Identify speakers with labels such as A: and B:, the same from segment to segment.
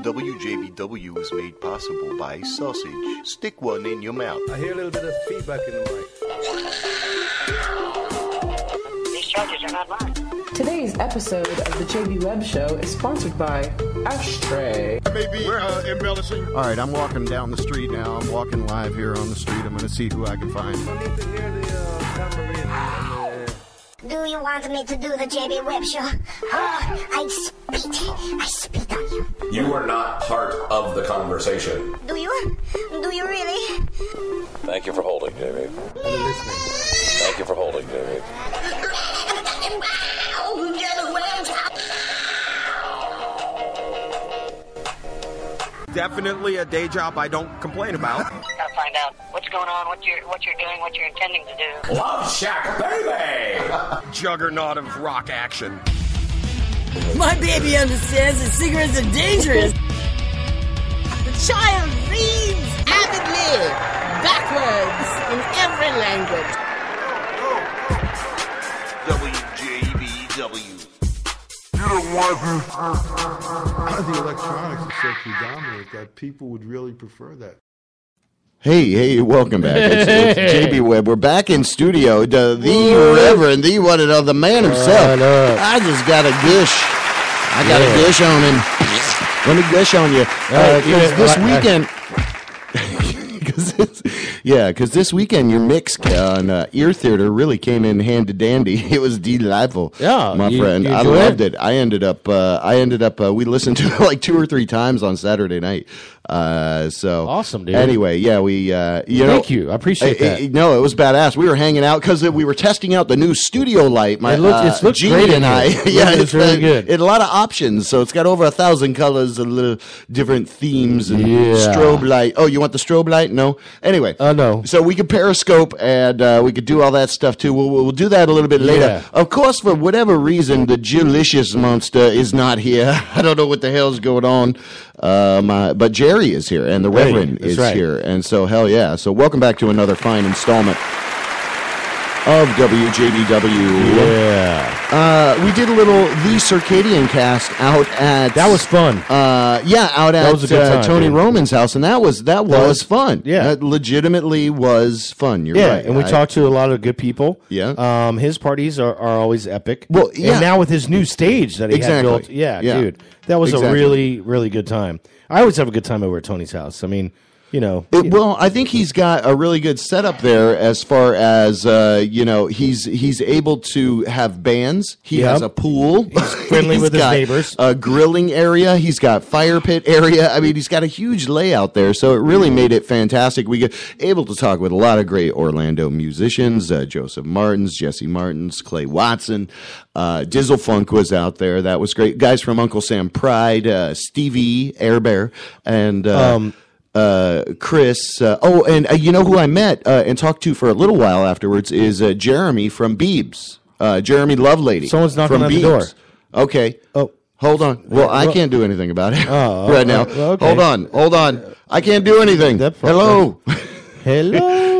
A: WJBW is made possible by sausage. Stick one in your mouth.
B: I hear a little bit of feedback in the
C: mic. These charges are not mine.
D: Today's episode of the JB Webb Show is sponsored by Ashtray.
E: Maybe embellishing.
A: All right, I'm walking down the street now. I'm walking live here on the street. I'm going to see who I can find.
B: I need to hear the tambourine.
C: Do you want me to do the JB Webb Show? Oh, I spit on you.
F: You are not part of the conversation.
C: Do you? Do you really?
F: Thank you for holding, Jamie.
B: I'm listening.
F: Thank you for holding, Jamie.
E: Definitely a day job I don't complain about.
C: Gotta find out what's going on, what you're doing, what you're intending to do.
F: Love Shack, baby!
E: Juggernaut of rock action.
G: My baby understands that cigarettes are dangerous. The child reads avidly, backwards, in every language.
A: WJBW.
H: The electronics is so predominant that people would really prefer that.
A: Hey, welcome back. It's JB Webb. We're back in studio. The Reverend, the one and all, the man himself. I just got a gush. I got a gush on him. Let me gush on you. Because this weekend... Because this weekend your mix on Ear Theater really came in handy-dandy. It was delightful, my friend. I loved it. I ended up. We listened to it like 2 or 3 times on Saturday night. So
I: awesome, dude.
A: Anyway, yeah, we.
I: Thank you. I appreciate that.
A: It was badass. We were hanging out because we were testing out the new studio light.
I: It looks
A: Gene
I: great
A: and I.
I: It's really good.
A: It had a lot of options, so it's got over 1,000 colors and little different themes and strobe light. Oh, you want the strobe light? No. Anyway.
I: No.
A: So we could periscope and we could do all that stuff too. We'll do that a little bit later.
I: Yeah.
A: Of course, for whatever reason, the Jilicious monster is not here. I don't know what the hell's going on. But Jerry is here and the Reverend is here. And so, hell yeah. So welcome back to another fine installment of WJBW.
I: Yeah.
A: We did a little The Circadian Cast out at...
I: That was fun.
A: Out at
I: was a good time,
A: Tony
I: dude.
A: Roman's house, and that was fun.
I: Yeah.
A: That legitimately was fun. You're right.
I: And we talked to a lot of good people.
A: Yeah.
I: His parties are always epic.
A: Well, yeah.
I: And now with his new stage that he had built. Yeah, dude. That was a really, really good time. I always have a good time over at Tony's house. I mean...
A: Well, I think he's got a really good setup there as far as, he's able to have bands. He has a pool.
I: He's friendly with his neighbors.
A: A grilling area. He's got fire pit area. I mean, he's got a huge layout there. So it really made it fantastic. We get able to talk with a lot of great Orlando musicians, Joseph Martins, Jesse Martins, Clay Watson. Dizzle Funk was out there. That was great. Guys from Uncle Sam Pride, Stevie, Air Bear, and... Chris, and you know who I met and talked to for a little while afterwards is Jeremy from Beebs. Jeremy Lovelady.
I: Someone's knocking
A: from
I: on
A: Beebs.
I: the door.
A: Okay.
I: Oh.
A: Hold on. Well, I can't do anything about it right now.
I: Okay.
A: Hold on. I can't do anything. Hello.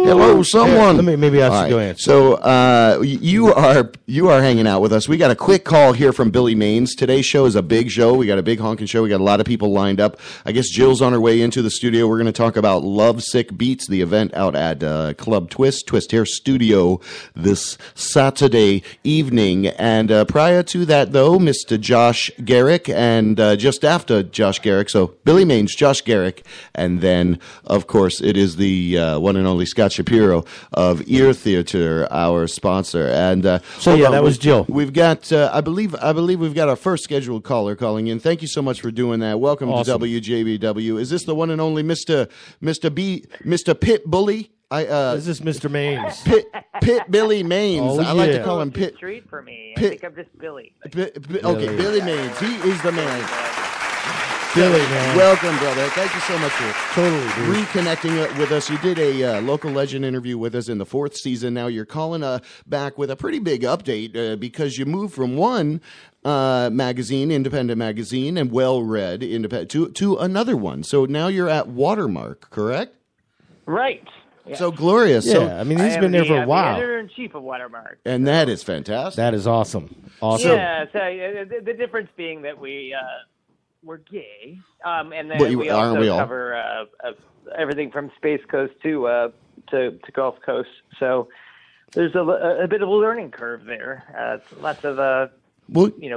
A: Hello, someone.
I: Maybe I should go answer.
A: So you are hanging out with us. We got a quick call here from Billy Maines. Today's show is a big show. We got a big honking show. We got a lot of people lined up. I guess Jill's on her way into the studio. We're going to talk about Love Sick Beats, the event out at Club Twist Hair Studio this Saturday evening. And prior to that, though, Mr. Josh Garrick, and just after Josh Garrick, so Billy Maines, Josh Garrick, and then, of course, it is the one and only Scott Shapiro of Ear Theater, our sponsor. And
I: that was Jill.
A: We've got, I believe we've got our first scheduled caller calling in. Thank you so much for doing that. Welcome to WJBW. Is this the one and only Mr. PITBILLY?
I: This is Mr. Maines.
A: PITBILLY Maines. I like to call him Pit.
J: Street for me. I think I'm just Billy.
A: Billy Maines. He is the man.
I: Billy, man.
A: Welcome, brother. Thank you so much for
I: dude.
A: reconnecting with us. You did a local legend interview with us in the 4th season. Now you're calling back with a pretty big update because you moved from one magazine, independent magazine, and well-read independent to another one. So now you're at WaterMark, correct?
J: Right.
A: Yeah. So glorious.
I: Yeah,
A: so,
I: I mean, he's been there for a while.
J: I'm the editor-in-chief of WaterMark.
A: And that is fantastic.
I: That is awesome. Awesome.
J: Yeah, so the difference being that we we're gay, and then
A: Well,
J: we
A: aren't
J: also
A: we all?
J: cover everything from Space Coast to Gulf Coast. So there's a bit of a learning curve there. Lots of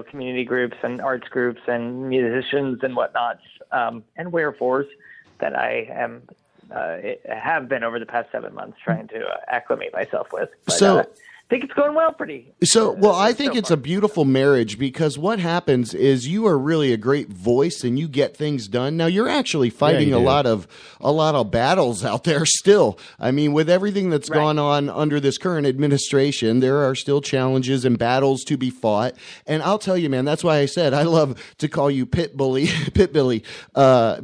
J: community groups and arts groups and musicians and whatnots, and wherefores that I have been over the past 7 months trying to acclimate myself with. But, I think it's going well
A: I think it's a beautiful marriage, because what happens is you are really a great voice and you get things done. Now you're actually fighting a lot of battles out there still. I mean, with everything that's gone on under this current administration, there are still challenges and battles to be fought. And I'll tell you, man, that's why I said I love to call you PITBILLY,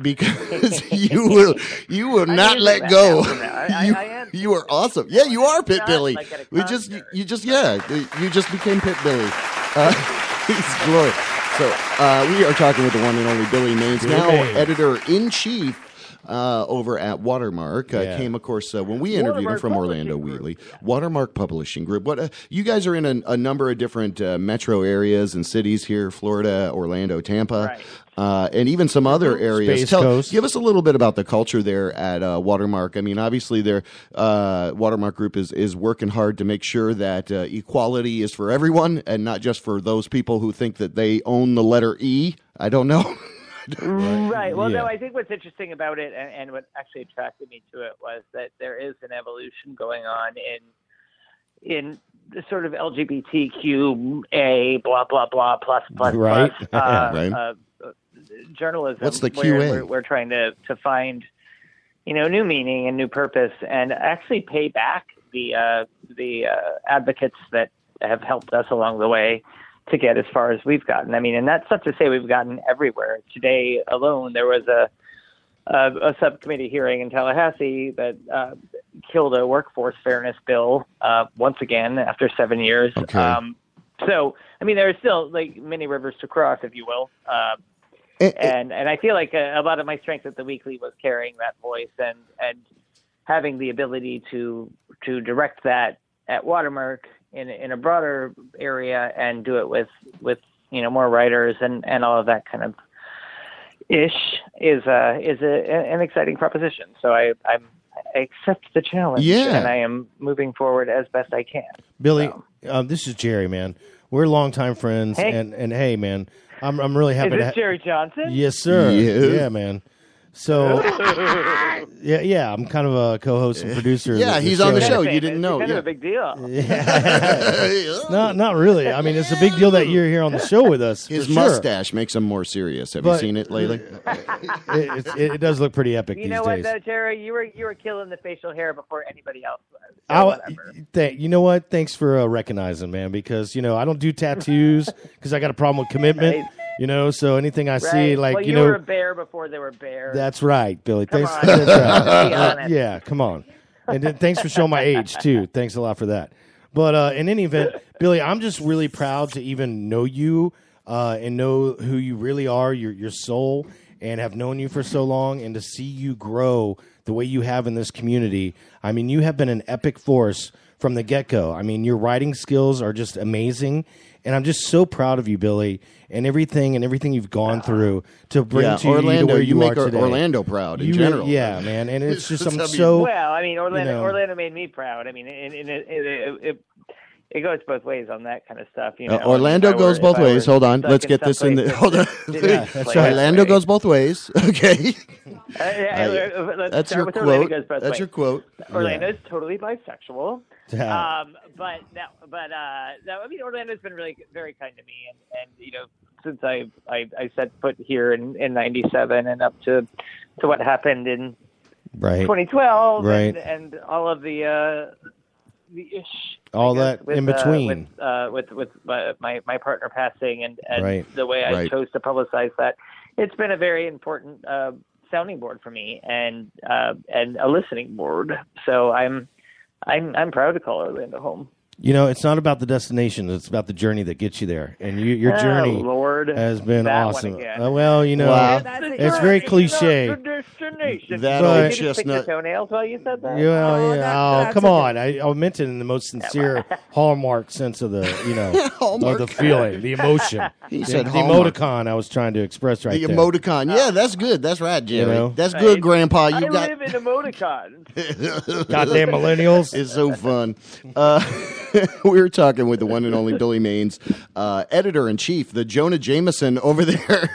A: because you will not let go. You are awesome. Yeah, you are PITBILLY. You just became PITBILLY. He's glorious. So we are talking with the one and only Billy Maines, now editor-in-chief over at WaterMark. Came, of course, when we interviewed him from Orlando, Wheatley. WaterMark Publishing Group. What you guys are in a number of different metro areas and cities here, Florida, Orlando, Tampa. And even some other areas. Give us a little bit about the culture there at WaterMark. I mean, obviously, their WaterMark Group is working hard to make sure that equality is for everyone and not just for those people who think that they own the letter E. I don't know.
J: Right. Well, no, I think what's interesting about it and what actually attracted me to it was that there is an evolution going on in the sort of LGBTQA blah blah blah plus journalism.
A: What's the QA?
J: We're trying to find new meaning and new purpose, and actually pay back the advocates that have helped us along the way to get as far as we've gotten. I mean, and that's not to say we've gotten everywhere. Today alone, there was a subcommittee hearing in Tallahassee that killed a workforce fairness bill once again after 7 years.
A: Okay.
J: So, I mean, there are still many rivers to cross, if you will. And I feel like a lot of my strength at the Weekly was carrying that voice and having the ability to direct that at WaterMark in a broader area and do it with more writers and all of that kind of ish is an exciting proposition. So I accept the challenge, and I am moving forward as best I can.
I: Billy, this is Jerry, man. We're longtime friends, and hey, man, I'm really happy.
J: Is this Jerry Johnson?
I: Yes, sir. Yeah, man. So, yeah, I'm kind of a co-host and producer.
A: Yeah, he's on the show. You didn't know.
J: It's kind of a big deal.
I: Not really. I mean, it's a big deal that you're here on the show with us.
A: His mustache makes him more serious. Have you seen it lately?
I: It does look pretty epic these days.
J: You know what, though, Jerry? You were killing the facial hair before anybody else was.
I: You know what? Thanks for recognizing, man, because, I don't do tattoos because I got a problem with commitment. So anything I see,
J: you were a bear before there were bears.
I: That's right, Billy.
J: Come
I: thanks.
J: on.
I: That's
J: Be honest.
I: Yeah, come on. And then thanks for showing my age too. Thanks a lot for that. But in any event, Billy, I'm just really proud to even know you and know who you really are, your soul, and have known you for so long, and to see you grow the way you have in this community. I mean, you have been an epic force from the get-go. I mean, your writing skills are just amazing, and I'm just so proud of you, Billy, and everything you've gone through to bring to
A: Orlando,
I: you to where you
A: make
I: are today.
A: Orlando proud in general.
I: Yeah, man, and it's just I'm so.
J: Well, I mean, Orlando made me proud. I mean, it goes both ways on that kind of stuff.
A: Orlando goes both ways. Hold on, let's get this in there. Hold on.
I: That's right.
A: Orlando goes both ways. Okay.
J: That's
A: your quote. That's your quote.
J: Orlando's totally bisexual. I mean, Orlando's been really very kind to me, and since I set foot here in '97 and up to what happened in 2012, and all of the ish,
I: all that in between,
J: with my partner passing, and the way I chose to publicize that, it's been a very important sounding board for me and a listening board. So I'm proud to call Orlando home.
I: It's not about the destination; it's about the journey that gets you there. And your journey has been awesome.
J: Wow.
I: It's very cliche.
J: conversation.
A: That
J: Did
A: old
J: you just pick your
A: chestnut.
J: toenails while you said that?
I: Yeah. Come on. I meant it in the most sincere Hallmark sense of the, of the feeling, the emotion.
A: He
I: the,
A: said
I: the
A: Hallmark.
I: emoticon I was trying to express right
A: The
I: there.
A: emoticon. Yeah, that's good. That's right, Jerry. That's
J: Right.
A: good, Grandpa. You
J: I
A: got
J: live in emoticons.
I: Goddamn millennials.
A: It's so fun. We were talking with the one and only Billy Maines, editor-in-chief, the Jonah Jameson over there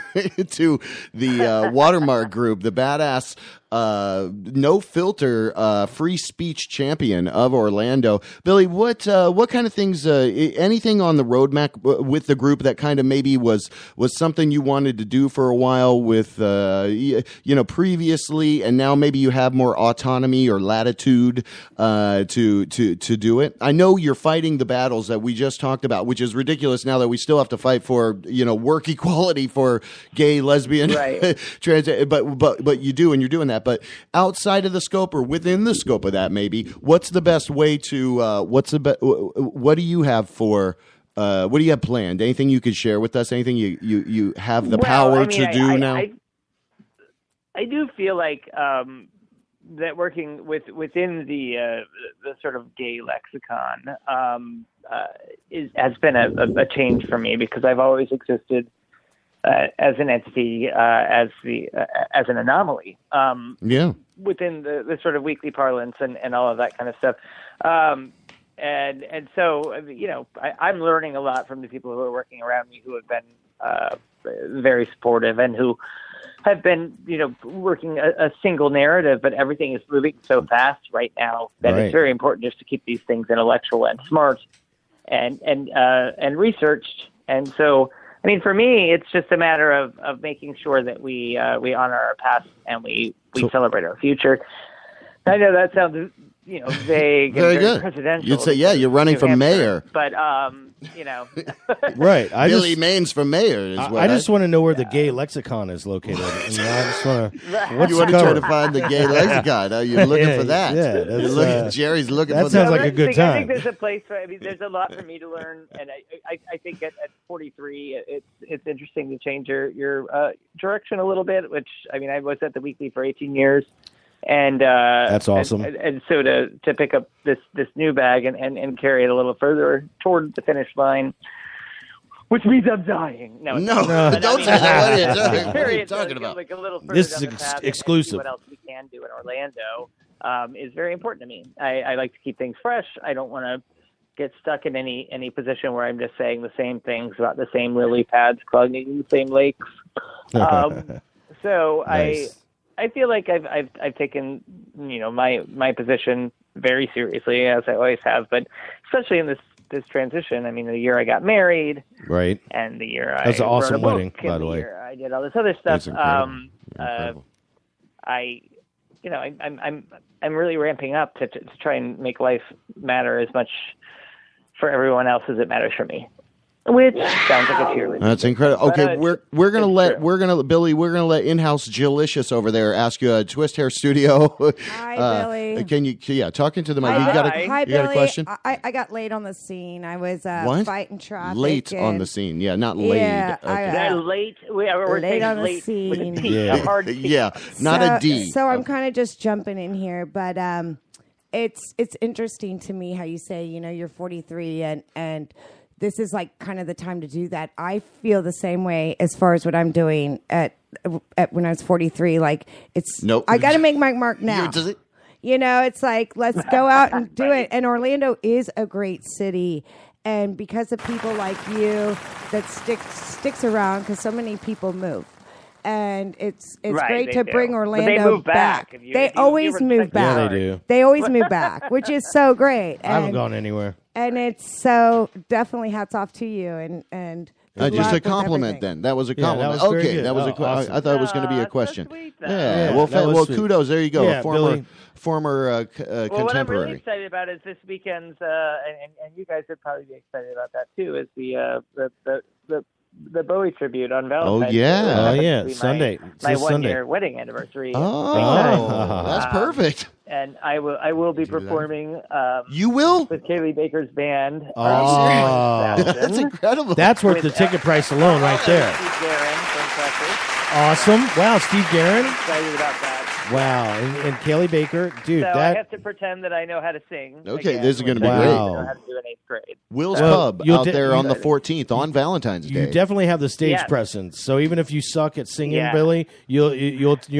A: to the WaterMark group, the badass no filter free speech champion of Orlando. Billy, what kind of things, anything on the roadmap with the group that kind of maybe was something you wanted to do for a while with, previously, and now maybe you have more autonomy or latitude to do it? I know you're fighting the battles that we just talked about, which is ridiculous now that we still have to fight for, work equality for gay, lesbian,
J: right.
A: trans, but you do, and you're doing that. But outside of the scope or within the scope of that, maybe, what's the best way to, what do you have for, what do you have planned? Anything you could share with us? Anything you have the power to do now?
J: I do feel like that working within the sort of gay lexicon has been a change for me, because I've always existed as an entity, as an anomaly, within the sort of weekly parlance and all of that kind of stuff, and so I'm learning a lot from the people who are working around me, who have been very supportive and who have been working a single narrative, but everything is moving so fast right now that it's very important just to keep these things intellectual and smart and researched. And so, I mean, for me, it's just a matter of making sure that we honor our past and we celebrate our future. I know that sounds vague,
A: very
J: and very
A: good.
J: presidential.
A: You'd say, yeah, you're running for mayor,
J: but
I: right.
A: Billy Maines for mayor.
I: I just want to know where the gay lexicon is located. I just want to.
A: You want to try to find the gay lexicon? You're looking for that.
I: Yeah,
A: Jerry's looking for that.
I: That sounds like a good time.
J: I think there's a place. There's a lot for me to learn, and I think at 43, it's interesting to change your direction a little bit. Which I was at the Weekly for 18 years. And
I: that's awesome.
J: And so to pick up this new bag and carry it a little further toward the finish line, which means I'm dying. No,
A: don't say that. What are you talking about?
J: Like a little further
I: This is
J: down the path
I: exclusive.
J: And what else we can do in Orlando is very important to me. I like to keep things fresh. I don't want to get stuck in any position where I'm just saying the same things about the same lily pads clogging the same lakes. So nice. I feel like I've taken my position very seriously, as I always have, but especially in this transition. I mean, the year I got married,
I: right,
J: and the year
I: that's an awesome
J: wrote a
I: wedding,
J: book,
I: by the way.
J: Year I did all this other stuff.
A: Incredible.
J: I'm really ramping up to try and make life matter as much for everyone else as it matters for me. Which sounds like a cheerleader.
A: That's incredible. Okay, we're gonna let let in-house Jillicious over there ask you a Twist Hair Studio.
K: Hi, Billy.
A: Can you talking to the mic?
K: Hi,
A: You got
K: Billy.
A: a question?
K: I got late on the scene. I was fighting traffic.
A: Late on the scene, yeah, not late.
K: Yeah,
A: okay.
J: Late. We're
K: late on the
J: late
K: scene.
J: with a D,
A: yeah,
J: a hard D.
A: yeah, not a D.
K: So I'm kind of just jumping in here, but it's interesting to me how you say you're 43 and this is like kind of the time to do that. I feel the same way as far as what I'm doing at when I was 43. Like I got to make my mark now. It's like, let's go out and do it. And Orlando is a great city. And because of people like you that sticks around, because so many people move. And it's great to bring Orlando
J: but they move back.
K: They always move back.
I: Yeah, they do.
K: They always move back, which is so great.
I: I haven't gone anywhere.
K: And it's so definitely hats off to you and
A: just a compliment then. That was a compliment.
I: That was
A: okay,
I: good.
A: That was
I: awesome.
A: I thought it was going to be a question.
J: Sweet,
A: well, kudos. There you go.
I: Yeah,
A: former contemporary.
J: What I'm really excited about is this weekend's, and you guys would probably be excited about that too. Is the Bowie tribute on Valentine's Day.
A: Oh
I: yeah, Sunday.
J: My 1 year wedding anniversary.
A: That's perfect.
J: And I will be performing.
A: You will
J: with Kaylee Baker's band.
A: That's incredible.
I: That's worth the ticket price alone, right there.
J: Steve Guerin from Precious.
I: Awesome! Wow, Steve Guerin.
J: I'm excited about that.
I: Wow. And Kelly Baker, dude,
J: So I
I: that
J: have to pretend that I know how to sing.
A: Okay,
J: again,
A: this is gonna
J: which
A: be
J: I
A: great.
J: didn't know how to do in 8th grade.
A: Will's
J: So-
A: Pub
I: you'll
A: out
I: de-
A: there on the
J: you-
A: 14th on Valentine's Day.
I: you definitely have the stage
J: Yes.
I: presence. So even if you suck at singing,
J: Yeah.
I: Billy, you'll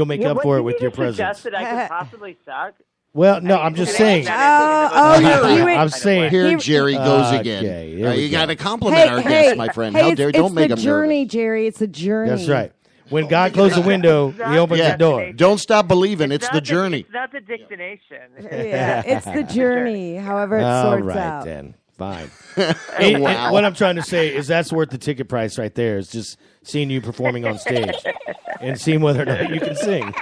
I: make
J: Yeah,
I: up
J: what,
I: for it
J: did
I: with
J: you
I: your
J: just
I: presence.
J: suggest that I could possibly suck?
I: Well, no, I'm just saying. I'm saying.
A: Here Jerry goes again.
I: Okay, here we
A: You
I: go.
A: got to compliment our guest, my friend. How dare? Don't make
K: It's
A: him
K: the journey,
A: nervous.
K: Jerry. It's a journey.
I: That's right. When God closes the window, He opens the door.
A: Don't stop believing. It's the journey.
J: It's not the destination.
K: Yeah, it's the journey. However it
I: All
K: sorts
I: right,
K: out.
I: then. Fine. And
A: Wow.
I: what I'm trying to say is that's worth the ticket price right there. Is just seeing you performing on stage and seeing whether or not you can sing.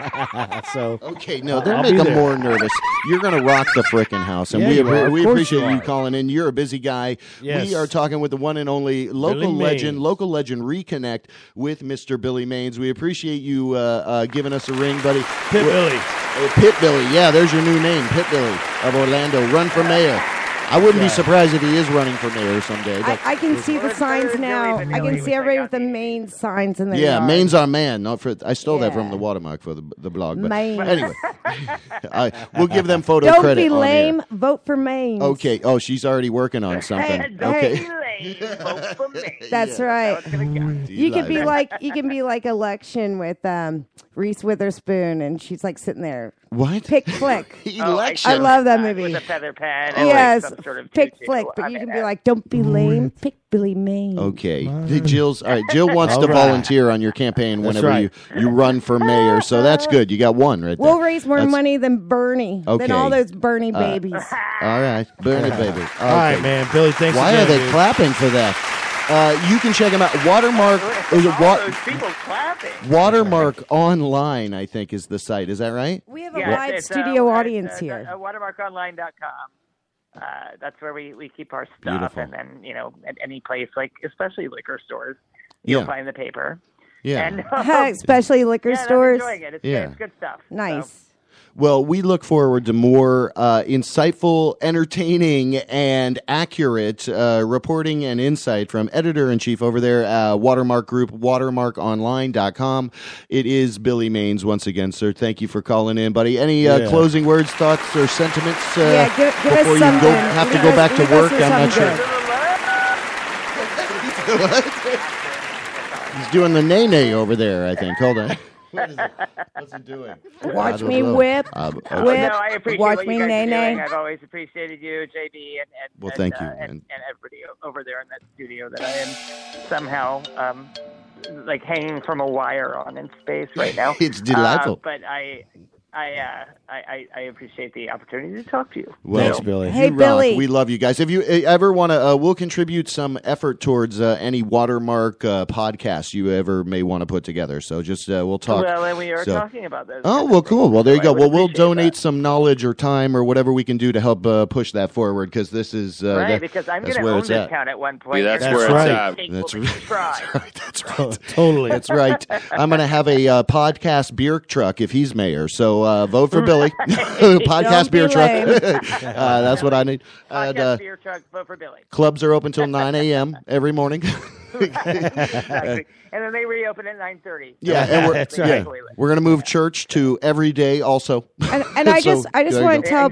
I: So
A: Okay, no, they're
I: I'll be
A: making
I: there.
A: more nervous. You're going to rock the frickin' house, and
I: Yeah,
A: we
I: you are. Of
A: we
I: course
A: appreciate
I: you
A: you
I: are.
A: calling in. You're a busy guy.
I: Yes.
A: We are talking with the one and only
I: Billy Maines.
A: local legend reconnect with Mr. Billy Maines. We appreciate you giving us a ring, buddy.
I: Pit Billy.
A: Pit Billy, yeah, there's your new name, Pit Billy of Orlando. Run for mayor. I wouldn't be surprised if he is running for mayor someday. But
K: I can see the signs now. I can see everybody with the main signs in their
A: yeah,
K: yard.
A: Maine's our man. Not for I stole that
K: Yeah.
A: from the WaterMark for the blog. But
K: Maine.
A: anyway, we'll give them photo
K: Don't
A: credit.
K: be
A: on
K: lame.
A: air.
K: Vote for Maine.
A: Okay. Oh, she's already working on something. Okay.
K: That's right. You could be
A: Delightful.
K: like election with Reese Witherspoon, and she's like sitting there.
A: What?
K: Pick flick.
A: Election.
K: I love that movie.
J: With a feather pen. And
K: Yes,
J: like some sort of
K: pick
J: tutu.
K: flick, but
J: I
K: you
J: mean,
K: can be like, don't be lame. Pick Billy Maine.
A: Okay. Hey, Jill's all right. Jill wants
I: All
A: to
I: right.
A: volunteer on your campaign
I: That's
A: whenever
I: right.
A: you run for mayor. So that's good. You got one right there.
K: We'll raise more
A: That's-
K: money than Bernie,
A: Okay.
K: than all those Bernie babies.
A: All right, Bernie baby. Okay.
I: All right, man. Billy, thanks
A: Why
I: again,
A: are they
I: dude.
A: clapping for that? You can check them out. WaterMark. Is it
J: all those people clapping.
A: WaterMark Online, I think, is the site. Is that right?
K: We have a
J: Yes,
K: live
J: it's,
K: studio audience here.
J: WaterMarkOnline.com. That's where we keep our stuff,
A: Beautiful.
J: and then at any place, like especially liquor stores, you'll
A: Yeah.
J: find the paper.
A: Yeah.
J: And,
K: Especially liquor
J: yeah, and I'm
K: stores.
J: enjoying it.
A: Yeah.
J: It's good stuff.
K: Nice.
J: So.
A: Well, we look forward to more insightful, entertaining, and accurate reporting and insight from editor-in-chief over there, WaterMark Group, WaterMarkOnline.com. It is Billy Maines once again, sir. Thank you for calling in, buddy. Any
I: Yeah.
A: closing words, thoughts, or sentiments
K: Yeah, give us
A: before you
K: something.
A: have to
K: Leave
A: go
K: us-
A: back to
K: leave us
A: work?
K: with
A: I'm not
K: something
A: sure.
K: good.
A: He's doing the nay-nay over there, I think. Hold on. What is it? What's he doing?
K: Watch
A: I don't
K: me
A: know.
K: whip.
A: Okay.
J: No,
K: Whip.
J: I appreciate
K: Watch
J: what
K: me
J: you guys are
K: nay-nay.
J: doing. I've always appreciated you, JB, and
A: Well, thank you.
J: and everybody over there in that studio that I am somehow like hanging from a wire on in space right now.
A: It's delightful.
J: But I appreciate the opportunity to talk to you.
A: Well,
I: Thanks, Billy.
K: Hey,
A: you rock.
K: Billy.
A: We love you guys. If you ever want to, we'll contribute some effort towards any WaterMark podcast you ever may want to put together. So just we'll talk.
J: Well, and we are
A: So-
J: talking about this.
A: Oh, well, cool. Well, there you
J: So I
A: go.
J: would
A: Well, we'll
J: appreciate
A: donate
J: that.
A: some knowledge or time or whatever we can do to help push that forward because this is
J: Right, because I'm
A: that's
J: going to
A: where
J: own
A: it's
J: this
A: at.
J: town at one point.
F: Yeah, that's
J: and
F: where
J: it's
F: it's
I: right.
F: at.
J: take
A: That's
J: what we
A: right.
J: can try.
A: That's right.
I: Totally.
A: That's right. I'm going to have a podcast beer truck if he's mayor. So vote for Billy. Podcast
K: Don't be
A: beer truck.
K: lame.
A: That's what I need. And,
J: Podcast beer truck, vote for Billy.
A: clubs are open till 9 a.m. every morning.
J: Exactly. And then they reopen at 9:30.
A: Yeah, and we're,
I: That's right.
A: yeah, we're going to move church to every day also.
K: And I
A: So,
K: just
A: there you
K: want
A: go.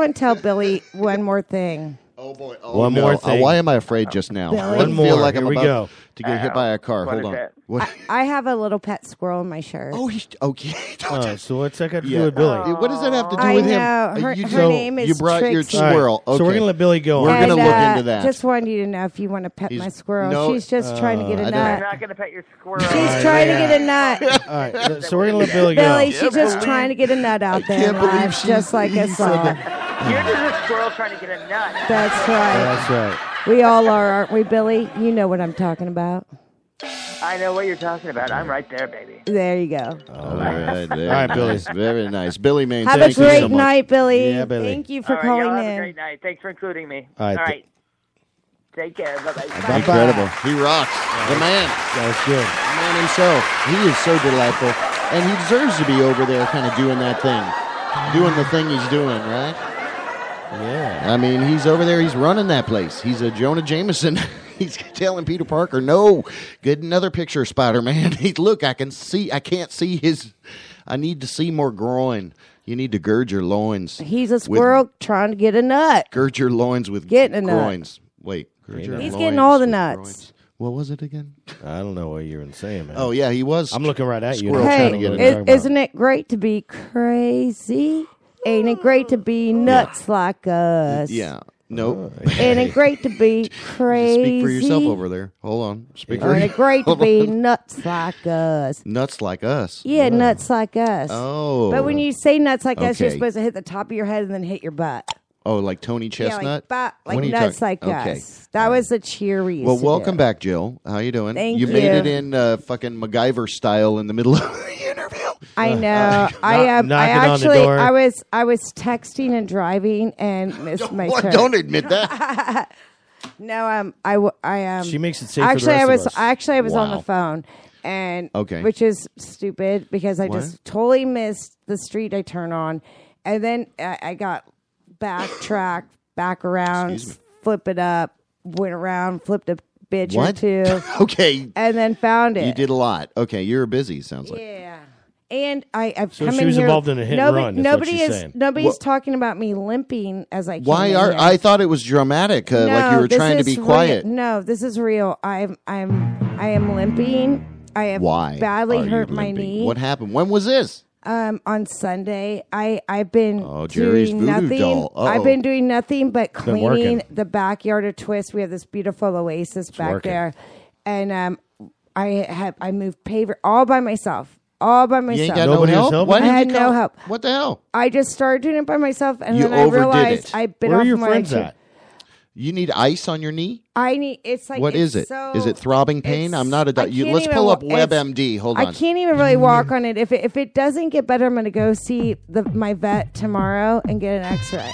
K: to tell Billy one more thing.
A: Oh boy!
I: One more thing.
A: why am I afraid just now?
K: Billy.
A: I
K: One
A: feel
I: more.
A: like I'm
I: Here we
A: about
I: go.
A: to get hit by a car.
J: What
A: Hold
J: is
A: on.
J: it?
A: What?
K: I have a little pet squirrel in my shirt.
A: Oh, he's okay.
I: Oh, so what's that got to
A: Yeah.
I: do with Billy?
A: What does that have to do
K: I
A: with
K: know.
A: him?
K: Her-
A: you,
K: her name is
A: you brought your
K: Trixie.
I: All right.
A: squirrel. Okay.
I: So we're going to let Billy go.
A: We're
I: on.
A: gonna
K: And,
A: look into that.
K: Just wanted you to know if you want to pet my squirrel.
A: no,
K: She's just trying to get a
A: I don't-
J: I'm
K: nut.
J: not going to pet your squirrel.
K: She's trying to get a nut.
I: All right. So we're going to let Billy go.
K: Billy, she's just trying to get a nut out there.
A: can't
K: in
A: believe
K: life,
A: she-
K: just like
A: he
K: us
A: said
K: all.
J: You're just a squirrel trying to get a nut.
K: That's right.
I: That's right.
K: We all are, aren't we, Billy? You know what I'm talking about.
J: I know what you're talking about. I'm right there, baby.
K: There you go.
A: All right, very
I: All right, Billy.
A: nice, very nice. Billy Maines,
K: Have a
A: thank you
K: great
A: so much.
K: night, Billy.
I: Yeah, Billy.
K: Thank you for
J: All right, y'all
K: calling
J: have a
K: in.
J: great night. Thanks for including me.
I: All right.
J: All right. Take care. Bye-bye.
I: Bye-bye.
A: Incredible. He rocks. The man.
I: That was good.
A: The man himself. He is so delightful. And he deserves to be over there kind of doing that thing. Doing the thing he's doing, right?
I: Yeah.
A: I mean, he's over there. He's running that place. He's a Jonah Jameson. He's telling Peter Parker, no, get another picture of Spider-Man. Look, I can't see his I need to see more groin. You need to gird your loins.
K: He's a squirrel trying to get a nut.
A: Gird your loins with
K: Getting a nut.
A: groins. Wait. Gird your
K: He's
A: loins
K: getting all the
A: with
K: nuts.
A: groins. What was it again?
I: I don't know what you were saying, man.
A: Oh, yeah, he was.
I: I'm looking right at you.
A: Squirrel trying to get a nut.
K: Isn't it great to be crazy? Ain't it great to be nuts like us?
A: Yeah. Nope.
K: Ain't it great to be crazy?
A: Speak for yourself over there. Hold on. Speak for
K: Ain't it great to be nuts like us?
A: Nuts like us.
K: Yeah, nuts like us.
A: Oh.
K: But when you say nuts like us, you're
A: Okay.
K: supposed to hit the top of your head and then hit your butt.
A: Oh, like Tony Chestnut?
K: Yeah, like
A: What are you
K: nuts
A: talking-
K: like
A: okay.
K: us. That was a cheer we used
A: Well,
K: to
A: welcome
K: do.
A: back, Jill. How you doing?
K: Thank
A: you. made
K: you.
A: it in fucking MacGyver style in the middle of the interview.
K: I know. I am. I
I: knocking on the
K: actually.
I: door.
K: I was texting and driving and missed my turn.
A: Don't admit that.
K: No, I
I: She makes it safe for the
K: Actually,
I: rest of us.
K: I was on
A: Wow.
K: the phone, and
A: Okay.
K: which is stupid because I
A: What?
K: just totally missed the street I turned on, and then I got backtracked back around,
A: Excuse me.
K: flip it up, went around, flipped a bitch or
A: What?
K: two,
A: Okay.
K: and then found it.
A: You did a lot. Okay, you're busy, sounds like.
K: Yeah. And I've
I: So
K: come
I: she
K: in
I: was
K: here.
I: involved in a hit and run, is what she's saying.
K: Nobody's
A: Well-
K: talking about me limping as I.
A: Why
K: came in
A: are
K: here.
A: I thought it was dramatic, like you were
K: this
A: trying to
K: is
A: be
K: real.
A: quiet.
K: No, this is real. I am limping. I have
A: Why?
K: badly
A: are you
K: hurt my
A: limping?
K: knee.
A: What happened? When was this?
K: On Sunday, I've been
A: Jerry's
K: doing
A: voodoo
K: nothing.
A: doll. Uh-oh.
K: I've been doing nothing but
I: Been
K: cleaning
I: working.
K: the backyard of Twist. We have this beautiful oasis back
I: working.
K: there, and I moved paver all by myself. All by
A: You ain't
K: myself.
A: got
I: Nobody
A: no
I: was
A: help?
I: helping
A: Why
I: you?
A: did
K: I had
A: you
K: no
A: call-
K: help.
A: What the hell?
K: I just started doing it by myself, and
A: You
K: then I
A: overdid
K: realized
A: it.
K: I bit
I: Where
K: off
I: are your
K: my
I: friends
K: tooth.
I: at?
A: You need ice on your knee?
K: I need. It's like
A: What
K: it's
A: is it?
K: So,
A: Is it throbbing pain?
K: it's-
A: I'm not a
K: I
A: doctor.
K: can't
A: Let's
K: even
A: pull up
K: wa- it's-
A: WebMD. Hold
K: I
A: on.
K: can't even really walk on it. If it doesn't get better, I'm going to go see my vet tomorrow and get an X-ray.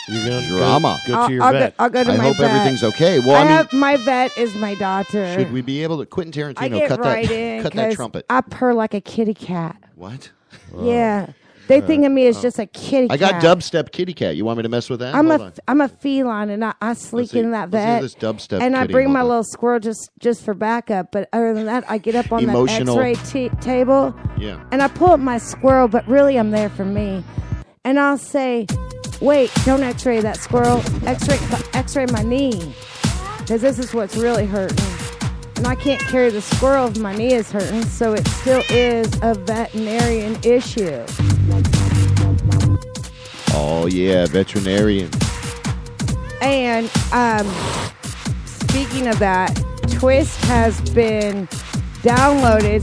I: You're going
A: Drama.
I: Go to your
K: I'll
I: vet.
K: I'll go to
A: I
K: my
A: hope
K: vet.
A: everything's okay. Well, I mean,
K: my vet is my doctor.
A: should we be able to? Quentin
K: I
A: Tarantino,
K: get
A: cut
K: right
A: that,
K: in
A: cut that
K: 'cause
A: trumpet.
K: I purr like a kitty cat.
A: What?
K: Yeah, they think of me as just a kitty
A: I
K: cat.
A: got dubstep kitty cat. You want me to mess with that?
K: I'm
A: Hold on.
K: I'm a feline, and I sleep
A: see-
K: in that
A: let's hear
K: vet.
A: this dubstep
K: and I
A: kitty.
K: bring my
A: Hold on.
K: little squirrel just for backup. But other than that, I get up on
A: Emotional.
K: that X-ray table,
A: Yeah.
K: and I pull up my squirrel. But really, I'm there for me. And I'll say, "Wait, don't X-ray that squirrel. X-ray my knee, because this is what's really hurting." And I can't carry the squirrel if my knee is hurting, so it still is a veterinarian issue.
A: Oh yeah, veterinarian.
K: And speaking of that, Twist has been downloaded.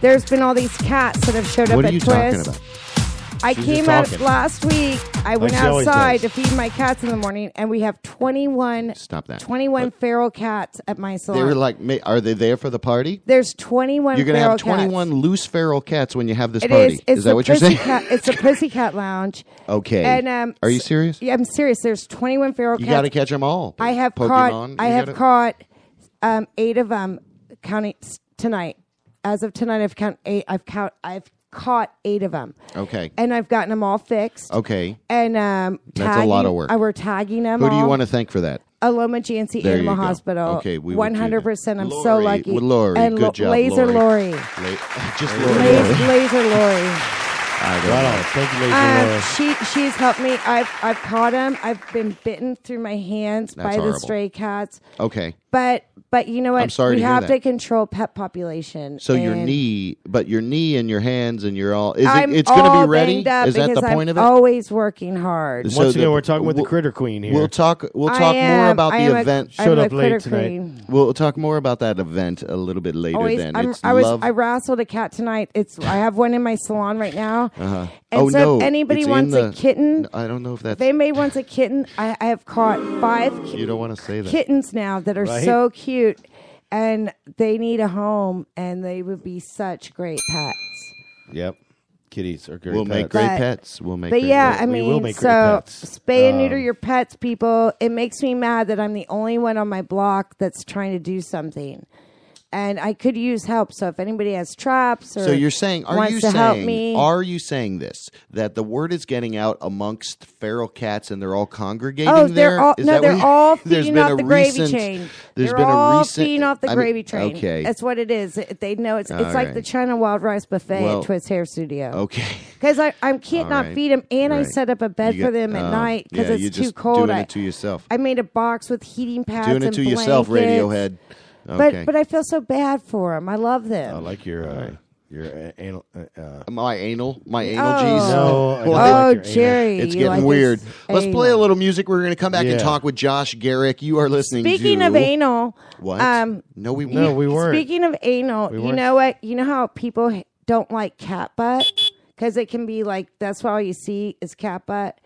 K: There's been all these cats that have showed up
A: What are
K: at
A: you
K: Twist.
A: talking about?
K: I
I: She's
K: came
I: just
K: out
I: talking.
K: last week. I went
I: she always
K: outside to
I: does.
K: feed my cats in the morning, and we have 21
A: Stop that.
K: 21 feral cats at my salon.
A: They were like, are they there for the party?
K: There's 21
A: You're going to
K: feral
A: have 21
K: cats.
A: loose feral cats when you have this
K: It
A: party.
K: is
A: that
K: the
A: what you're saying?
K: It's a Pussycat Lounge.
A: Okay.
K: And
A: Are you serious?
K: Yeah, I'm serious. There's 21 feral
A: You
K: cats.
A: got to catch them all.
K: I have
A: Pokemon.
K: caught 8 of them counting tonight. As of tonight, I've caught 8 of them.
A: Okay.
K: And I've gotten them all fixed.
A: Okay.
K: And
A: That's a lot of work.
K: We're tagging them.
A: Who do you
K: all.
A: want to thank for that?
K: Aloma GNC
A: There
K: Animal
A: you go.
K: Hospital.
A: Okay, we will do
K: 100%. I'm
A: that.
K: so
A: Lori,
K: lucky.
A: with Lori,
K: and
A: good job,
K: Laser
A: Lori.
K: Lori.
A: Just Lori.
K: Laser Lori.
I: Right on. Thank you, Laser Lori.
K: She's helped me. I've caught them. I've been bitten through my hands
A: That's
K: by
A: horrible.
K: the stray cats.
A: Okay.
K: But you know what?
A: I'm sorry
K: we
A: to hear
K: have
A: that.
K: to control pet population.
A: So your
K: and
A: knee and your hands and your all.
K: I'm
A: It's going to
K: all
A: be ready?
K: banged up
A: Is that the
K: because
A: point
K: I'm
A: of it?
K: always working hard.
A: So
I: Once again,
A: the-
I: we're talking with the
A: we'll-
I: Critter Queen here.
A: We'll talk more about the event.
K: I'm
I: Showed
K: a
I: up late
K: critter
I: tonight.
K: queen.
A: We'll talk more about that event a little bit later.
K: Always,
A: then
K: I wrestled a cat tonight. I have one in my salon right now.
A: Uh-huh.
K: And
A: Oh,
K: so
A: no,
K: if anybody
A: it's in
K: wants a
A: the-
K: kitten,
A: I don't know if that's.
K: if anybody wants a kitten, I have caught 5
A: You don't want to say that.
K: kittens now that are
I: Right.
K: so cute, and they need a home, and they would be such great pets.
I: Yep. Kitties are great
A: We'll
I: pets.
A: make great
K: But-
A: pets. We'll make.
K: But
A: great
K: yeah,
A: pets.
K: I
I: We will
K: mean,
I: make great
K: so
I: pets.
K: spay and neuter your pets, people. It makes me mad that I'm the only one on my block that's trying to do something. And I could use help. So if anybody has traps or
A: So you're saying,
K: wants to help me,
A: are you saying this, that the word is getting out amongst feral cats and they're all congregating
K: oh,
A: there?
K: they're all
A: Is
K: no,
A: that
K: they're
A: what
K: all
A: there's
K: feeding
A: been
K: off
A: a
K: the gravy
A: recent-
K: train.
A: There's
K: They're
A: been
K: all
A: a recent
K: feeding off the
A: I mean,
K: gravy train.
A: Okay.
K: That's what it is. They know it's
A: All
K: like
A: right.
K: the China Wild Rice Buffet
A: Well,
K: at Twist Hair Studio.
A: Okay.
K: Because I can't
A: All
K: not
A: right.
K: feed them, and I
A: Right.
K: set up a bed
A: You
K: for
A: got-
K: them at night because
A: yeah, you're
K: it's too
A: just
K: cold.
A: doing it to yourself.
K: I made a box with heating pads
A: Doing it
K: and
A: to yourself,
K: blankets.
A: Radiohead. Okay.
K: But I feel so bad for them. I love them.
I: I like your anal.
A: My anal
K: Oh.
A: G's.
I: No, I don't
K: Oh,
I: like your anal.
K: Jerry,
A: It's
K: you
A: getting
K: like
A: weird.
K: his
A: Let's play a
K: anal.
A: little music. We're going to come back and
I: Yeah.
A: talk with Josh Garrick. You are listening
K: Speaking
A: to
K: of anal,
A: what? No, we
I: No, we weren't.
K: Speaking of anal,
I: We
K: you
I: weren't.
K: know what? You know how people don't like cat butt because it can be like that's why all you see is cat butt.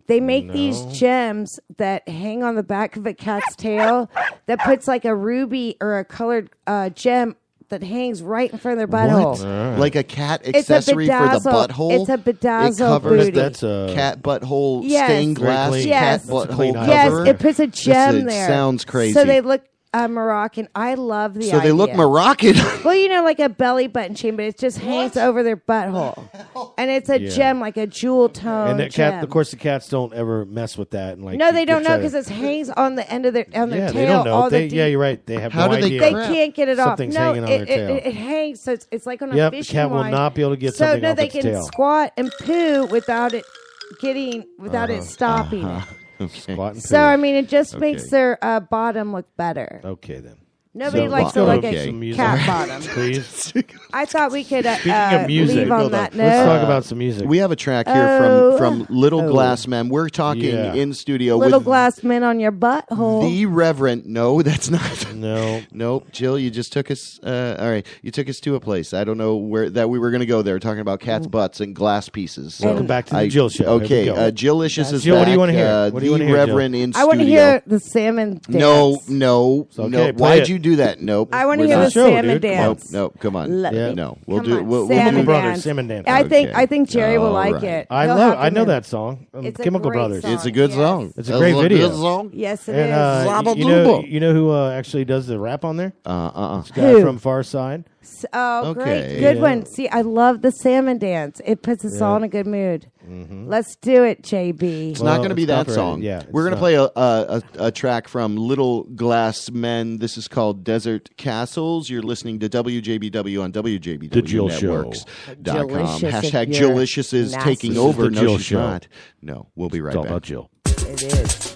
K: They make these gems that hang on the back of a cat's tail that puts like a ruby or a colored gem that hangs right in front of their butthole.
A: What? Like a cat
K: It's a
A: accessory for the
K: bedazzle-
A: butthole?
K: it's a bedazzle
A: It covers
K: booty.
A: the
I: That's a
A: cat butthole
K: Yes.
A: stained glass
I: Very clean.
A: cat
K: Yes.
I: That's a clean
A: butthole
I: item.
K: Yes,
A: cover?
K: it puts a gem
A: It
K: there.
A: sounds crazy.
K: So they look Moroccan. I love the
A: So they look
K: idea.
A: Moroccan.
K: Well, you know, like a belly button chain, but it just hangs over their butthole, and it's a
I: Yeah.
K: gem, like a jewel tone.
I: And the cat,
K: gem.
I: of course, the cats don't ever mess with that. And like,
K: No, they don't know
I: try
K: because
I: to-
K: it hangs on the end of their their
I: yeah,
K: tail.
I: they don't know.
K: All
I: They,
K: the
I: yeah, you're right. They have
A: How
I: no
A: do they
I: idea.
K: They
A: crap?
K: can't get it off.
I: Something's
K: No,
I: hanging on their tail.
K: it hangs, so it's like on a
I: Yep, the
K: fishing
I: cat will
K: line.
I: not be able to get
K: so
I: something
K: no,
I: off
K: they
I: its
K: can
I: tail.
K: squat and poo without it it stopping it.
A: Okay.
I: Squat and
K: So
I: poo.
K: I mean, it just
A: Okay.
K: makes their bottom look better.
I: Okay, then.
K: Nobody
I: So
K: likes
I: let's
K: to
I: go
K: look
I: to
K: at
I: some music.
K: cat bottom.
I: Please.
K: I thought we could
I: Speaking of music,
K: leave on that note.
I: let's talk about some music.
A: We have a track here
K: Oh.
A: from Little
K: Oh.
A: Glass Men. We're talking
I: Yeah.
A: in studio
K: Little
A: with
K: glass men on your butthole.
A: the Reverend. No, that's not.
I: No.
A: Nope. Jill, you just took us. All right, you took us to a place. I don't know where that we were going to go there, talking about cats' butts and glass pieces. So
I: Welcome back to the Jill Show.
A: Okay,
I: Here we go.
A: Jillicious is
I: Jill,
A: back.
I: what do you wanna hear? What do you
A: the
I: wanna hear, Jill?
A: Reverend in
K: I want to
A: studio.
K: hear the salmon dance.
A: No.
I: okay,
A: no.
I: play
A: Why'd
I: it.
A: you do that? Nope.
K: I want to
A: We're
K: hear
A: not-
K: the
I: show,
K: salmon
I: dude.
K: dance.
A: Nope. Come on.
K: Let
I: Yeah.
K: me-
A: No. We'll
K: Come
A: do.
K: on,
A: We'll
K: salmon
I: Chemical Brothers,
K: dance.
I: salmon dance.
K: I think Jerry will
A: All
K: like
A: right.
K: it.
I: I
K: He'll
I: love.
K: have to
I: I know
K: move.
I: that song.
K: It's a
I: Chemical
K: great
I: Brothers.
K: song.
A: It's a good
K: Yes.
A: song.
I: It's a great video.
A: song.
K: Yes, it
I: And
K: is.
I: you know who actually does the rap on there? This guy
K: Who?
I: from Far Side.
K: Oh,
A: Okay.
K: great. Good
I: Yeah.
K: one. See, I love the salmon dance. It puts us all in a good mood. Let's do it, JB.
A: It's not going to be
I: it's
A: that
I: copyrighted.
A: song.
I: Yeah,
A: We're
I: it's
A: going to
I: not.
A: play a track from Little Glass Men. This is called Desert Castles. You're listening to WJBW on WJBW
I: The Jill
A: Networks.com.
K: Jillicious if
A: Hashtag
K: you're
A: Jillicious is
K: nasty.
A: taking
I: This is
A: over.
I: the
A: No,
I: Jill
A: she's
I: Show.
A: not. No, we'll be right
I: It's all
A: back.
I: about Jill.
K: It is.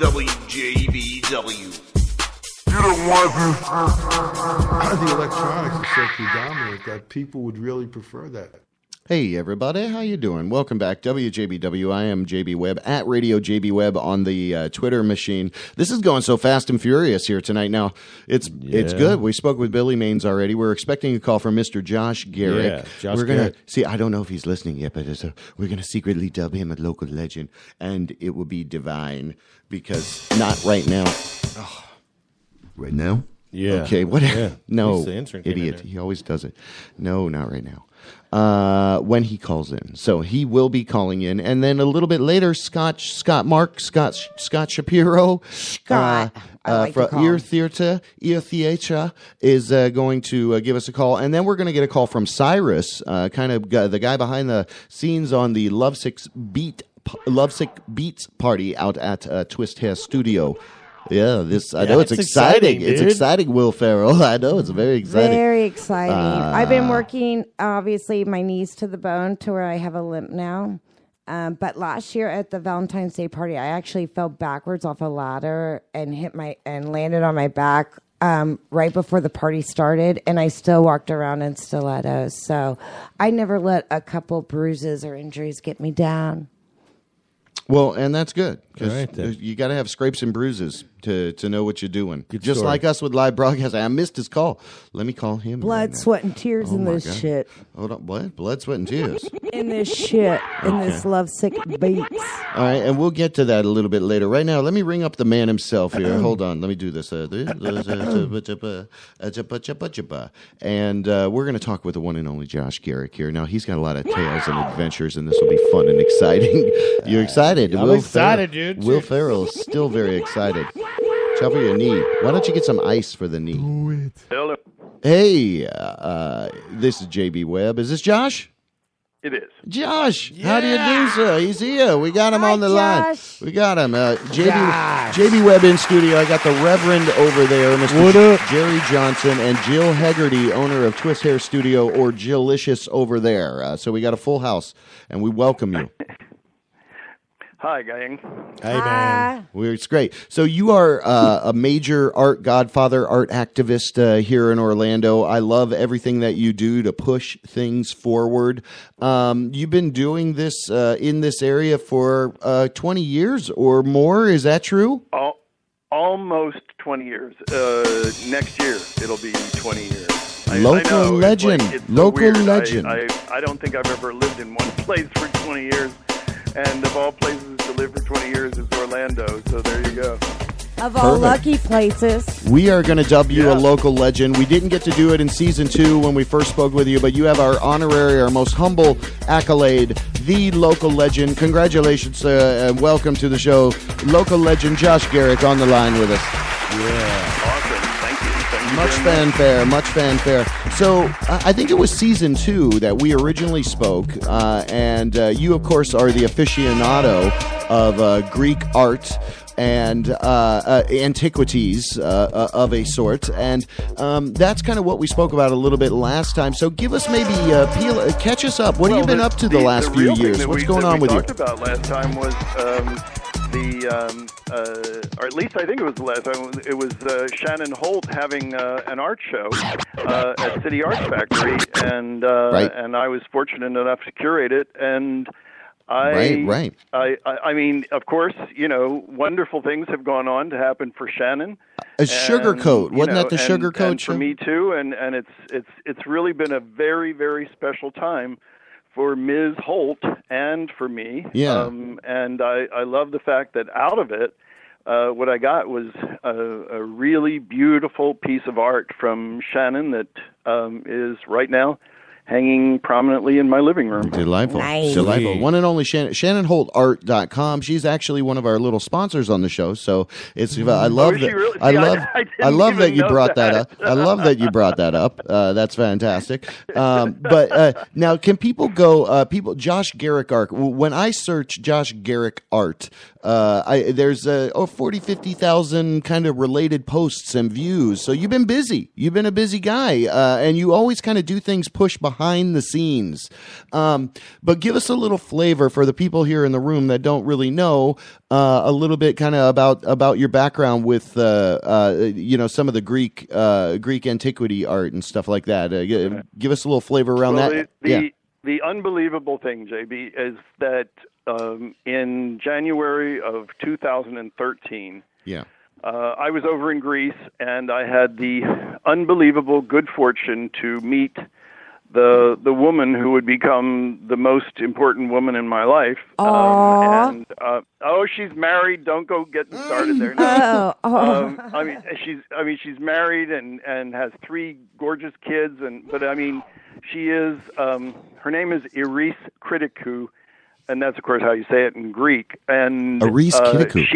E: WJBW.
H: The electronics are so predominant that people would really prefer that.
A: Hey everybody, how you doing? Welcome back, WJBW. I am JB Webb at Radio JB Webb on the Twitter machine. This is going so fast and furious here tonight. Now it's good. We spoke with Billy Maines already. We're expecting a call from Mr. Josh Garrick.
I: Yeah, Josh
A: we're gonna
I: Garrick.
A: see. I don't know if he's listening yet, but we're gonna secretly dub him a local legend, and it will be divine because not right now. Oh, right now?
I: Yeah.
A: Okay. What?
I: Yeah.
A: No,
I: The answer came in
A: idiot.
I: there.
A: He always does it. No, not right now. When he calls in. So he will be calling in. And then a little bit later, Scott Shapiro
K: Scott. I like to
A: from
K: call
A: Ear
K: him.
A: Theatre is going to give us a call. And then we're going to get a call from Cyrus, kind of the guy behind the scenes on the Lovesick Beats party out at Twist Hair Studio. Yeah, I know it's exciting. It's
I: dude.
A: exciting, Will Ferrell. I know it's very exciting.
K: Very exciting. I've been working, obviously, my knees to the bone to where I have a limp now. But last year at the Valentine's Day party, I actually fell backwards off a ladder and landed on my back right before the party started, and I still walked around in stilettos. So I never let a couple bruises or injuries get me down.
A: Well, and that's good because
I: All right, then.
A: you got to have scrapes and bruises to know what you're doing.
I: Good
A: Just
I: story.
A: like us with live broadcasting. I missed his call. Let me call him.
K: Blood,
A: right now.
K: sweat, and tears
A: Oh
K: in
A: my
K: this
A: God.
K: shit.
A: Hold on, what? Blood, sweat, and tears.
K: In this shit. In this lovesick beats.
A: All right, and we'll get to that a little bit later. Right now, let me ring up the man himself here. Hold on, let me do this. And we're going to talk with the one and only Josh Garrick here. Now, he's got a lot of tales and adventures, and this will be fun and exciting. You excited?
I: I'm excited, dude.
A: Will Ferrell is still very excited. Cover your knee. Why don't you get some ice for the knee?
E: Hello.
A: Hey, this is JB Webb. Is this Josh?
E: It is.
A: Josh, how do you do, sir? He's here. We got him on the
K: Josh.
A: line. We got him. JB Webb in studio. I got the Reverend over there, Mr.
I: What up?
A: Jerry Johnson, and Jill Hegarty, owner of Twist Hair Studio, or Jillicious over there. So we got a full house, and we welcome you.
E: Hi, gang.
I: Hey, man.
A: It's great. So you are a major art godfather, art activist here in Orlando. I love everything that you do to push things forward. You've been doing this in this area for 20 years or more. Is that true?
E: Almost 20 years. Next year, it'll be 20 years.
A: Local
E: I know,
A: legend.
E: it's so
A: Local
E: weird.
A: legend.
E: I don't think I've ever lived in one place for 20 years. And of all places to live for 20 years is Orlando. So there you go.
K: Of all
A: Perfect.
K: lucky places.
A: We are going to dub you
E: Yeah.
A: a local legend. We didn't get to do it in season 2 when we first spoke with you, but you have our honorary, our most humble accolade, the local legend. Congratulations and welcome to the show, local legend Josh Garrick on the line with us.
E: Awesome. Thank you. Thank you
A: Much
E: very much.
A: fanfare, much fanfare. So I think it was season 2 that we originally spoke, and you, of course, are the aficionado of Greek art and antiquities of a sort, and that's kind of what we spoke about a little bit last time. So give us maybe catch us up. What have you been up to the last few
E: real thing
A: years?
E: that
A: What's
E: we-
A: going
E: that
A: on
E: we
A: with you?
E: talked about last time was or at least I think it was the last time. It was Shannon Holt having an art show at City Arts Factory, and
A: Right.
E: and I was fortunate enough to curate it, and
A: Right.
E: I mean, of course, you know, wonderful things have gone on to happen for Shannon.
A: A Sugarcoat, wasn't that the Sugarcoat
E: and
A: show?
E: for me too, and it's really been a very, very special time for Ms. Holt and for me.
A: Yeah.
E: And I love the fact that out of it, what I got was a really beautiful piece of art from Shannon that is right now hanging prominently in my living room.
A: Delightful.
K: Nice.
A: Delightful. One and only Shannon. ShannonHoltArt.com. She's actually one of our little sponsors on the show. So it's I love
E: is she
A: that.
E: really?
A: I
E: See,
A: love
E: I didn't
A: I love that
E: even
A: you
E: know
A: brought that
E: that.
A: up. I love that you brought that up. That's fantastic. But now can people go Josh Garrick art. When I search Josh Garrick art, there's 40, 50,000 kind of related posts and views. So you've been busy. You've been a busy guy, and you always kind of do things push behind behind the scenes. But give us a little flavor for the people here in the room that don't really know a little bit kind of about your background with some of the Greek antiquity art and stuff like that. Give us a little flavor around that.
E: The unbelievable thing, JB, is that in January of 2013, I was over in Greece, and I had the unbelievable good fortune to meet the woman who would become the most important woman in my life. She's married. Don't go getting started there. No. She's married and has 3 gorgeous kids, but she is. Her name is Iris Kritikou, and that's of course how you say it in Greek. And
A: Iris Kritikou.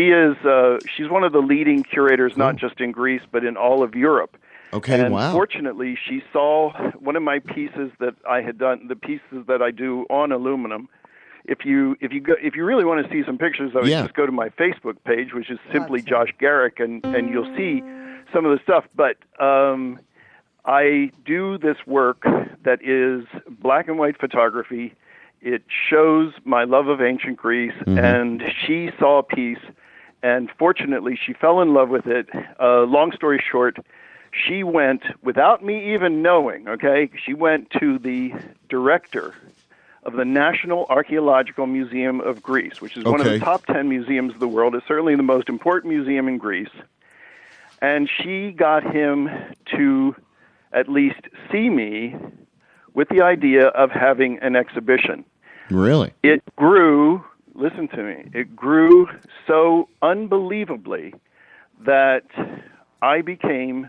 E: She's one of the leading curators, not just in Greece but in all of Europe.
A: Okay,
E: and
A: wow.
E: Fortunately, she saw one of my pieces that I had done, the pieces that I do on aluminum. If you really want to see some pictures of it, just go to my Facebook page, which is simply Josh Garrick, and you'll see some of the stuff. But I do this work that is black and white photography. It shows my love of ancient Greece, and she saw a piece, and fortunately, she fell in love with it. Long story short, she went, without me even knowing, she went to the director of the National Archaeological Museum of Greece, which is one of the top 10 museums of the world. It's certainly the most important museum in Greece. And she got him to at least see me with the idea of having an exhibition.
A: Really?
E: It grew, listen to me, it grew so unbelievably that I became,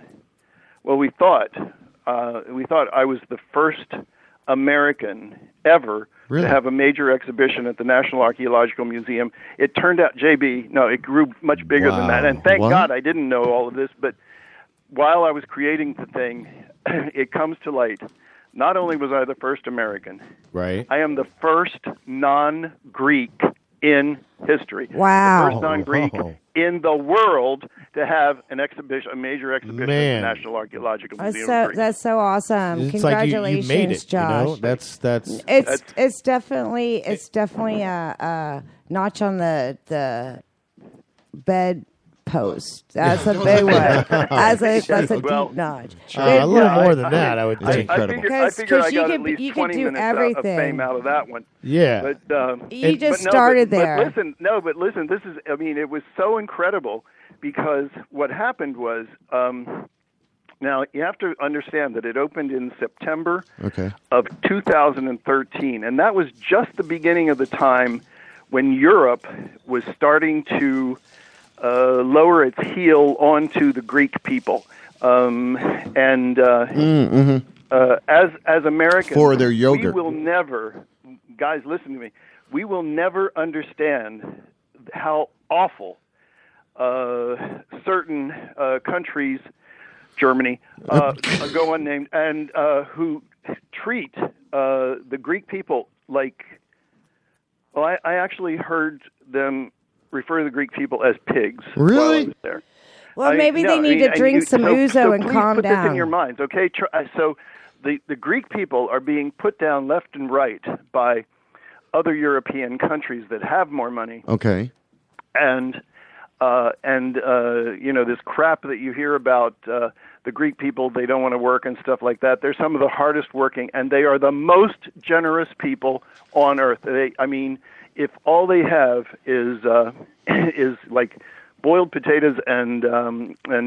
E: we thought I was the first American ever to have a major exhibition at the National Archaeological Museum. It turned out, it grew much bigger than that. And thank God I didn't know all of this, but while I was creating the thing, it comes to light. Not only was I the first American, I am the first non-Greek in history.
K: Wow.
E: The first non-Greek in the world to have an exhibition, a major exhibition at the National Archaeological Museum of Greece.
K: That's so awesome.
I: It's
K: Congratulations,
I: like you made it,
K: Josh.
I: It's
K: definitely a notch on the bed post. That's a big one. That's a deep notch.
I: A little more than that, I would think.
E: I figured I got at least 20 minutes of fame out of that one.
I: Yeah.
E: But
K: you just started there.
E: But listen, this is, it was so incredible because what happened was, now you have to understand that it opened in September of 2013, and that was just the beginning of the time when Europe was starting to lower its heel onto the Greek people, as Americans,
A: for their yogurt,
E: we will never, guys, listen to me. We will never understand how awful certain countries, Germany, go unnamed, and who treat the Greek people like. Well, I actually heard them refer to the Greek people as pigs.
A: Really?
E: While I was there.
K: Well, maybe they need to drink some ouzo and calm
E: down. Put this in your minds, okay? So the Greek people are being put down left and right by other European countries that have more money.
A: Okay.
E: And this crap that you hear about the Greek people, they don't want to work and stuff like that. They're some of the hardest working, and they are the most generous people on earth. If all they have is like boiled potatoes and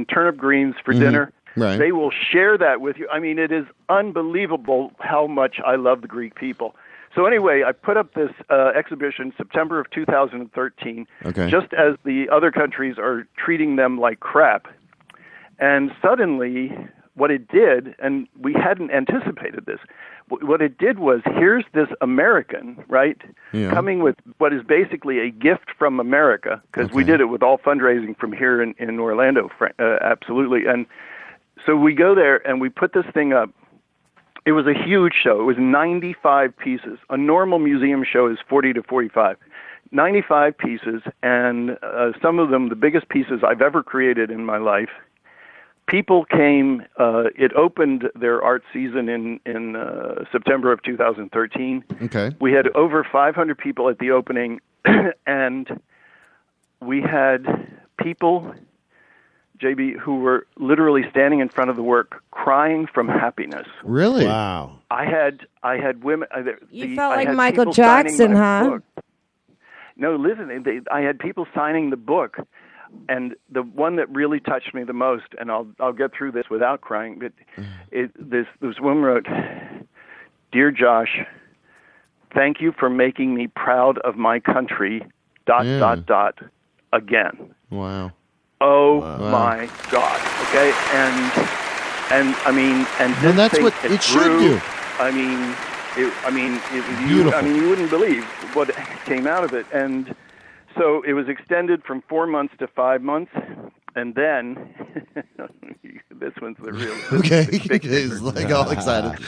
E: turnip greens for dinner, they will share that with you. It is unbelievable how much I love the Greek people. So anyway, I put up this exhibition September of 2013, just as the other countries are treating them like crap. And suddenly, what it did, and we hadn't anticipated this, what it did was, here's this American, coming with what is basically a gift from America, because we did it with all fundraising from here in Orlando, absolutely. And so we go there and we put this thing up. It was a huge show. It was 95 pieces. A normal museum show is 40 to 45. 95 pieces, and some of them, the biggest pieces I've ever created in my life. people came. It opened their art season in September of 2013.
A: Okay.
E: We had over 500 people at the opening, and we had people, JB, who were literally standing in front of the work crying from happiness.
A: Really?
I: Wow.
E: I had women.
K: You felt
E: I
K: like
E: had
K: Michael
E: people signing
K: Jackson,
E: my
K: huh?
E: book. No, listen. I had people signing the book, and the one that really touched me the most, and I'll get through this without crying. But this woman wrote, "Dear Josh, thank you for making me proud of my country. ... Again."
A: Wow.
E: Oh my God! Okay, and I mean, and this
A: that's
E: thing,
A: what it should
E: grew.
A: do.
E: I mean, you wouldn't believe what came out of it, and so it was extended from 4 months to 5 months, and then this one's the real.
A: Okay, he's like all excited.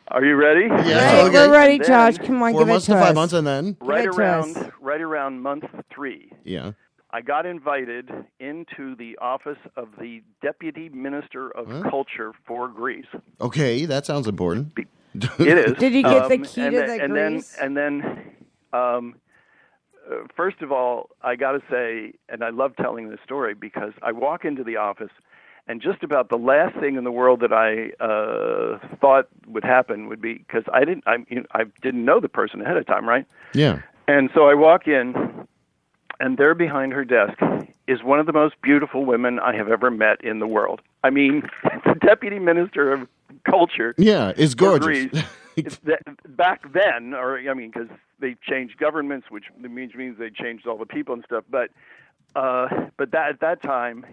E: Are you ready?
A: Yeah, okay.
K: We're ready,
E: Then,
K: Josh. Come on,
A: 4
K: give it
A: months
K: to
A: to
K: us.
A: 5 months, and then
E: right
K: Give it to us.
E: around month 3.
A: yeah.
E: I got invited into the office of the Deputy Minister of Culture for Greece.
A: Okay, that sounds important.
E: It is.
K: Did you get the key to the
E: and
K: Greece?
E: then, first of all, I got to say, and I love telling this story because I walk into the office, and just about the last thing in the world that I thought would happen would be, because I didn't know the person ahead of time, right?
A: Yeah.
E: And so I walk in, and there behind her desk is one of the most beautiful women I have ever met in the world. I mean, the Deputy Minister of Culture.
A: Yeah, it's gorgeous.
E: Back then, because they changed governments, which means they changed all the people and stuff. But at that time,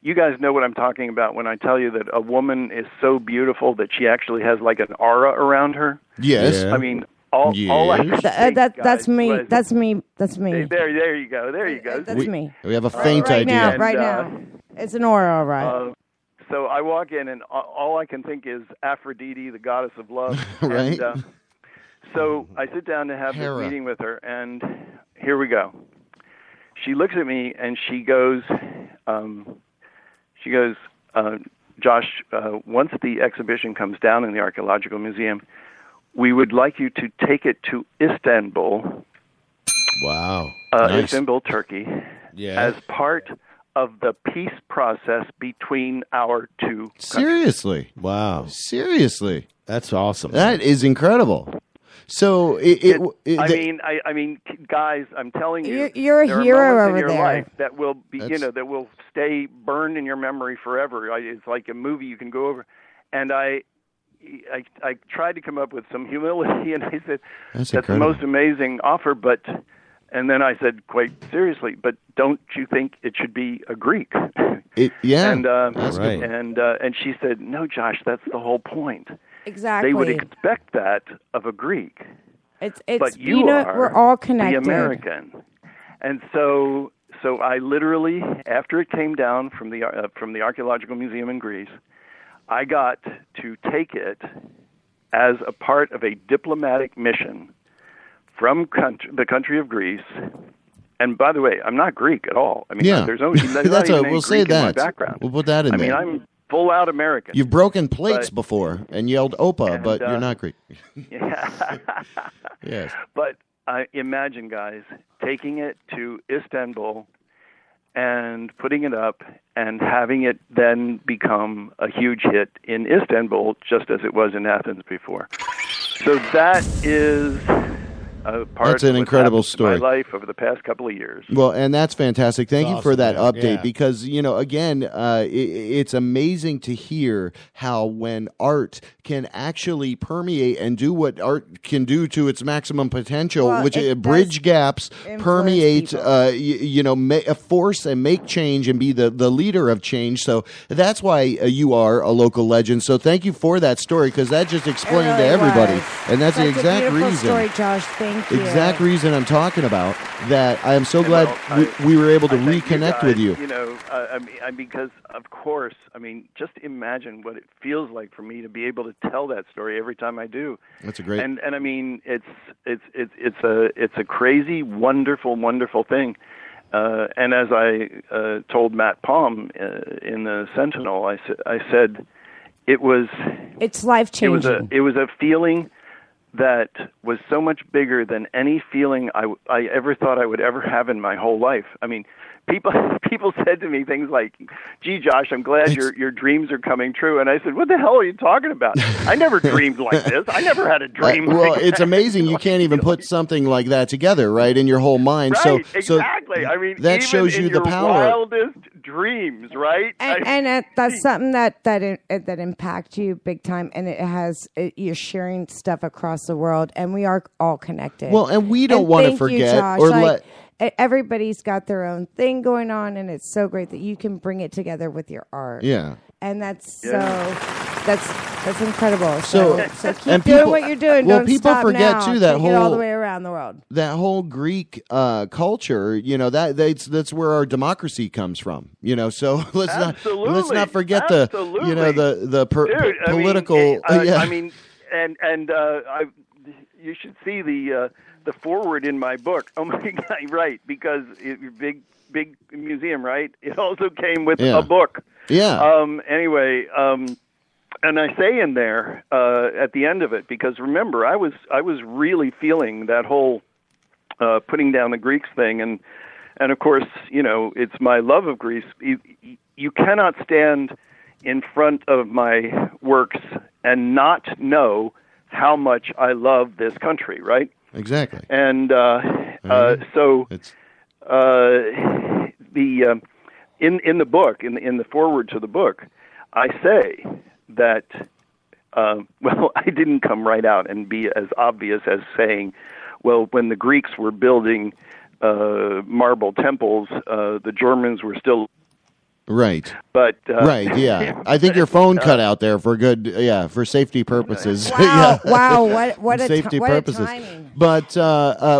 E: you guys know what I'm talking about when I tell you that a woman is so beautiful that she actually has like an aura around her.
A: Yes.
E: I mean, all I could think,
K: that's me.
E: was,
K: That's me. That's me.
E: There you go. There you go.
K: That's me.
A: We have a faint
K: right
A: idea.
K: Right now. It's an aura, all right.
E: So I walk in, and all I can think is Aphrodite, the goddess of love.
A: Right.
E: And, so I sit down to have
A: Hera.
E: this meeting with her, and here we go. She looks at me, and she goes, Josh, once the exhibition comes down in the Archaeological Museum, we would like you to take it to Istanbul.
A: Wow. Nice.
E: Istanbul, Turkey, as part of the peace process between our two countries.
A: Seriously.
I: Wow.
A: Seriously.
I: That's awesome.
A: That is incredible. So
E: I mean, guys, I'm telling you,
K: you're a
E: there
K: hero
E: are moments
K: over
E: in your
K: there.
E: life that will be, that will stay burned in your memory forever. It's like a movie you can go over. And I tried to come up with some humility, and I said, "That's the most amazing offer." And then I said, quite seriously, "But don't you think it should be a Greek?"
A: And
E: that's
I: right.
E: And she said, "No, Josh, that's the whole point.
K: Exactly.
E: They would expect that of a Greek.
K: It's
E: but you are
K: we're all connected.
E: the American." And so I literally, after it came down from the Archaeological Museum in Greece, I got to take it as a part of a diplomatic mission from the country of Greece. And by the way, I'm not Greek at all. I mean, there's no
A: that's
E: not even
A: we'll
E: any
A: say
E: Greek in my
A: that.
E: background.
A: We'll put that in there.
E: I mean, I'm full out American.
A: You've broken plates before and yelled "Opa," but you're not Greek.
E: Yeah.
A: Yes.
E: But imagine, guys, taking it to Istanbul and putting it up and having it then become a huge hit in Istanbul, just as it was in Athens before. So that is a part
A: That's an
E: of what's
A: incredible
E: happened
A: story.
E: in my life over the past couple of years.
A: Well, and that's fantastic. Thank you for that
I: man.
A: update
I: Yeah.
A: because, again, it's amazing to hear how when art can actually permeate and do what art can do to its maximum potential, which bridge gaps, permeate, force and make change and be the leader of change. So that's why you are a local legend. So thank you for that story because that just explained to everybody.
K: Was.
A: And that's the
K: Such a
A: exact
K: beautiful
A: reason.
K: Story, Josh. Thank you.
A: Exact reason I'm talking about that. I am so glad we were able to reconnect with you.
E: Because of course, just imagine what it feels like for me to be able to tell that story every time I do.
A: That's a great.
E: And it's a crazy, wonderful, wonderful thing. And as I told Matt Palm in the Sentinel, I said
K: it's life changing.
E: It was a feeling that was so much bigger than any feeling I ever thought I would ever have in my whole life. I mean, people said to me things like, "Gee, Josh, I'm glad your dreams are coming true." And I said, "What the hell are you talking about? I never dreamed like this. I never had a dream."
A: Well,
E: like
A: it's
E: that.
A: amazing you can't even put something like that together, right, in your whole mind.
E: Right,
A: So
E: exactly. I mean,
A: that
E: even
A: shows you
E: in
A: the
E: your
A: power.
E: wildest dreams, right?
K: And that's something that impacts you big time, and you're sharing stuff across the world, and we are all connected.
A: Well, and we don't want to forget
K: Josh.
A: or
K: like, everybody's got their own thing going on, and it's so great that you can bring it together with your art.
A: Yeah.
K: And that's incredible.
A: So
K: keep
A: and
K: doing
A: people-
K: what you're doing.
A: well,
K: Don't
A: people
K: stop
A: forget,
K: now.
A: too, that
K: Take it all
A: whole-
K: the way around the world.
A: That whole Greek culture, that's where our democracy comes from. So let's not forget the political.
E: I mean, and you should see the foreword in my book. Oh my God, right? Because big museum, right? It also came with a book.
A: Yeah.
E: Anyway, and I say in there at the end of it, because remember, I was really feeling that whole putting down the Greeks thing, and of course, it's my love of Greece. You cannot stand in front of my works and not know how much I love this country, right?
A: Exactly.
E: And so in the book, in the foreword to the book, I say that I didn't come right out and be as obvious as saying, well, when the Greeks were building marble temples, the Germans were still
A: right.
E: But
A: right, yeah. I think your phone cut out there for for safety purposes.
K: Wow, wow, what a
A: safety purposes.
K: timing.
A: But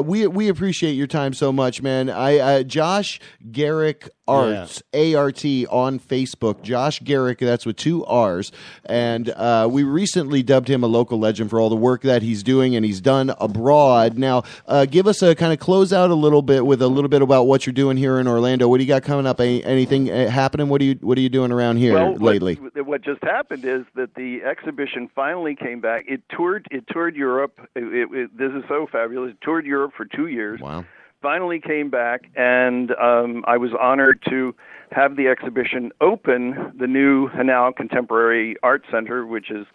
A: we appreciate your time so much, man. Josh Garrick Arts, A-R-T, on Facebook. Josh Garrick, that's with 2 R's. And we recently dubbed him a local legend for all the work that he's doing and he's done abroad. Now, give us a kind of close out a little bit with a little bit about what you're doing here in Orlando. What do you got coming up? Anything happening? What are you doing around here lately?
E: What just happened is that the exhibition finally came back. It toured Europe. This is so fabulous. It toured Europe for 2 years.
A: Wow.
E: Finally came back, and I was honored to have the exhibition open the new Hanau Contemporary Art Center, which is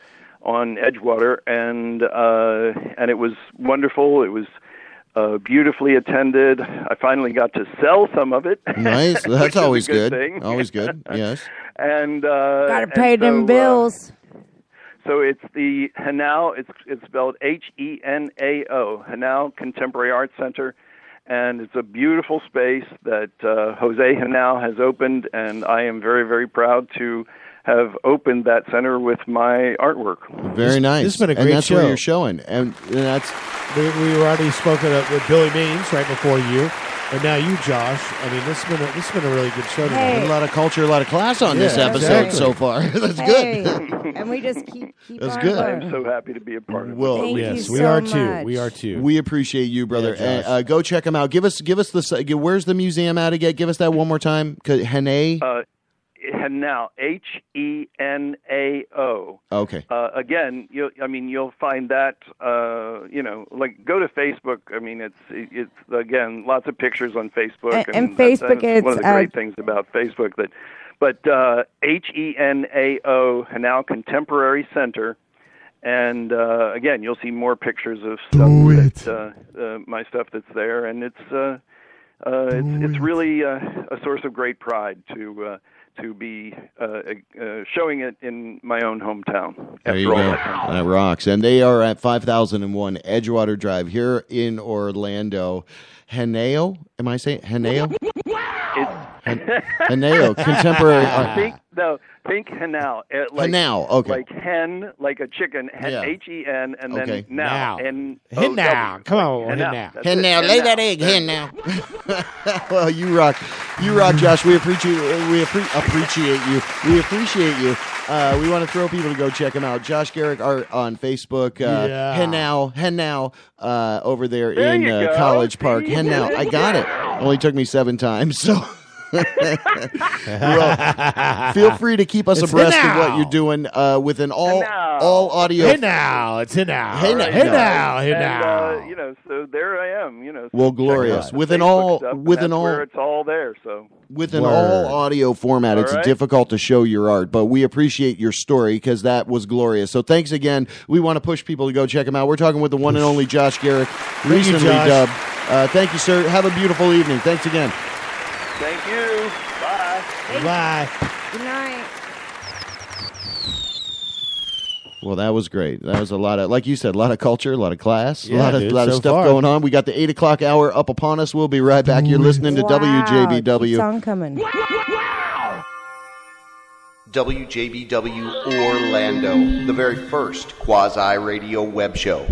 E: on Edgewater, and it was wonderful. It was beautifully attended. I finally got to sell some of it.
A: Nice. That's always
E: good.
A: Thing. Always good. Yes.
E: And
K: gotta pay them bills.
E: So it's the Hanau. It's spelled Henao, Hanau Contemporary Art Center, and it's a beautiful space that Jose Hanau has opened, and I am very, very proud to have opened that center with my artwork.
A: Very nice.
I: This has been a great
A: and that's
I: show.
A: where you're showing, and that's.
I: We were already spoken with Billy Means right before you, and now you, Josh. I mean, this has been a really good show tonight.
K: Hey.
A: A lot of culture, a lot of class on this episode so far. That's good.
K: And we just keep
A: That's
K: on
A: good.
K: going.
E: I'm so happy to be a part of it.
A: Well,
K: Thank
I: yes,
K: you
I: we
K: so
I: are
K: much.
I: too. We are too.
A: We appreciate you, brother.
I: Yeah, Josh.
A: Go check them out. Give us the. Where's the museum at again? Give us that one more time. Hene.
E: Hanau, Henao.
A: Okay.
E: Again, you'll find that. Like go to Facebook. I mean, it's again lots of pictures on Facebook.
K: And Facebook,
E: that's one of the
K: it's,
E: great things about Facebook. But Henao, Hanau Contemporary Center. And again, you'll see more pictures of stuff my stuff that's there, and it's really a source of great pride to be showing it in my own hometown.
A: There you go. That rocks. And they are at 5001 Edgewater Drive here in Orlando. Henao? Am I saying Henao? Henao, contemporary art.
E: No, think henao. Like,
A: henao, okay.
E: Like hen, like a chicken, hen,
A: Yeah.
E: H-E-N, and then
A: Okay.
E: now.
I: Hen
E: N-O-W.
I: now. Come on,
E: Hen
I: hen
E: now.
I: now.
E: That's
A: Hen
E: it.
A: now,
E: Hen
A: lay
E: now.
A: that egg, hen now. Well, you rock, Josh. We appreciate you. We appreciate you. We want to throw people to go check him out. Josh Garrick art on Facebook. Hen now, over there in
E: you go.
A: College Park.
E: See?
A: Hen now. I got it. Only took me 7 times, so. Well, feel free to keep us
I: It's
A: abreast of
I: now.
A: what you're doing with an all audio.
I: Hey now, it's in now.
A: Hey now.
I: Hey now. Hey
E: And,
I: now.
E: so there I am.
A: Well, glorious. With an
E: Facebook
A: all,
E: stuff, and
A: with
E: that's
A: an all.
E: where it's all there. So
A: With an
I: Word.
A: all audio format, it's
E: All right.
A: difficult to show your art, but we appreciate your story because that was glorious. So thanks again. We want to push people to go check him out. We're talking with the one and only Josh Garrick,
I: you,
A: recently
I: Josh.
A: dubbed. Thank you, sir. Have a beautiful evening. Thanks again.
E: thank you. Bye.
I: Bye.
K: Good night.
A: Well, that was great. That was a lot of, like you said, a lot of culture, a lot of class,
I: Yeah,
A: a lot of
I: dude,
A: lot of
I: so
A: stuff
I: far.
A: going on. We got the 8 o'clock hour up upon us. We'll be right back. You're listening to
K: Wow,
A: WJBW.
K: keeps on coming.
A: WJBW Orlando, the very first quasi-radio web show.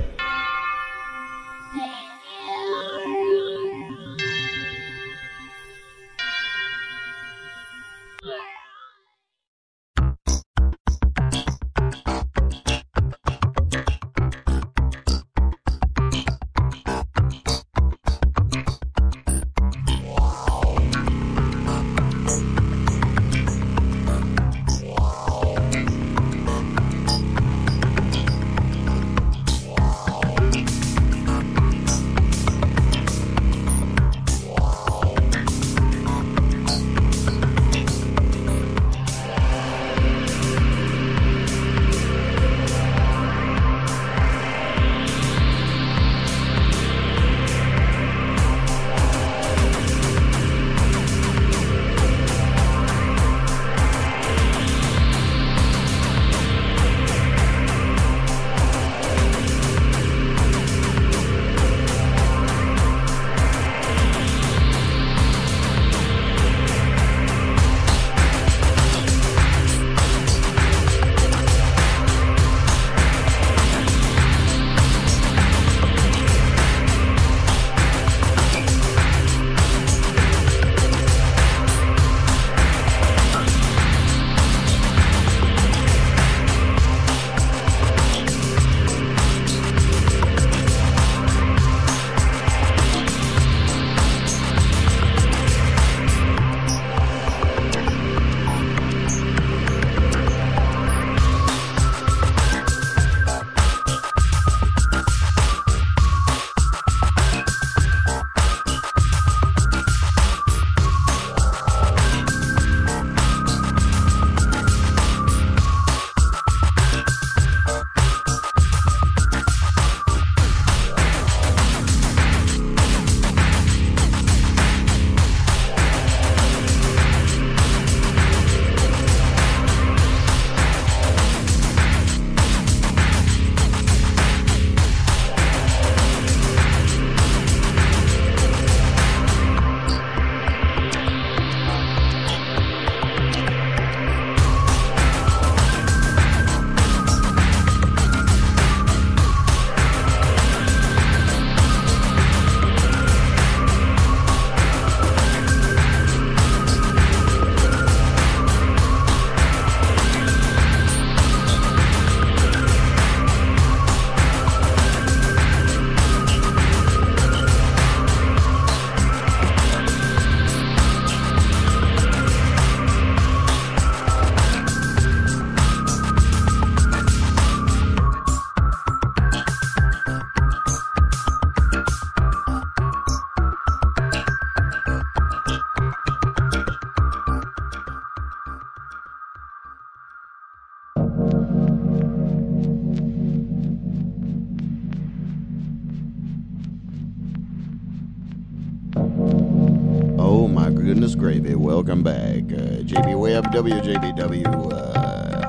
A: Oh, my goodness gravy. Welcome back. JB Webb, WJBW.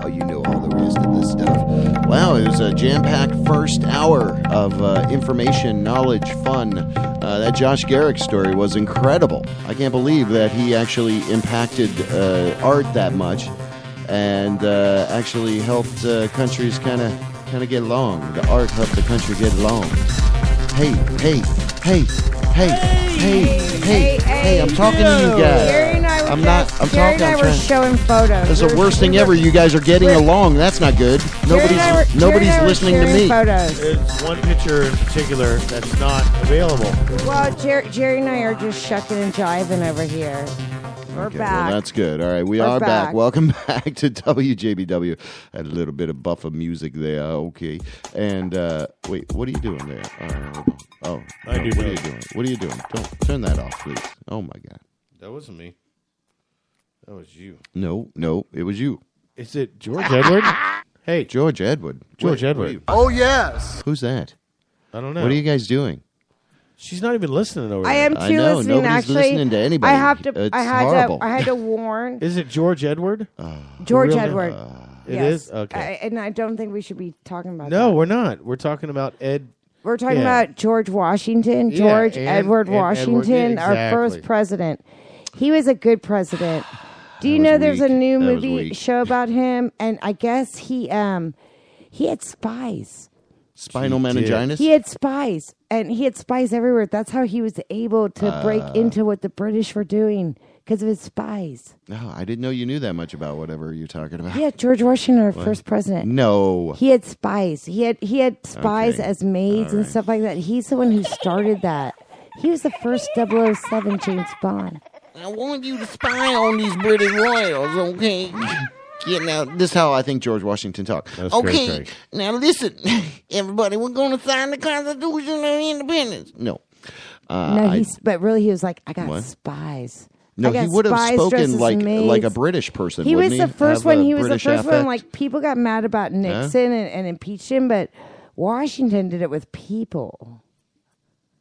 A: You know all the rest of this stuff. Wow, it was a jam-packed first hour of information, knowledge, fun. That Josh Garrick story was incredible. I can't believe that he actually impacted art that much. and actually helped countries kind of get along. The art helped the country get along. Hey, I'm talking to you guys.
K: Jerry and I were
A: I'm
K: Jerry and I were showing photos.
A: That's the worst thing ever. You guys are getting along. That's not good. Nobody's listening to me.
K: Photos.
I: It's one picture in particular that's not available.
K: Well, Jerry and I are just shucking and jiving over here. We're back.
A: Well, that's good. All right, we are back. Welcome back to WJBW. Had a little bit of buffer music there. Okay. And wait, what are you doing there? What are you doing? What are you doing? Don't turn that off, please. Oh my God.
I: That wasn't me. That was you.
A: No, it was you.
I: Is it George Edward? Hey,
A: George Edward.
I: George Edward.
B: Oh, yes.
A: Who's that?
I: I don't know.
A: What are you guys doing?
I: She's not even listening over there.
K: I am too listening.
A: Nobody's
K: Actually,
A: listening to anybody.
K: I have to.
A: It's
K: I
A: horrible.
K: had to warn.
I: Is it George Edward?
K: George Edward.
I: It
K: Yes.
I: is? Okay.
K: And I don't think we should be talking about
I: No,
K: that.
I: we're not. We're talking about Ed.
K: We're talking about George Washington, George Edward Washington, our first president. He was a good president. Do you know there's a new movie show about him? And I guess he had spies.
A: Spinal meningitis?
K: He had spies, and he had spies everywhere. That's how he was able to break into what the British were doing, because of his spies.
A: No, I didn't know you knew that much about whatever you're talking about.
K: Yeah, George Washington, our first president.
A: No.
K: He had spies. He had spies as maids and stuff like that. He's the one who started that. He was the first 007 James Bond.
A: I want you to spy on these British royals, okay? Yeah, now, this is how I think George Washington talked. Okay, now listen, everybody, we're going to sign the Constitution of Independence. No.
K: But really he was like, I got spies.
A: No, he would have spoken like a British person.
K: He was the first one. He was the
A: British
K: first one.
A: affect?
K: Like, people got mad about Nixon and impeached him, but Washington did it with people.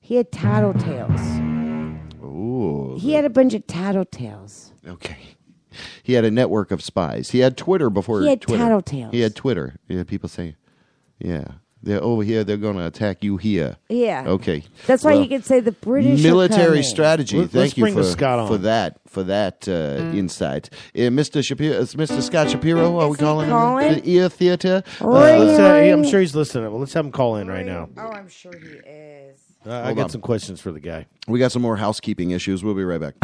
K: He had tattletales.
A: Ooh.
K: He had a bunch of tattletales.
A: Okay. He had a network of spies. He had Twitter before
K: He had
A: Twitter.
K: tattletales.
A: He had Twitter. Yeah, people say, yeah, they're over here. They're going to attack you here.
K: Yeah.
A: Okay.
K: That's why you could say the British
A: military
K: are
A: strategy. Thank you for that insight. Mr. Shapiro, Mr. Scott Shapiro. Are we calling him? The Ear Theater.
I: I'm sure he's listening. Well, let's have him call in right now.
K: Oh, I'm sure he is.
I: I got some questions for the guy.
A: We got some more housekeeping issues. We'll be right back.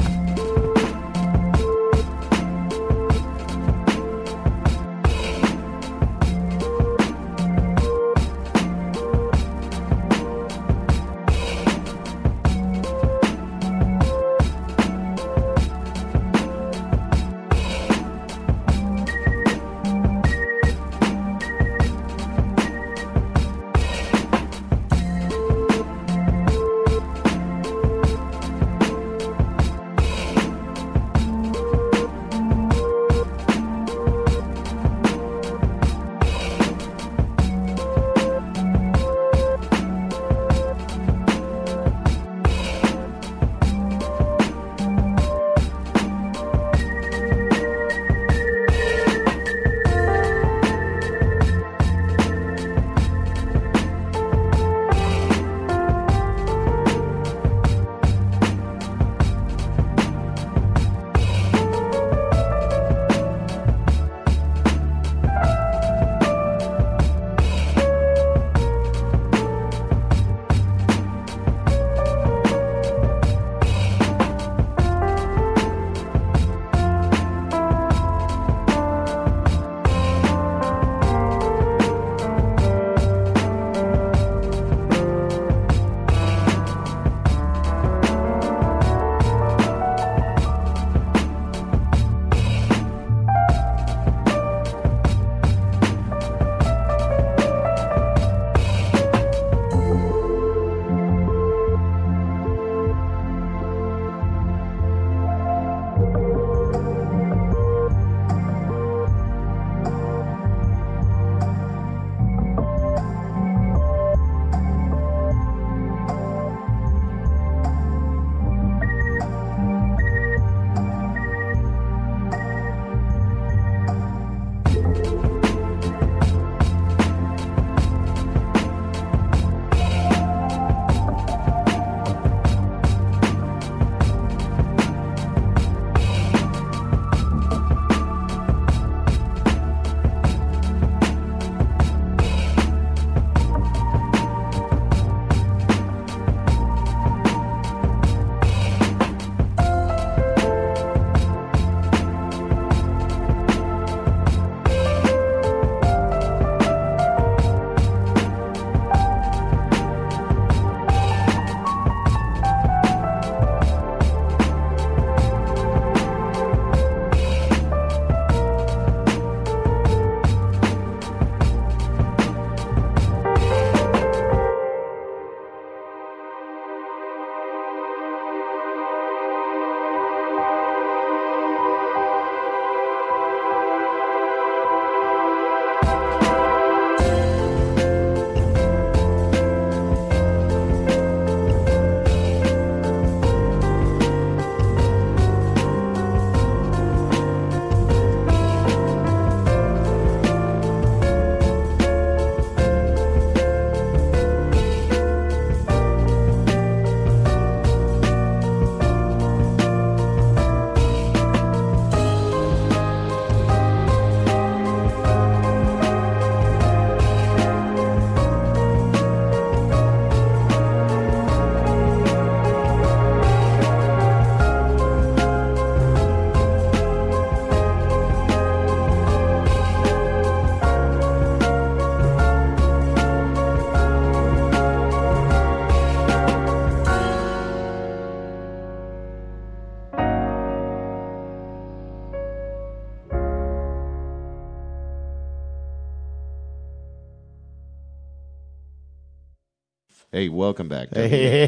A: Hey, welcome back.
I: Hey.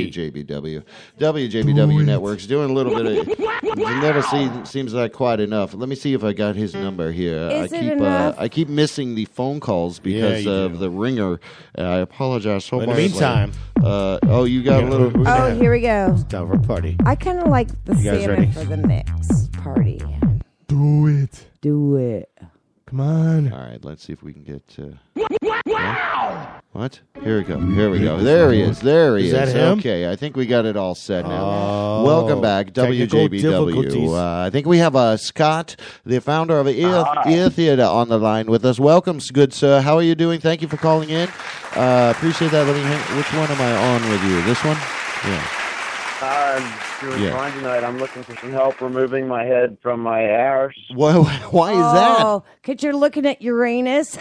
A: WJBW. WJBW Network's doing a little bit of... It never seems like quite enough. Let me see if I got his number here. I keep missing the phone calls because of the ringer. I apologize so much.
I: In the meantime...
A: you got a little...
K: Oh, here we go.
I: It's time for a party.
K: I kind of like the
I: You guys
K: salmon
I: ready?
K: for the next party.
I: Do it.
K: Do it.
I: Come on.
A: All right, let's see if we can get... What? Here we go. There he is.
I: Is that him?
A: Okay, I think we got it all set now.
I: Oh,
A: Welcome back,
I: technical
A: WJBW.
I: difficulties.
A: I think we have Scott, the founder of Ear Theater, on the line with us. Welcome, good sir. How are you doing? Thank you for calling in. Appreciate that. Which one am I on with you? This one? Yeah.
L: I'm doing fine tonight. I'm looking for some help removing my head from my arse.
A: Why is that?
K: Oh, because you're looking at Uranus.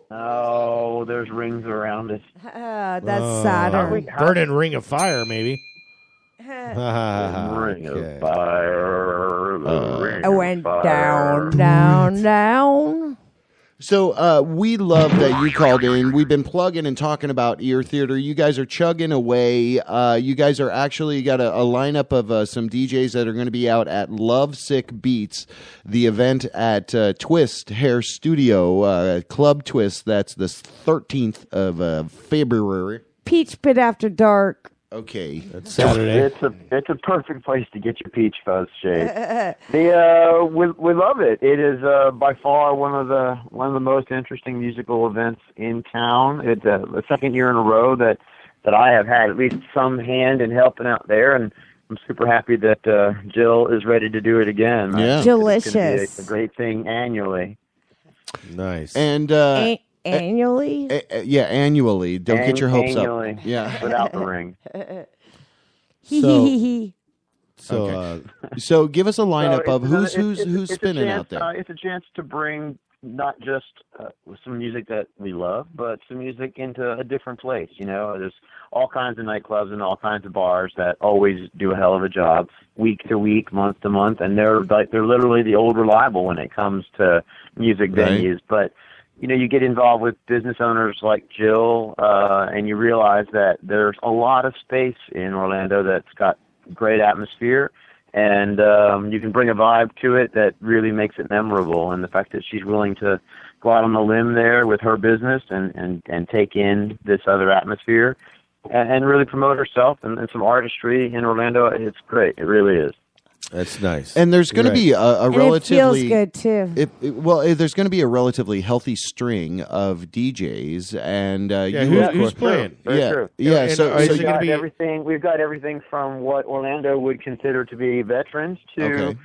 L: Oh, there's rings around it.
K: That's Saturn.
I: Burning ring of fire, maybe.
L: Ring of fire. The ring
K: I went
L: of fire.
K: down.
A: So we love that you called in. We've been plugging and talking about Ear Theater. You guys are chugging away. You guys are actually got a lineup of some DJs that are going to be out at Lovesick Beats, the event at Twist Hair Studio, Club Twist. That's the 13th of February.
K: Peach Pit After Dark.
A: Okay,
I: that's Saturday.
L: It's a perfect place to get your peach fuzz shade. We love it. It is by far one of the most interesting musical events in town. It's the second year in a row that I have had at least some hand in helping out there, and I'm super happy that Jill is ready to do it again.
A: Yeah,
K: delicious.
L: It's gonna be a great thing annually.
I: Nice.
A: And
K: annually?
A: Annually. Don't get your hopes
L: annually.
A: up. Yeah,
L: without the ring.
A: So give us a lineup
L: So
A: of who's spinning out there.
L: It's a chance to bring not just some music that we love, but some music into a different place. You know, there's all kinds of nightclubs and all kinds of bars that always do a hell of a job, week to week, month to month, and they're literally the old reliable when it comes to music venues. But you know, you get involved with business owners like Jill, and you realize that there's a lot of space in Orlando that's got great atmosphere, and you can bring a vibe to it that really makes it memorable. And the fact that she's willing to go out on the limb there with her business and take in this other atmosphere and really promote herself and some artistry in Orlando, it's great. It really is.
I: That's nice.
A: And there's going to be a relatively...
K: It feels good, too.
A: There's going to be a relatively healthy string of DJs, and
I: who's playing?
L: True.
A: Yeah. So
L: we've got everything. We've got everything from what Orlando would consider to be veterans to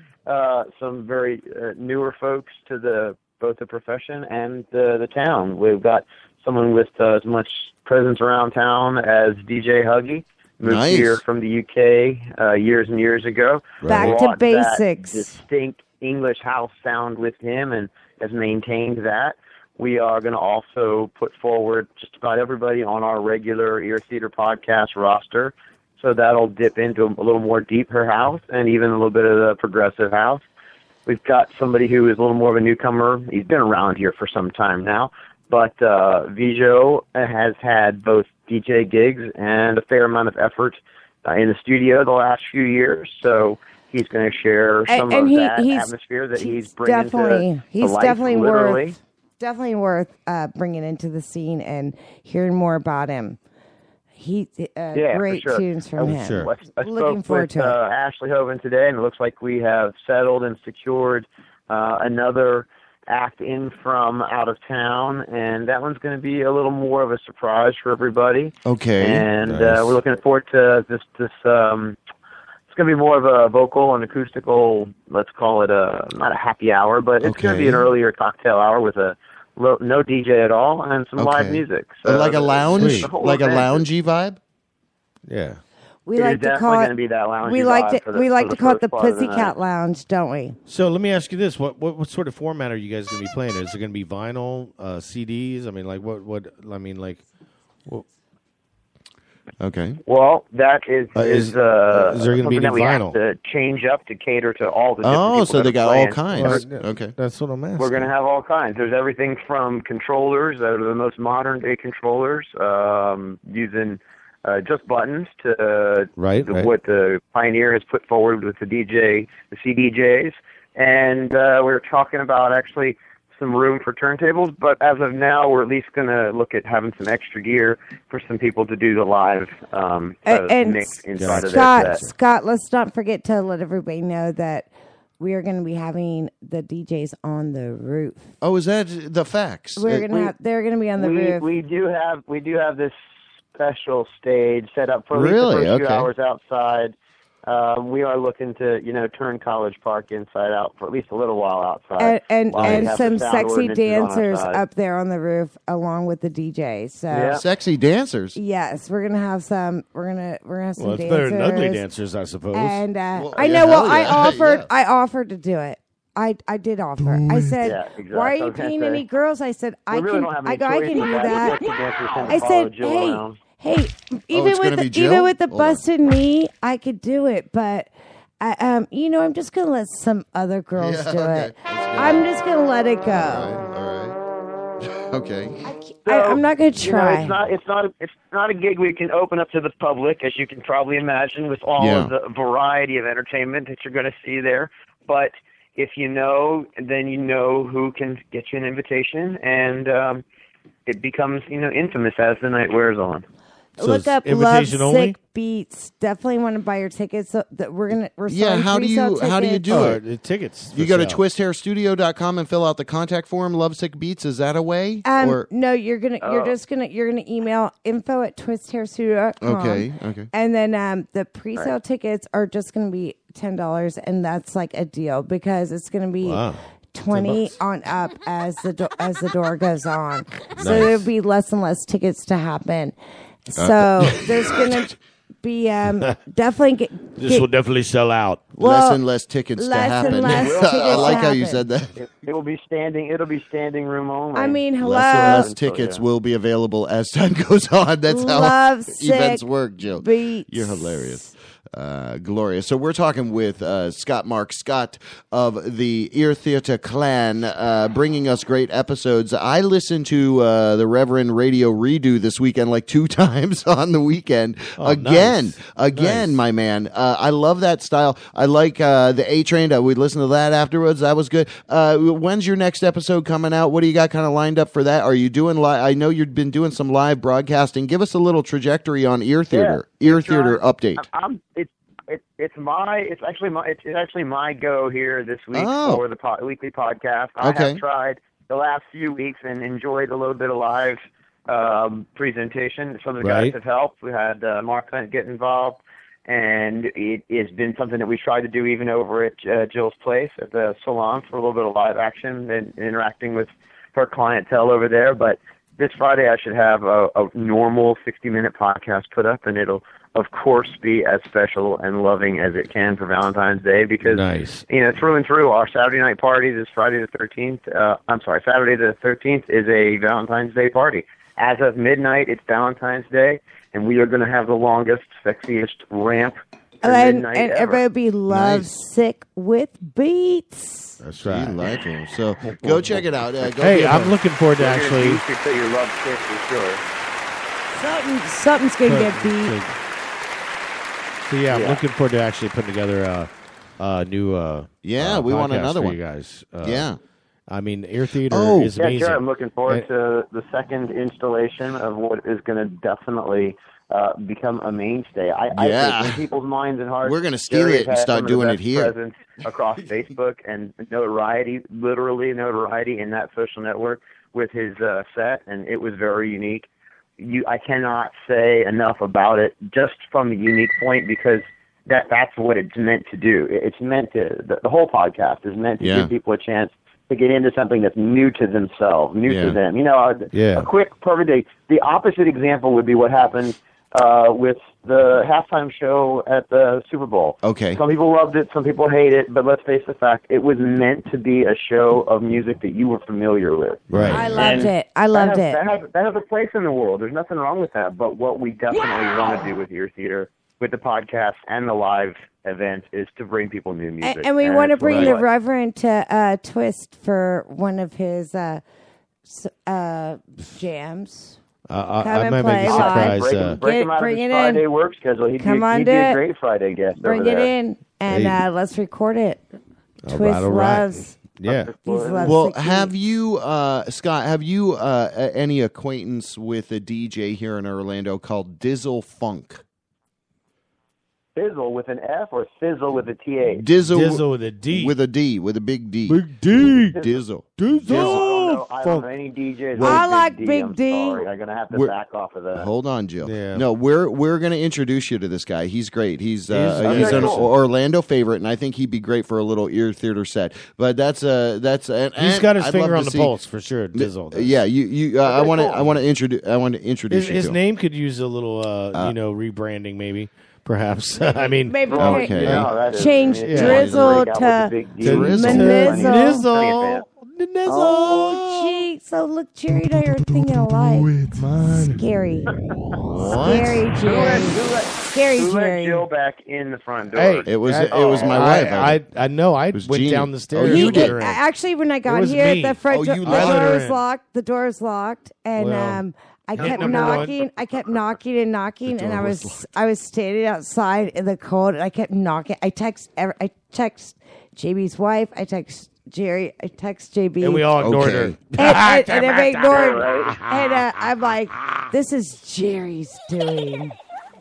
L: some very newer folks to both the profession and the town. We've got someone with as much presence around town as DJ Huggy. Moved here from the UK years and years ago.
K: Back to basics.
L: That distinct English house sound with him and has maintained that. We are going to also put forward just about everybody on our regular Ear Theater podcast roster. So that'll dip into a little more deeper house and even a little bit of the progressive house. We've got somebody who is a little more of a newcomer. He's been around here for some time now. But Vijo has had both DJ gigs and a fair amount of effort in the studio the last few years. So he's going to share some of that atmosphere that he's bringing to life,
K: definitely worth bringing into the scene and hearing more about him. Great tunes from him.
L: Sure. I
K: Looking
L: spoke
K: forward
L: with
K: to it.
L: Ashley Hoven today, and it looks like we have settled and secured another act in from out of town, and that one's going to be a little more of a surprise for everybody.
A: Okay.
L: And we're looking forward to this. It's going to be more of a vocal and acoustical, let's call it not a happy hour, but it's going to be an earlier cocktail hour with no DJ at all and some live music. So
A: like a lounge, like a loungy vibe?
I: Yeah.
K: We like to call it the Pussycat Lounge, don't we?
I: So let me ask you this: what sort of format are you guys going to be playing? Is it going to be vinyl, CDs? I mean, like what? I mean, like. What?
A: Okay.
L: Well, that is
I: is there going to be
L: something
I: any
L: that we have
I: vinyl?
L: to change up to cater to all the different
A: Oh,
L: people
A: so
L: that
A: they
L: are
A: got all
L: playing.
A: kinds.
I: Well,
A: Okay.
I: That's what I'm asking.
L: We're going to have all kinds. There's everything from controllers that are the most modern day controllers, using just buttons to what the Pioneer has put forward with the CDJs. And we're talking about actually some room for turntables, but as of now, we're at least going to look at having some extra gear for some people to do the live mix inside of their set.
K: Scott, let's not forget to let everybody know that we are going to be having the DJs on the roof.
A: Oh, is that the facts?
K: They're going to be on the roof.
L: We do have this special stage set up for at least
A: Really?
L: the first few
A: Okay.
L: hours outside. We are looking to, turn College Park inside out for at least a little while outside.
K: And
L: while we have
K: some
L: the sound
K: sexy
L: ordinances on our
K: dancers
L: side.
K: up there on the roof along with the DJs. So
A: Sexy dancers.
K: yes, we're gonna have some. We're gonna have some
I: Well, it's
K: dancers.
I: better than ugly dancers, I suppose.
K: And
A: Well,
K: I
A: yeah,
K: know. Well,
A: hell yeah.
K: I offered to do it. I did offer. I said,
L: Yeah, exactly.
K: "Why are
L: I
K: you
L: was gonna
K: paying
L: say,
K: any girls?" I said,
L: we
K: "I
L: really
K: can.
L: don't have
K: I
L: any
K: go. I
L: choice
K: can
L: with
K: do
L: that.
K: that."
L: The dancers tend to
K: I
L: follow
K: said,
L: Jill around.
K: Hey,
A: it's
K: even
A: gonna be
K: with
A: Jill?
K: the
A: Hold on.
K: busted knee, I could do it, but. I'm just gonna let some other girls do it. I'm just gonna let it go.
A: All right. Okay.
K: I'm not gonna try.
L: It's not a gig we can open up to the public, as you can probably imagine, with all of the variety of entertainment that you're going to see there. But if you know, then you know who can get you an invitation, and it becomes infamous as the night wears on.
I: So
K: Look
I: it's
K: up Love
I: invitation
K: Sick
I: only?
K: Beats. Definitely want to buy your tickets. So that we're
A: Yeah,
K: selling
A: how do you
K: pre-sale
A: do
K: tickets.
A: it?
I: The tickets.
A: You
I: for
A: go to
I: sale.
A: twisthairstudio.com and fill out the contact form. Lovesick Beats, is that a way?
K: No, you're gonna email info@twisthairstudio.com.
A: Okay.
K: And then the pre-sale tickets are just gonna be $10, and that's like a deal because it's gonna be.
I: Wow.
K: 20 on up as the door goes on. So
I: Nice.
K: there'll be less and less tickets to happen. So there's gonna be definitely
I: This will definitely sell out.
A: Less and less tickets to
K: less and
A: happen.
K: less
A: I
K: tickets
A: like
K: to
A: how you
K: happen.
A: said that.
L: It will be standing. It'll be standing room only.
K: I mean, hello.
A: Less and less tickets will be available as time goes on. That's how
K: Love
A: events
K: Sick
A: work, Jill.
K: Beats.
A: You're hilarious. Glorious. So we're talking with Scott of the Ear Theater Clan, bringing us great episodes. I listened to the Reverend Radio Redo this weekend like 2 times on the weekend. Again,
I: nice.
A: my man. I love that style. I like the A-Train. We listened to that afterwards. That was good. When's your next episode coming out? What do you got kind of lined up for that? Are you doing live? I know you've been doing some live broadcasting. Give us a little trajectory on Ear Theater. Ear Theater update.
L: It's actually my go here this week for the weekly podcast. I
A: Okay.
L: have tried the last few weeks and enjoyed a little bit of live presentation. Some of the guys have helped. We had Mark Hunt get involved, and it has been something that we tried to do even over at Jill's place at the salon for a little bit of live action and interacting with her clientele over there. But this Friday I should have a normal 60-minute podcast put up, and it'll of course be as special and loving as it can for Valentine's Day because through and through our Saturday night party this Friday the 13th Saturday the 13th is a Valentine's Day party. As of midnight it's Valentine's Day, and we are going to have the longest, sexiest ramp
K: and
L: midnight ever.
K: everybody will be Love Sick with Beats.
A: That's right. You like him. So go check it out.
I: Hey, I'm looking forward to actually.
L: You should say your Love Sick for sure.
K: Something's going to get beat.
I: So I'm looking forward to actually putting together a new.
A: We want
I: podcast
A: another
I: for
A: one,
I: you guys.
A: Yeah.
I: I mean, Ear Theater is
L: yeah,
I: amazing.
L: sure. I'm looking forward to the second installation of what is going to definitely become a mainstay. I think in people's minds and hearts,
A: we're going to steal it and start doing it here.
L: Presence across Facebook and notoriety, literally notoriety in that social network with his set, and it was very unique. I cannot say enough about it just from the unique point because that's what it's meant to do. It's meant to, the whole podcast is meant to give people a chance to get into something that's new to themselves, new to them. A quick, perfect day. The opposite example would be what happened with the halftime show at the Super Bowl.
A: Okay.
L: Some people loved it, some people hate it, but let's face the fact, it was meant to be a show of music that you were familiar with.
A: Right.
K: I loved it. I loved it.
L: That has a place in the world. There's nothing wrong with that. But what we definitely want to do with Ear Theater, with the podcast and the live event, is to bring people new music.
K: And we want to bring the Reverend to Twist for one of his jams.
I: I might make a surprise.
L: Break him out of his Friday work schedule. He'd be a great Friday guest.
K: Bring it in, and let's record it. Twist loves.
I: Yeah.
A: Well, have you, Scott? Have you any acquaintance with a DJ here in Orlando called Dizzle Funk?
L: Fizzle with an F or Sizzle with a TH?
I: Dizzle with a D.
A: With a D, with a big D.
I: Big D.
A: Dizzle.
L: I don't know any DJs.
K: I like
L: Big
K: Big D.
L: Sorry, I'm gonna have to back off of that.
A: Hold on, Jill.
I: Yeah.
A: No, we're going to introduce you to this guy. He's great. He's an
L: cool.
A: Orlando favorite, and I think he'd be great for a little Ear Theater set. But that's
I: he's got his finger on the pulse for sure. Dizzle.
A: Yeah, I want to introduce you
I: his
A: to
I: name could use a little rebranding maybe. Perhaps. I mean,
K: maybe
A: okay.
K: Change Drizzle to Nizzle. Oh, gee. So look, Jerry and I are thinking alike. Scary. Scary Jerry. Scary
L: Who let
K: Jerry.
L: Jill back in the front door?
A: Hey, it was my wife.
I: I know. I went
A: Jeannie.
I: down the stairs.
A: You did.
K: Actually, when I got
I: was
K: here,
I: me.
K: the front
A: Oh, you
K: the
A: let
K: door
I: her
K: was
I: in.
K: locked. The door was locked, and
I: Well,
K: I kept
I: number
K: knocking.
I: one.
K: I kept knocking and knocking,
A: The
K: and
A: door
K: I
A: was
K: was standing outside in the cold, and I kept knocking. I text JB's wife. I text Jerry. I text JB.
I: And we all ignored her.
K: And everybody ignored me. And I'm like, this is Jerry's doing.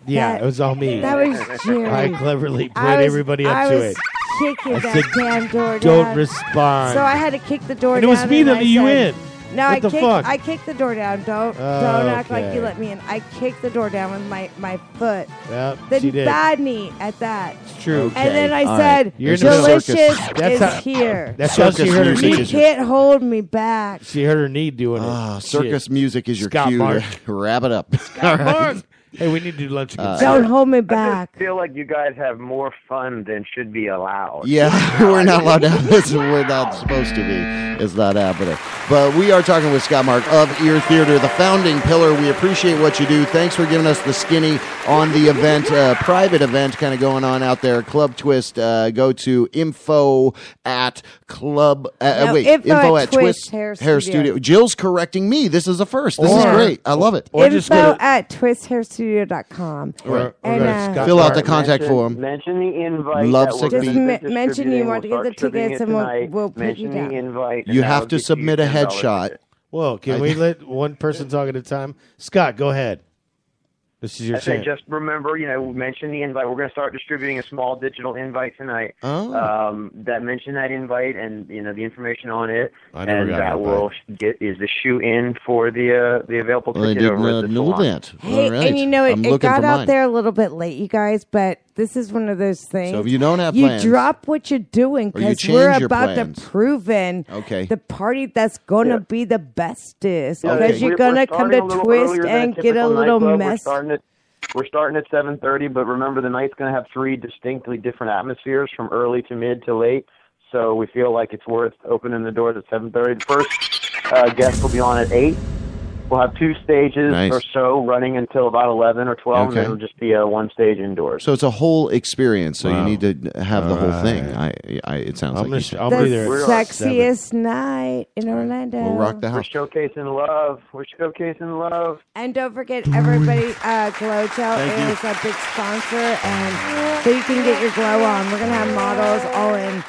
I: Yeah,
K: That-
I: it was all me.
K: That was Jerry.
I: I cleverly put everybody up to it.
K: I was kicking
I: I
K: that
I: said,
K: damn door down.
I: Don't respond.
K: So I had to kick the door
I: and it
K: down.
I: was me that let you in.
K: No,
I: What the fuck?
K: I kicked the door down. Don't act like you let me in. I kicked the door down with my foot.
I: Yep,
K: The
I: she did.
K: bad knee at that.
I: It's true.
A: Okay.
K: And then I
A: All
K: said,
A: right.
I: You're in the
K: delicious
I: circus.
K: is here.
I: That's how she heard her
A: music
K: You
I: knee.
A: is
K: can't hold me back.
I: She heard her knee doing it.
A: Circus music is your
I: Scott
A: cue
I: Mark.
A: to wrap it up.
I: Scott Mark. Hey, we need to do lunch.
K: Don't hold me back.
L: I feel like you guys have more fun than should be allowed.
A: Yeah, we're not allowed to have this. We're not supposed to be. It's not happening. But we are talking with Scott Mark of Ear Theater, the founding pillar. We appreciate what you do. Thanks for giving us the skinny on the event, private event kind of going on out there. Club Twist. Go to info at Twist Hair Studio. Jill's correcting me. This is a first. This is great. I love it.
I: Or just
K: Info
I: go to,
K: at twisthairstudio.com.
I: or
K: And,
I: go to Scott
A: Fill out the
I: Mark.
A: contact form.
L: Mention the invite.
A: Love
L: that we're
A: sick
L: gonna
A: beat.
L: be
K: Just mention you want to get the
L: distributing
K: tickets
L: it
K: and
L: tonight.
K: we'll put you
L: Mention
K: down.
L: the invite. and
A: You
L: that'll
A: have to
L: get you
A: submit a
L: $10
A: headshot.
L: ticket.
I: Whoa, can we let one person talk at a time? Scott, go ahead. This is your
L: I say
I: chance.
L: just remember, mention the invite. We're going to start distributing a small digital invite tonight.
A: Oh.
L: That mention that invite and the information on it,
A: I never
L: and
A: got
L: that
A: about
L: will is the shoe in for the available
A: Well, I
L: ticket over at
A: didn't
L: the
A: know
L: salon.
A: that.
K: Hey,
A: All right.
K: and
A: I'm
K: it
A: looking
K: got
A: for
K: out
A: mine.
K: there a little bit late, you guys, but this is one of those things.
A: So if you don't have
K: you
A: plans-
K: drop what you're doing
A: Or you
K: because
A: change
K: we're
A: your
K: about
A: plans.
K: to prove in
A: Okay.
K: the party that's going to be the bestest.
A: Okay.
K: Because you're going to come to Twist and get a little mess.
L: We're starting at 7:30, but remember the night's going to have 3 distinctly different atmospheres from early to mid to late. So we feel like it's worth opening the doors at 7:30. The first guest will be on at 8. We'll have 2 stages
A: Nice.
L: or so running until about 11 or 12, and
A: Okay.
L: then it'll just be one stage indoors.
A: So it's a whole experience. So you
I: Wow.
A: need to have the whole thing.
I: Right.
A: It sounds
I: I'm
A: like
I: gonna I'll be there.
K: The
I: at
K: sexiest night in Orlando.
A: we'll rock the
L: We're
A: house.
L: showcasing love. We're showcasing love.
K: And don't forget, everybody, Glow Gel is a big sponsor, and so you can get your glow on. We're going to have models all in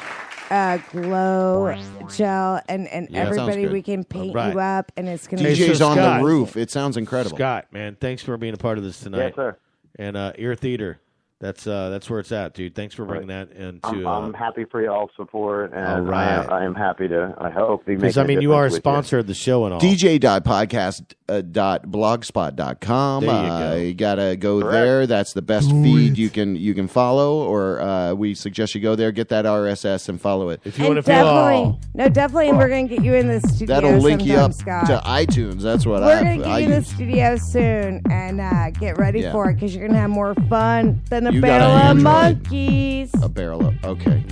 K: Glow Gel, and
A: Yeah, that sounds
K: everybody,
A: good.
K: we can paint
I: Right.
K: you up, and it's going to
A: DJ's
I: so
A: on
I: Scott-
A: the roof. It sounds incredible.
I: Scott, man, thanks for being a part of this tonight.
L: Yes, sir.
I: And Ear Theater, That's where it's at, dude. Thanks for bringing that into.
L: I'm happy for y'all's support, and
I: all right.
L: I am happy to. I hope we make.
I: Because you are a sponsor of the show and all.
A: DJ.podcast.blogspot.com.
I: There you go.
A: You gotta go there. That's the best feed you can follow, or we suggest you go there, get that RSS, and follow it.
I: If you want to feel
K: definitely, and we're gonna get you in the studio.
A: That'll link you up
K: Scott.
A: to iTunes. That's what
K: we're gonna get
A: I
K: you in the
A: use.
K: studio soon, and get ready for it because you're gonna have more fun than a
A: You
K: barrel
A: got an
K: of
A: Android.
K: monkeys.
A: A barrel of okay.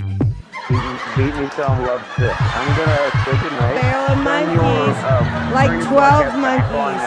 L: Beat me till I'm loved sick. I'm gonna say goodnight.
K: Barrel of monkeys, like 12 monkeys.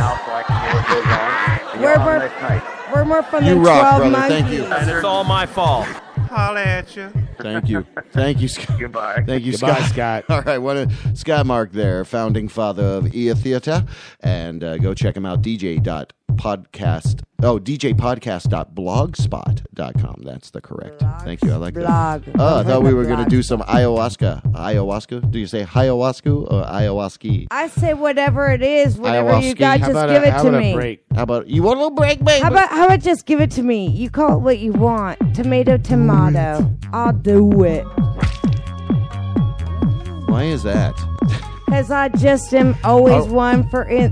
K: We're more fun
A: You
K: than
A: rock,
K: 12
A: brother.
K: monkeys.
A: Thank you.
M: And it's all my fault.
B: Holla at you.
A: Thank you. Thank you, Scott.
L: Goodbye.
A: Thank you,
I: Goodbye,
A: Scott. All right, Scott Mark there, founding father of EA Theater, and go check him out, djpodcast.blogspot.com. That's the correct. Thank you. I like
K: Blog.
A: that. Oh, I thought we were going to do some ayahuasca. Do you say ayahuasca or ayahuasca?
K: I say whatever it is, whatever you
A: Ayahuasca.
K: got,
A: How
K: just
A: about
K: give
A: a-
K: it
A: how
K: to
A: about a
K: me.
A: break? How about you want a little break, baby?
K: How about just give it to me? You call it what you want. Tomato, tomato. I'll do it.
A: Why is that?
K: Because I just am always
A: Oh.
K: one for a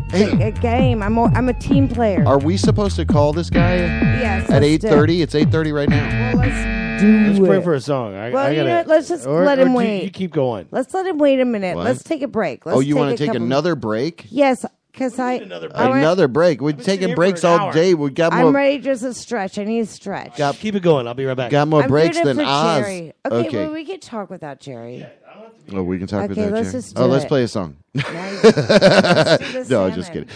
K: game. I'm a team player.
A: Are we supposed to call this guy
K: Yes,
A: at
K: let's do
A: 8:30? It's 8:30 right now.
K: Well, let's do
I: Let's
K: it.
I: pray for a song.
K: Well,
I: I
K: you
I: gotta,
K: know what? Let's just
I: or-
K: let
I: or
K: him
I: do
K: wait.
I: You keep going.
K: Let's let him wait a minute.
A: What?
K: Let's take a break. Let's
A: You want to take
K: a couple-
A: another break?
K: Yes, because
A: Another break. We're taking breaks all day. We got
K: I'm
A: more.
K: ready just to stretch. I need to stretch.
I: Keep it going. I'll be right back.
A: Got more
K: I'm
A: breaks
K: doing it
A: than
K: for
A: Oz.
K: Jerry. Okay, well, we can talk without Jerry.
A: Oh, we can talk
K: Okay,
A: without
K: let's
A: Jerry.
K: just do
A: let's
K: it.
A: play a song.
K: Let's do the
A: No, just
K: salmon.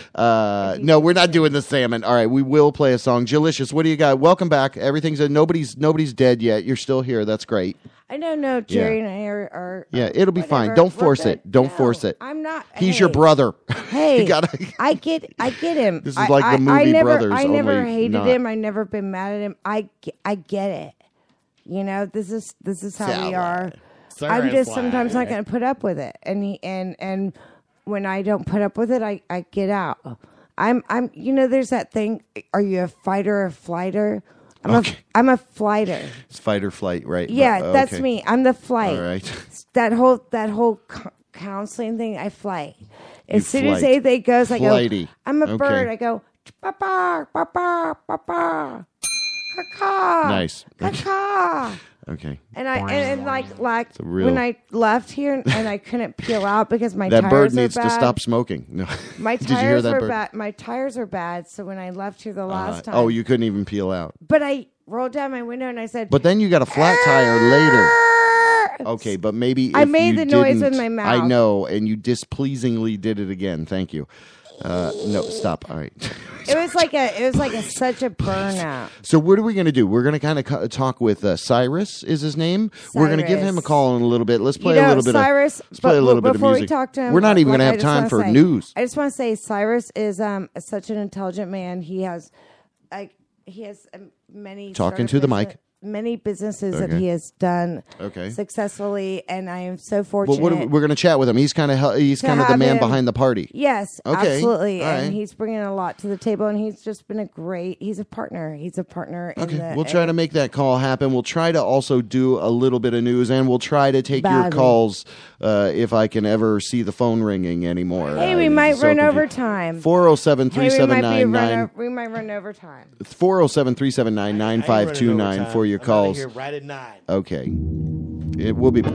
A: kidding. No, we're not doing the salmon. All right, we will play a song. Jalicious, what do you got? Welcome back. Everything's nobody's dead yet. You're still here. That's great.
K: I don't know. Jerry and I are
A: Yeah, it'll be fine.
K: whatever.
A: Don't
K: We're
A: force
K: good.
A: it. Don't force it.
K: I'm not.
A: He's your brother.
K: Hey,
A: You gotta-
K: I get him.
A: This is like the movie
K: I never,
A: Brothers,
K: I never
A: only
K: hated
A: not.
K: him. I never been mad at him. I get it. You know, this is how we are. I'm just sometimes not going to put up with it, and when I don't put up with it, I get out. I'm there's that thing. Are you a fighter or a flighter? I'm a flighter.
A: It's fight or flight, right?
K: Yeah,
A: But-
K: that's
A: okay.
K: me. I'm the flight.
A: All right.
K: That whole counseling thing, I fly. As
A: You
K: soon as
A: flight.
K: anything goes, I
A: Flighty.
K: go, I'm a
A: Okay.
K: bird. I go, ba-ba, ba-ba, ba-ba, caw-caw,
A: Nice.
K: caw-caw.
A: Okay.
K: And like
A: a real-
K: when I left here and I couldn't peel out because my
A: That
K: tires
A: bird
K: are
A: needs to
K: bad.
A: stop smoking. No.
K: My
A: Did you hear
K: tires
A: that
K: were
A: bird?
K: bad. My tires are bad. So when I left here the last time,
A: Oh, you couldn't even peel out.
K: but I rolled down my window and I said,
A: But then you got a flat tire later. Okay, but maybe
K: I
A: if
K: made
A: you
K: the noise
A: didn't-
K: with my mouth.
A: I know, and you displeasingly did it again. Thank you. No, stop. All right.
K: It was like such a burnout.
A: So what are we going to do? We're going to kind of talk with Cyrus. Is his name? We're going to give him a call in a little bit. Let's play a little bit.
K: Cyrus,
A: Let's play a little bit of
K: before
A: music.
K: we talk to him,
A: we're not even
K: like,
A: going to
K: I
A: have
K: just
A: time
K: wanna
A: for
K: say-
A: news.
K: I just want to say Cyrus is such an intelligent man. He has many
A: Talking to the mic.
K: many businesses that
A: Okay.
K: he has done
A: Okay.
K: successfully, and I am so
A: Well,
K: fortunate.
A: we're going to chat with him. He's kind of the
K: have
A: man
K: him.
A: behind the party.
K: Yes,
A: Okay.
K: absolutely,
A: All
K: and
A: right.
K: he's bringing a lot to the table, and he's just been he's a partner. He's a partner.
A: Okay,
K: in the,
A: we'll try to make that call happen. We'll try to also do a little bit of news, and we'll try to take your
K: Badly.
A: calls if I can ever see the phone ringing anymore.
K: Hey, we might run over time.
A: 407-379-9.
K: We might run over time.
A: 407-379-9529 for your calls.
I: Here right at 9.
A: Okay. It will be back.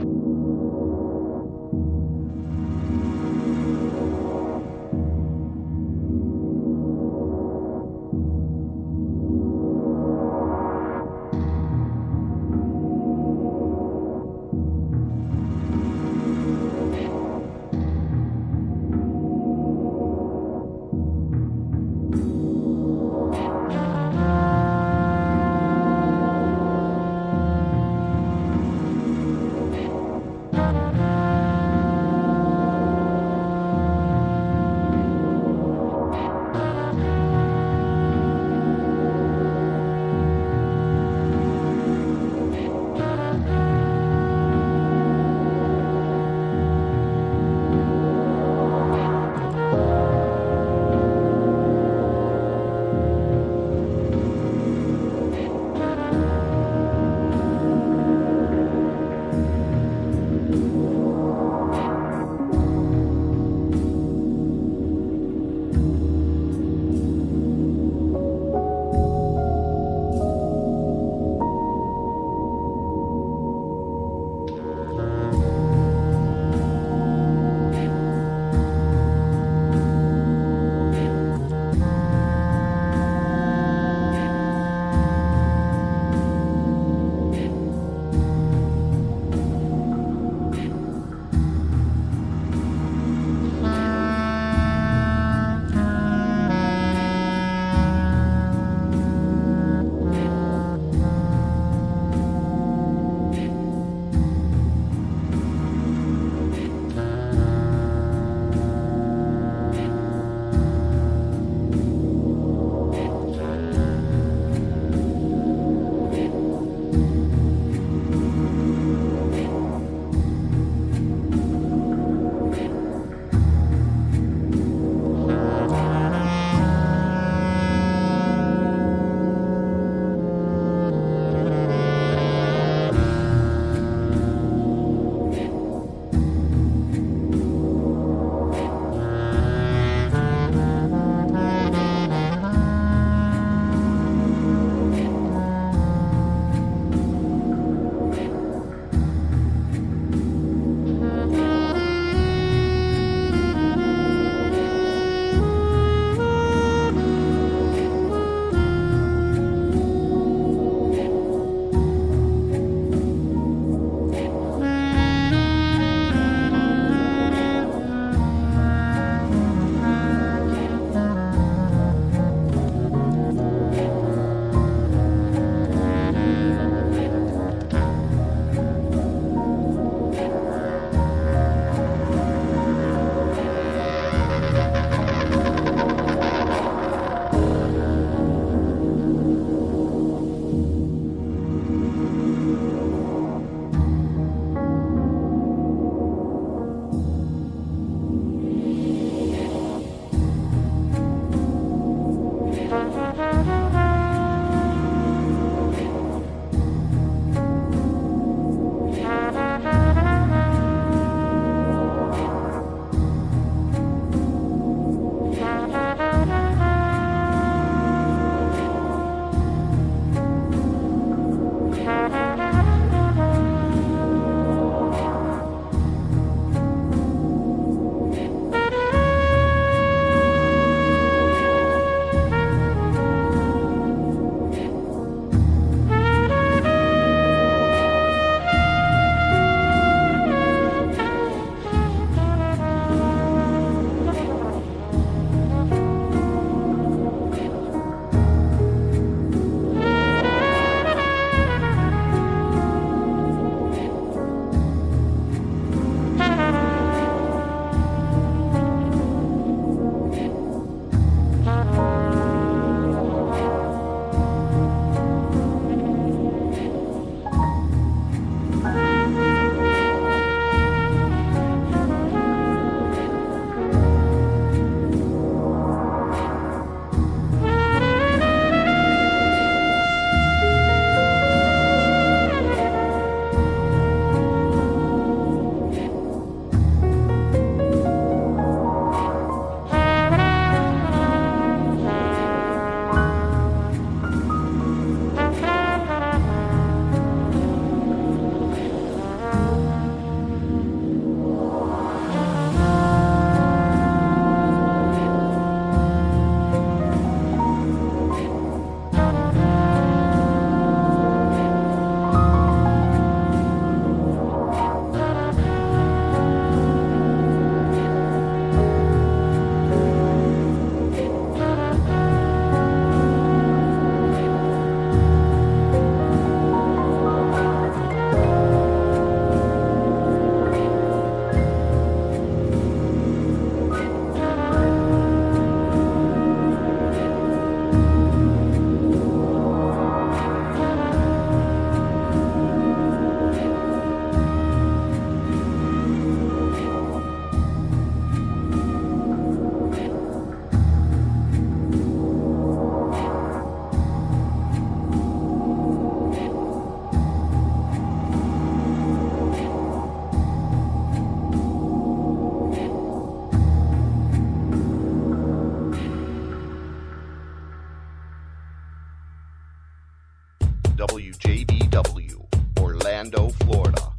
A: WJBW, Orlando, Florida.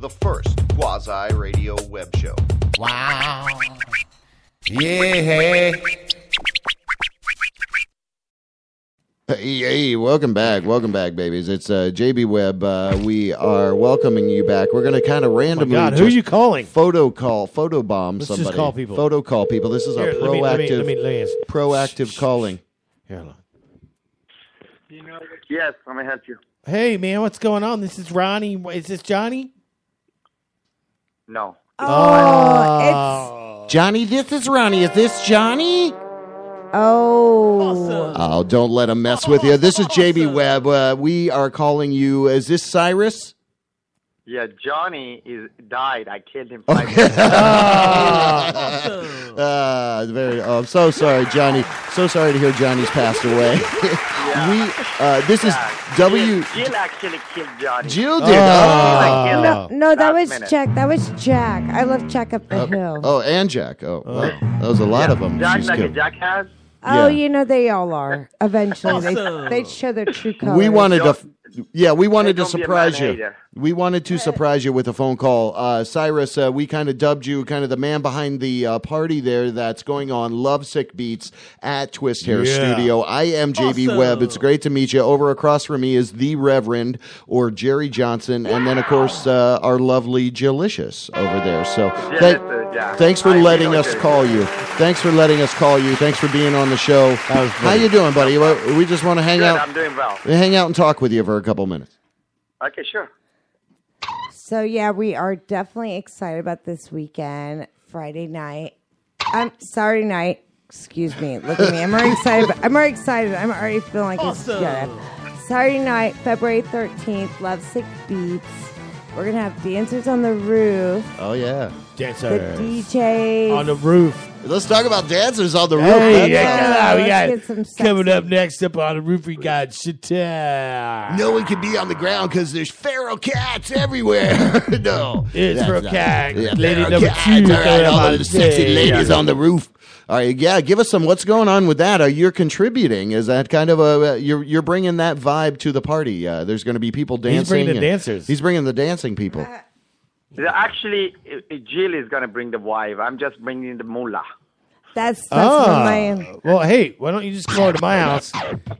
A: The first quasi-radio web show.
M: Wow. Yeah.
A: Hey, welcome back, babies. It's JB Webb. We are welcoming you back. We're going to kind of randomly.
I: God, who are you calling?
A: Photo bomb
I: Let's
A: somebody.
I: just call people.
A: Photo call people. This is our proactive, proactive calling.
I: Here, look.
N: Yes, I'm gonna help you.
I: Hey, man, what's going on? This is Ronnie. Is this Johnny?
N: No.
K: Oh,
A: Johnny, this is Ronnie. Is this Johnny?
K: Oh,
A: don't let him mess with you. This is JB Webb. We are calling you. Is this Cyrus?
N: Yeah, Johnny died. I killed him.
A: I'm so sorry, Johnny. So sorry to hear Johnny's passed away. This is W.
N: Jill actually killed Johnny.
A: Jill did.
K: no, that was Jack. That was Jack. I love Jack up the hill.
A: Oh, and Jack. Oh, wow. That was a lot of them.
N: Jack,
A: she's
N: like a
A: killed.
N: jackass.
K: Oh, you know they all are. Eventually, they show their true colors.
A: We wanted to
N: Don't be a
A: surprise you.
N: man-hater.
A: We wanted to surprise you with a phone call. Cyrus, we kind of dubbed you kind of the man behind the party there that's going on, Lovesick Beats at Twist Hair Studio. I am JB Webb. It's great to meet you. Over across from me is the Reverend or Jerry Johnson, and then, of course, our lovely Jillicious over there. So thanks for letting us call you. Thanks for letting us call you. Thanks for being on the show. How you doing, buddy? We just want to hang out.
N: I'm doing well.
A: Hang out and talk with you for a couple minutes.
N: Okay, sure.
K: So yeah, we are definitely excited about this weekend. Friday night. Saturday night. Excuse me. Look at me. I'm already excited. I'm already feeling like it's Saturday night, February 13th. Lovesick Beats. We're going to have dancers on the roof.
A: Oh, yeah.
K: The DJs.
I: On the roof.
A: Let's talk about dancers on the roof.
I: Hey,
K: let's
I: we
K: get some
I: got
K: sexy-
I: coming up next up on the roof. We got Shita.
A: No one can be on the ground because there's feral cats everywhere. No.
I: It's
A: That's
I: feral
A: not-
I: cat.
A: Yeah,
I: Lady
A: feral
I: number
A: cats.
I: 2.
A: All right, all
I: coming
A: those
I: up on
A: sexy
I: stage.
A: ladies on the roof. All right, yeah, give us some. What's going on with that? You're contributing. Is that kind of you're bringing that vibe to the party? There's going to be people dancing.
I: He's bringing the dancers.
A: He's bringing the dancing people.
N: Actually, Jill is gonna bring the wife. I'm just bringing the mullah.
K: That's my
I: Well, hey, why don't you just come over to my house?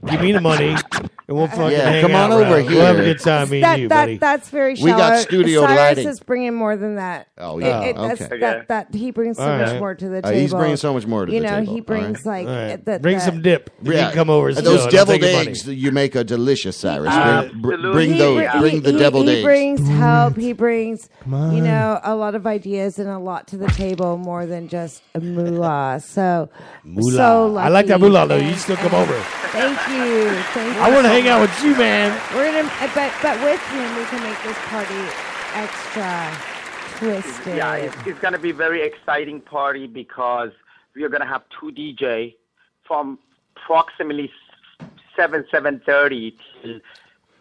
I: Give me the money, and we'll fucking hang
A: come on
I: out,
A: over
I: bro.
A: here.
I: We'll have a good time, me and you, buddy.
K: That's very shallow.
A: We got studio
K: Cyrus
A: lighting.
K: is bringing more than that.
A: Oh, yeah. Okay.
K: That he brings so
A: All
K: much
A: right.
K: more to the table.
A: He's bringing so much more to the table.
K: He brings
A: All right.
K: like
I: Bring some dip. You
A: Yeah,
I: can come over.
A: And
I: still,
A: those
I: and I'll
A: deviled
I: take your
A: eggs
I: money.
A: you make are delicious, Cyrus. Bring
K: He
A: the deviled eggs.
K: brings help. He brings, a lot of ideas and a lot to the table, more than just a moolah. So so lucky.
I: I like that moolah, though. You still come over.
K: Thank you.
I: I want to hang out with you, man.
K: We're gonna, but with him, we can make this party extra twisted.
N: Yeah, it's going to be a very exciting party because we are going to have two DJ from approximately 7:30 till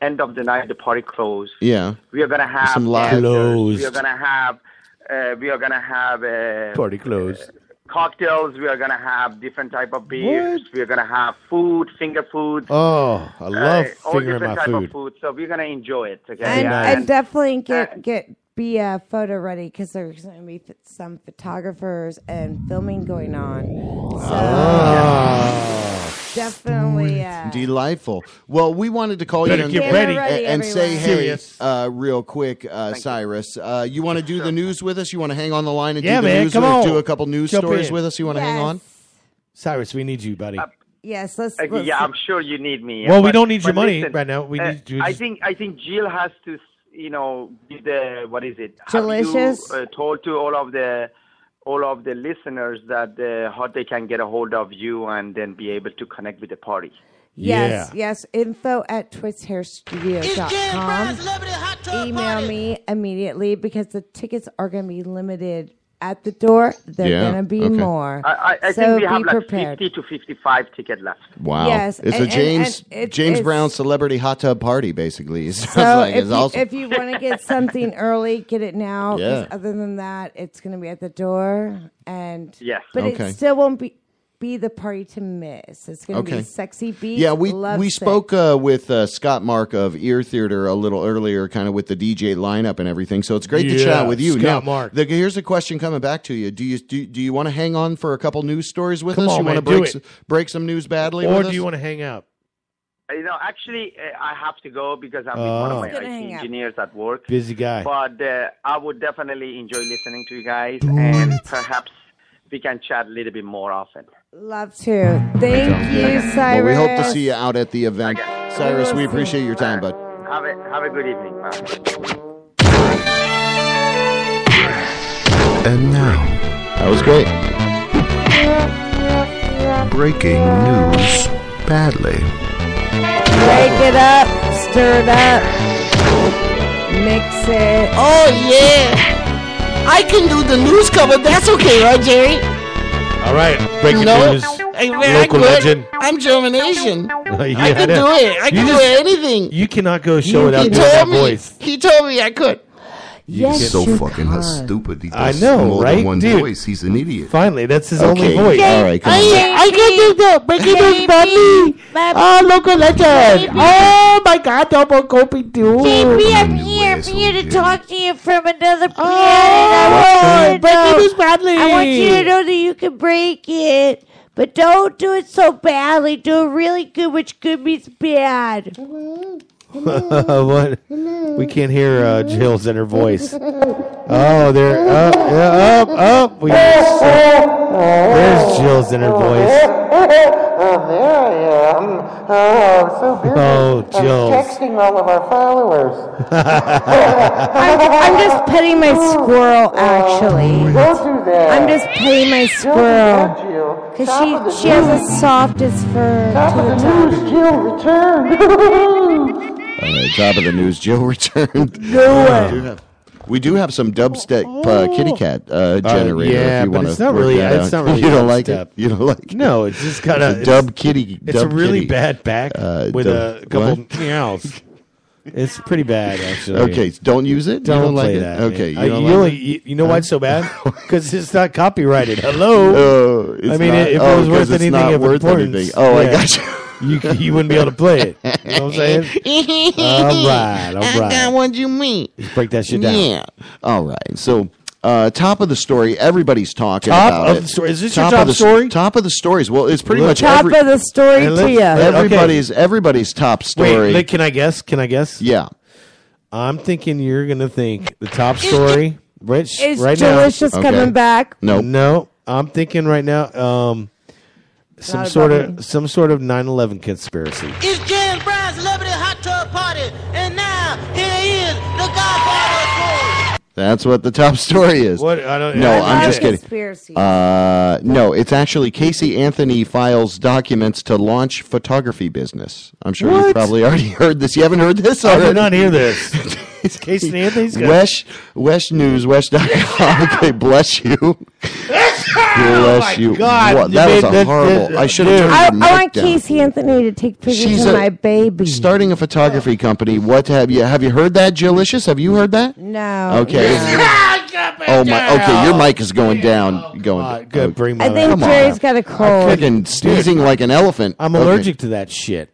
N: end of the night. The party close.
A: Yeah.
N: We are going to have
A: Some live
N: dancers. We are going to have
I: Party closed.
N: cocktails. We are going to have different type of beers. We are going to have food, finger food.
I: Oh, I love
N: all
I: fingering
N: different
I: my
N: type
I: food.
N: of food. So we're going to enjoy it. Okay.
K: And definitely be photo ready because there's going to be some photographers and filming going on. So definitely
A: Delightful. Well, we wanted to call you
I: Better
A: and,
I: get ready.
A: and say, hey,
I: Serious.
A: real quick, Cyrus, you want to do the news with us? You want to hang on the line and
I: Yeah,
A: do the
I: man,
A: news
I: come
A: with us?
I: on.
A: Do a couple news
I: Jump
A: stories
I: in.
A: with us? You want to hang on?
I: Cyrus, we need you, buddy.
K: yes. Let's.
N: Yeah, I'm sure you need me.
I: Well, we
N: But-
I: don't need your
N: but
I: money
N: listen,
I: right now. We need you.
N: I
I: just-
N: think Jill has to, be the what is it?
K: Delicious.
N: Have you told to all of the listeners that how they can get a hold of you and then be able to connect with the party?
K: Yes. Info at twisthairstudio.com. Email me immediately because the tickets are going to be limited at the door. They're going to be more.
N: I
K: So
N: think we have
K: be
N: like
K: prepared.
N: 50 to 55 tickets left.
A: Wow.
K: Yes,
A: It's
K: and-
A: a James
K: and
A: James
K: it's-
A: Brown celebrity hot tub party, basically. It sounds
K: So
A: like it's awesome.
K: if you want to get something early, get it now. 'Cause
A: Yeah.
K: other than that, it's going to be at the door. And
N: Yes.
K: but
A: Okay.
K: it still won't be be the party to miss. It's going to
A: Okay.
K: be sexy beats.
A: Yeah, we
K: Lovesick.
A: spoke with Scott Mark of Ear Theater a little earlier, kind of with the DJ lineup and everything. So it's great to chat with you.
I: Scott
A: Now,
I: Mark.
A: Here's a question coming back to you. Do you want to hang on for a couple news stories with
I: Come
A: us?
I: on,
A: You
I: man,
A: want
I: do
A: to
I: it.
A: break some news badly
I: Or
A: with
I: do
A: us?
I: you want to hang out?
N: Actually, I have to go because I'm with one of my
K: He's gonna
N: IT
K: hang out.
N: engineers at work.
I: Busy guy.
N: But I would definitely enjoy listening to you guys, and perhaps we can chat a little bit more often.
K: Love to. Thank you, Cyrus.
A: Well, we hope to see you out at the event. Cyrus, we appreciate your time, bud.
N: Have a good evening. Bye.
M: And now,
A: that was great.
M: Breaking news badly.
K: Break it up, stir it up, mix it.
G: Oh, yeah. I can do the news cover. That's okay, right, Jerry?
I: All right, breaking
G: No.
I: news.
G: Hey, man,
I: Local legend.
G: I'm German Asian.
I: Yeah,
G: I can do it. I can do anything.
I: You cannot go show without
G: He
I: doing that
G: told me.
I: voice.
G: He told me I could.
M: He's so fucking stupid. He
I: I
M: does
I: know,
M: more
I: right?
M: than one
I: Dude.
M: voice. He's an idiot.
I: Finally, that's his only voice.
A: All right, come on.
G: I can do that. Breaking news about me. Oh, local legend. Oh, my God. Double copy do.
C: JB, I'm here to talk to you from another planet.
G: Oh, breaking news badly.
C: I want you to know that you can break it, but don't do it so badly. Do it really good, which good means bad.
I: What? We can't hear Jill's inner voice. Oh, there. Up. There's Jill's inner voice.
O: There I am. Oh, I'm so busy.
I: Oh, Jill.
O: Texting all of our followers.
K: I'm just petting my squirrel, actually.
O: Don't do that.
K: I'm just petting my squirrel. Because she has the softest fur to the top.
O: Jill returned.
A: All right, top of the news. Jill returned. We do have some dubstep kitty cat generator.
I: yeah,
A: if you
I: but
A: want
I: it's
A: to
I: not
A: work
I: really.
A: that
I: It's
A: out.
I: not really.
A: You don't like
I: dubstep.
A: it. You don't like it.
I: No, it's just kind of
A: It's a dub kitty.
I: It's
A: dub
I: a really
A: kitty.
I: bad back with a couple meows. It's pretty bad, actually.
A: Okay, don't use it.
I: Don't,
A: you don't
I: play
A: like
I: that.
A: It? Okay,
I: man. You know why it's so bad? Because it's not copyrighted. Hello.
A: It's
I: I mean,
A: not-
I: if
A: oh,
I: it was
A: 'cause
I: worth
A: it's
I: anything
A: not
I: of
A: worth
I: importance,
A: anything. Oh, I got
I: you wouldn't be able to play it. You know what I'm saying? All right.
G: I got what you mean.
I: Let's break that shit down.
A: Yeah. All right. So, top of the story. Everybody's talking
I: Top
A: about
I: of
A: it.
I: the story. Is this
A: top
I: your top
A: of the,
I: story?
A: Top of the stories. Well, it's pretty much
K: Top of the story to you.
A: everybody's top story.
I: Wait, can I guess?
A: Yeah.
I: I'm thinking you're going to think the top story. Rich,
K: Is
I: right
K: Delicious
I: now.
K: coming back?
I: No. I'm thinking right now some
K: Not
I: sort
K: about
I: of 9/11 conspiracy.
G: It's James Brown's Celebrity Hot Tub Party, and now here he is, the Godfather of Florida.
A: That's what the top story is.
I: What? I don't.
A: No,
I: I
A: I'm
I: get
A: just
I: it.
A: kidding.
K: Conspiracy.
A: No, it's actually Casey Anthony files documents to launch photography business. I'm sure you
I: What?
A: probably already heard this. You haven't heard this
I: I
A: already?
I: did not hear this. Casey Anthony's got
A: West News, West.com. Okay, bless you. Bless you.
I: God.
A: What? That was a horrible. I should have turned
K: I
A: your mic
K: want
A: down.
K: Casey Anthony to take pictures
A: She's
K: of
A: a-
K: my baby.
A: Starting a photography company. What have you heard that, Jillicious? Have you heard that?
K: No.
A: Okay. Oh my. Okay, your mic is going down.
I: Good. Bring my
K: I think
A: Come on.
K: Jerry's got a cold.
A: Freaking sneezing like an elephant.
I: I'm
A: Okay.
I: allergic to that shit.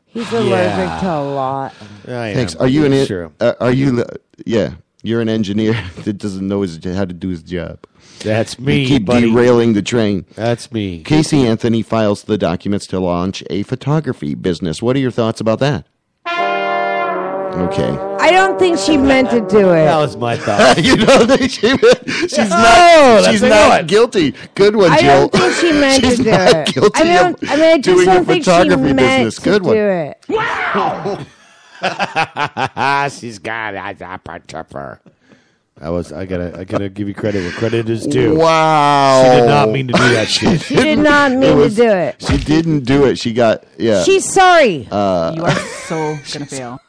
K: He's allergic to a lot.
I: I
A: Thanks.
I: am.
A: Are you an?
I: Sure.
A: Are you? Yeah. You're an engineer that doesn't know how to do his job.
I: That's me.
A: You keep
I: buddy.
A: derailing the train.
I: That's me.
A: Casey Anthony files the documents to launch a photography business. What are your thoughts about that? Okay.
K: I don't think she meant to do it.
I: That was my thought.
A: You know that she's
I: Oh,
A: not.
I: that's
A: She's
I: a
A: not
I: good.
A: Guilty. Good one,
K: I
A: Jill.
K: don't think she meant
A: She's
K: to do
A: not
K: it.
A: guilty
K: I
A: of
K: just
A: doing
K: don't
A: a
K: think she
A: photography
K: meant
A: business.
K: to
A: Good one.
K: do it.
I: She's got it. I gotta give you credit where credit is due.
A: Wow.
I: She did not mean to do that shit.
K: She did not mean to do it.
A: She didn't do it. She got
K: She's sorry.
P: You are so gonna fail.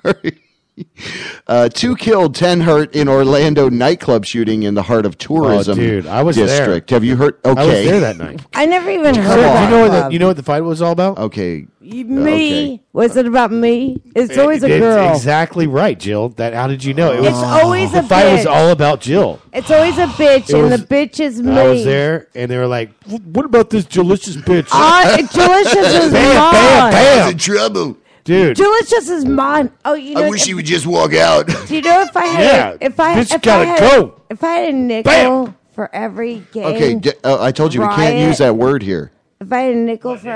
A: 2 killed, 10 hurt in Orlando nightclub shooting in the heart of tourism
I: dude, I was
A: district.
I: there.
A: Have you heard? Okay.
I: I was there that night.
K: I never even heard
I: Sir,
K: of that.
I: you know what the fight was all about?
A: Okay.
K: Me?
A: Okay.
K: Was it about me? It's always a girl.
I: It's exactly right, Jill. How did you know?
K: It's always
I: the
K: a
I: fight was
K: bitch.
I: all about Jill.
K: It's always a bitch, and the bitch is me.
I: I was there, and they were like, "What about this delicious bitch?"
K: Delicious is
I: bam,
K: mine.
I: bam, bam.
A: In trouble.
I: Dude.
K: Delicious is mine. Oh, you know.
A: I wish he would just walk out.
K: Do you know if I had if I had a nickel for every game?
A: Okay, I told you we can't use that word here.
K: If I had a nickel for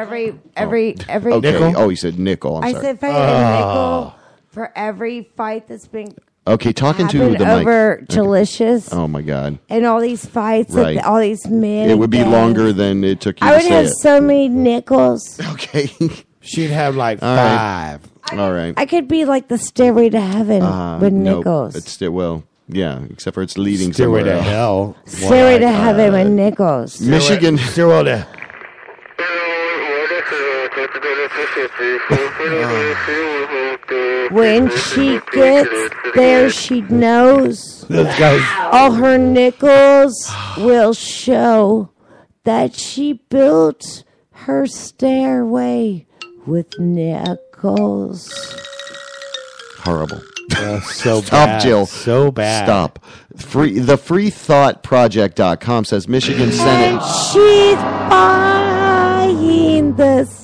K: every
A: Okay.
K: nickel.
A: Oh, he said nickel. I'm
K: I
A: sorry.
K: said if I had a nickel for every fight that's been
A: Okay, talking to
K: happened
A: the mic.
K: over
A: Okay.
K: Delicious
A: Oh my God.
K: and all these fights,
A: Right.
K: all these men.
A: It would be longer than it took you
K: I
A: to
K: would
A: say
K: have
A: it.
K: so many nickels.
A: Okay.
I: She'd have like
A: All
I: 5.
A: right. All right.
K: I could be like the stairway to heaven with nickels.
A: It's still, well, yeah, except for it's leading
I: Stairway
A: somewhere
I: to
A: else.
I: hell.
K: Stairway to heaven with nickels.
A: Michigan.
I: Stairway to
K: When she gets there, she knows all her nickels will show that she built her stairway with nickels.
A: Horrible.
I: So
A: Stop,
I: bad.
A: Jill.
I: So bad.
A: Stop. The freethoughtproject.com says Michigan Senate.
K: She's buying this.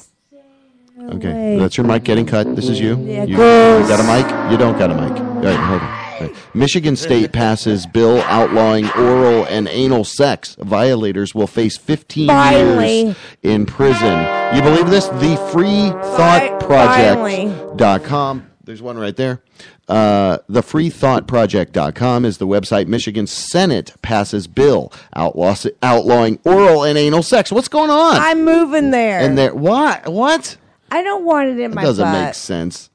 A: Okay, that's your mic getting cut. This is you.
K: Yeah,
A: You
K: gross.
A: got a mic? You don't got a mic. All right, hold on. All right. Michigan State passes bill outlawing oral and anal sex. Violators will face 15
K: Finally.
A: years in prison. You believe this? The freethoughtproject.com. There's one right there. The freethoughtproject.com is the website. Michigan Senate passes bill outlawing oral and anal sex. What's going on?
K: I'm moving there.
A: And there, what?
K: I don't want it in
A: That
K: my
A: doesn't
K: butt.
A: make sense.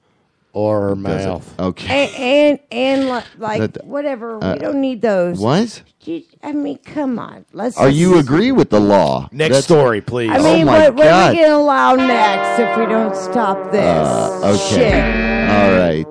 I: Or her
A: Does it?
I: mouth.
A: Okay.
K: And like
A: That-
K: whatever. We don't need those.
A: What?
K: I mean, come on. Let's.
A: Are
K: just-
A: you agree with the law?
I: Next story, please.
K: I mean,
A: oh my
K: what are
A: God.
K: we gonna allow next if we don't stop this?
A: Okay.
K: Shit.
A: All right.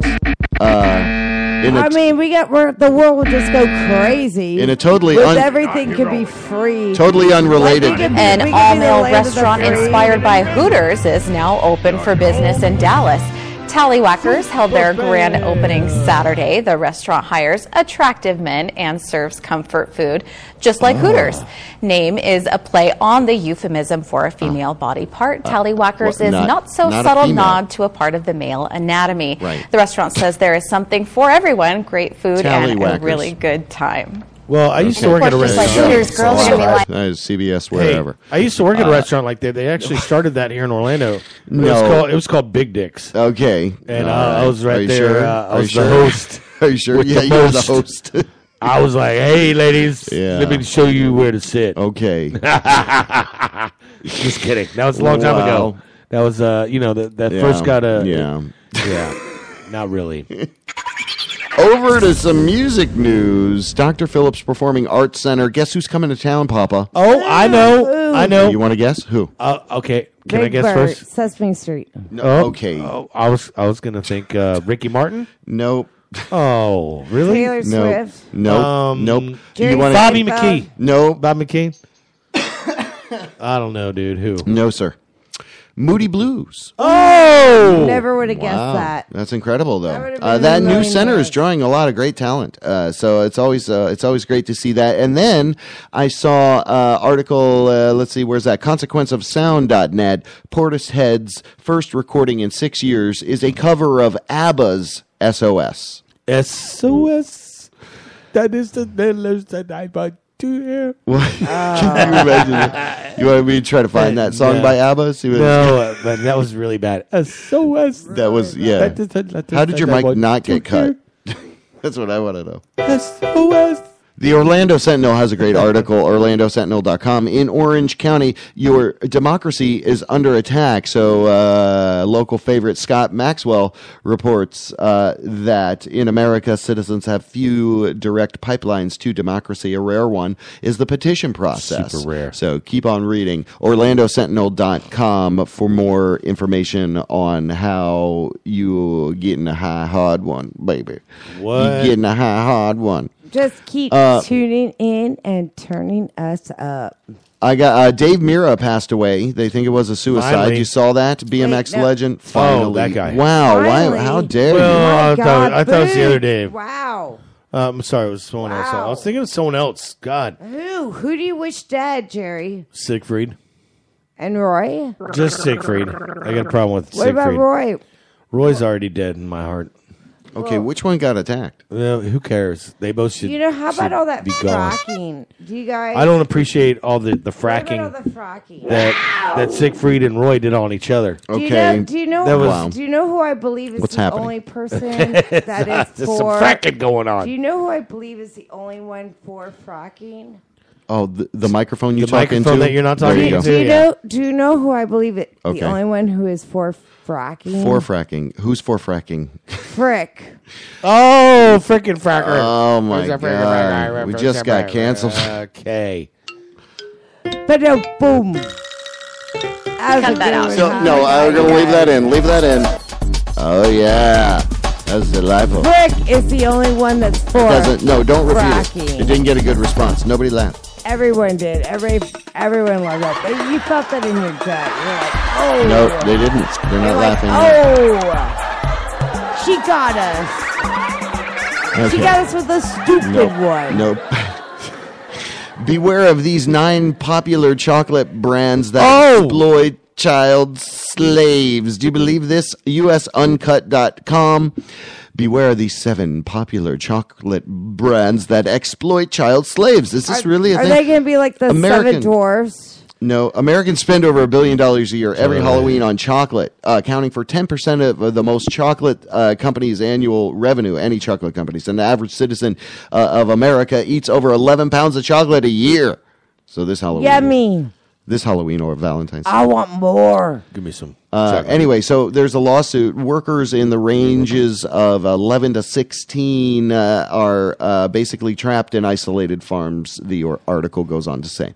K: I mean, the world will just go crazy.
A: In a totally
K: with everything could be free.
A: Totally unrelated.
K: Like, we could
P: An
K: be the
P: all-male
K: land of the
P: restaurant
K: free.
P: inspired by Hooters is now open for business in Dallas. Tallywhackers held their grand opening Saturday. The restaurant hires attractive men and serves comfort food, just like Hooters. Name is a play on the euphemism for a female body part. Tallywhackers is not so
A: not a
P: subtle
A: female.
P: nod to a part of the male anatomy.
A: Right.
P: The restaurant says there is something for everyone, great food and a
A: Tallywhackers.
P: really good time.
I: Well, I used to work at a
P: Just like
I: restaurant.
P: Hooters, girls are gonna be like,
A: That is CBS
I: Hey,
A: wherever.
I: I used to work at a restaurant like that. They actually started that here in Orlando.
A: No.
I: It was called Big Dicks.
A: Okay.
I: And
A: All
I: I was
A: Are
I: right
A: you
I: there.
A: sure?
I: I
A: Are
I: was
A: you
I: the
A: sure?
I: host.
A: Are you sure?
I: with
A: Yeah,
I: the
A: you were the
I: most.
A: host.
I: I was like, "Hey, ladies,
A: Yeah.
I: let me show you where to sit."
A: Okay.
I: Just kidding. That was a long time ago.
A: Wow.
I: That was, that
A: Yeah.
I: first got a
A: Yeah.
I: not really.
A: Over to some music news. Dr. Phillips Performing Arts Center. Guess who's coming to town, Papa?
I: Oh, I know.
A: You want to guess who?
I: Okay. Can I
K: Big
I: guess
K: Bird,
I: first?
K: Sesame Street.
A: No,
I: Oh,
A: okay.
I: Oh, I was gonna think Ricky Martin.
A: Nope.
I: Oh, really?
K: Taylor
A: Nope.
K: Swift.
A: Nope. Nope.
K: Jerry
A: wanna-
I: Bobby
K: Seinfeld.
I: McKee.
A: Nope.
I: Bob McKee. I don't know, dude. Who?
A: No, sir. Moody Blues.
I: Oh,
K: Never would have guessed
A: Wow.
K: that.
A: That's incredible, though.
K: would've been
A: That
K: a
A: new
K: million
A: center
K: dollars.
A: is drawing a lot of great talent. So it's always great to see that. And then I saw article. Let's see, where's that? Consequenceofsound.net. Portishead's first recording in 6 years is a cover of ABBA's SOS.
I: SOS. That is the letters that I want to hear.
A: What? Can you imagine that? You want me to try to find that song
I: No.
A: by ABBA? See what
I: No, but that was really bad. SOS.
A: that was, yeah. How did your mic not get cut? That's what I want to know.
I: SOS.
A: The Orlando Sentinel has a great article, orlandosentinel.com. In Orange County, your democracy is under attack. So local favorite Scott Maxwell reports that in America, citizens have few direct pipelines to democracy. A rare one is the petition process.
I: Super rare.
A: So keep on reading. orlandosentinel.com for more information on how you getting a high hard one, baby.
I: What?
A: You getting a high hard one.
K: Just keep tuning in and turning us up.
A: I got Dave Mira passed away. They think it was a suicide.
I: Finally.
A: You saw that? BMX legend. Finally.
I: Oh, that guy.
A: Wow.
K: Finally.
A: Why, how dare
I: Well,
A: you?
I: I thought it was the other day.
K: Wow.
I: I'm sorry, it was someone else. I was thinking of someone else. God.
K: Who do you wish dead, Jerry?
I: Siegfried.
K: And Roy?
I: Just Siegfried. I got a problem with
K: What
I: Siegfried.
K: about Roy?
I: Roy's already dead in my heart.
A: Okay, which one got attacked?
I: Well, who cares? They both should.
K: You know, how about
I: should
K: all that
I: be gone.
K: fracking? Do you guys?
I: I don't appreciate all the
K: What about
I: fracking
K: all the fracking?
I: that Siegfried and Roy did on each other.
K: Do you know? Do you know?
I: That was
K: Do you know who I believe is
I: What's
K: the
I: happening?
K: only person that is
I: There's
K: for
I: some fracking going on.
K: Do you know who I believe is the only one for fracking?
A: Oh, the microphone you
I: The
A: talk
I: microphone
A: into?
I: that you're not
A: There
I: talking
A: you go.
I: into?
K: Do you know who I believe it?
A: Okay.
K: The only one who is for fracking.
A: For fracking. Who's for fracking?
K: Frick.
I: Oh, freaking fracker.
A: Oh, my
I: Who's a freaking
A: God.
I: fracker?
A: We just got canceled.
I: Okay.
K: But boom.
P: Cut that out.
A: So, no, I'm going to leave that in. Leave that in. Oh, yeah. That's delightful.
K: Frick is the only one that's for.
A: Don't repeat
K: fracking.
A: it. It didn't get a good response. Nobody laughed.
K: Everyone did. Everyone loved that. But you felt that in your gut. You're like, oh.
A: No, they didn't. They're not laughing.
K: Oh. She got us. She
A: Okay.
K: got us with a stupid one.
A: Nope. Beware of these 9 popular chocolate brands that exploit child slaves. Do you believe this? USUncut.com. Beware of these 7 popular chocolate brands that exploit child slaves. Is this really a thing?
K: Are they going to be like the
A: American-
K: 7 dwarfs?
A: No, Americans spend over $1 billion a year every Halloween on chocolate, accounting for 10% of the most chocolate companies' annual revenue, any chocolate companies. And the average citizen of America eats over 11 pounds of chocolate a year. So this Halloween.
K: Yummy.
A: This Halloween or Valentine's.
K: I want more.
I: Give me some.
A: Anyway, so there's a lawsuit. Workers in the ranges of 11 to 16 are basically trapped in isolated farms, the article goes on to say.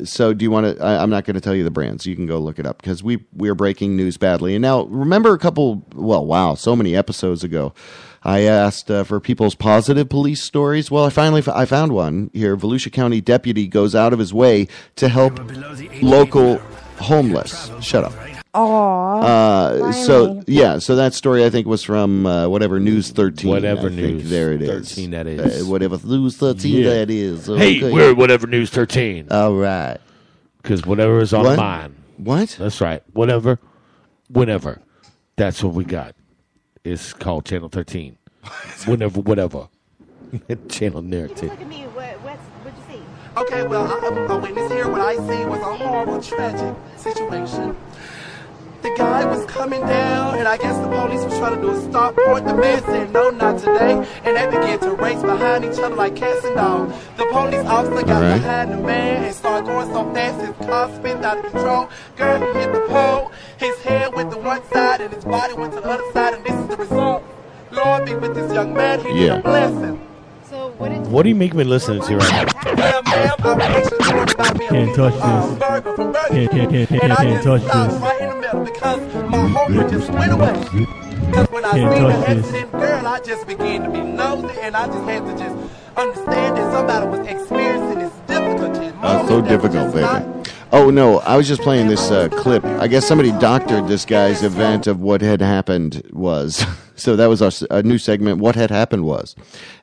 A: So do you want to, I'm not going to tell you the brands. You can go look it up because we're breaking news badly. And now, remember so many episodes ago, I asked for people's positive police stories. Well, I found one here. Volusia County deputy goes out of his way to help local homeless. Shut up.
K: Aww.
A: So that story I think was from News 13.
I: Whatever
A: I think.
I: News
A: There it is.
I: 13 that is.
A: Whatever News 13
I: Yeah.
A: that is.
I: Hey,
A: Okay.
I: we're whatever News 13.
A: All right.
I: Because whatever is on
A: What?
I: mine.
A: What?
I: That's right. Whatever, whenever. That's what we got. It's called Channel 13. Whatever. Channel narrative.
Q: What'd you see? Okay, well, I'm a witness here. What I see was a horrible, tragic situation. The guy was coming down, and I guess the police was trying to do a stop point. The man said, no, not today. And they began to race behind each other like cats and dogs. The police officer got behind the man and started going so fast his car spun out of control. Girl, he hit the pole. His head went to one side, and his body went to the other side, and this is the result. Lord be with this young man. He need a blessing. So what did
I: What do you make me listen to right now?
Q: Can't touch this. Can't touch this. Right in the middle because my heart just went away. Because when I seen the accident, girl, I just began to be nosy, and I just had to just understand that somebody was experiencing this difficulty.
A: So difficult, baby. Oh, no, I was just playing this clip. I guess somebody doctored this guy's event of what had happened was. So that was a new segment, What Had Happened Was.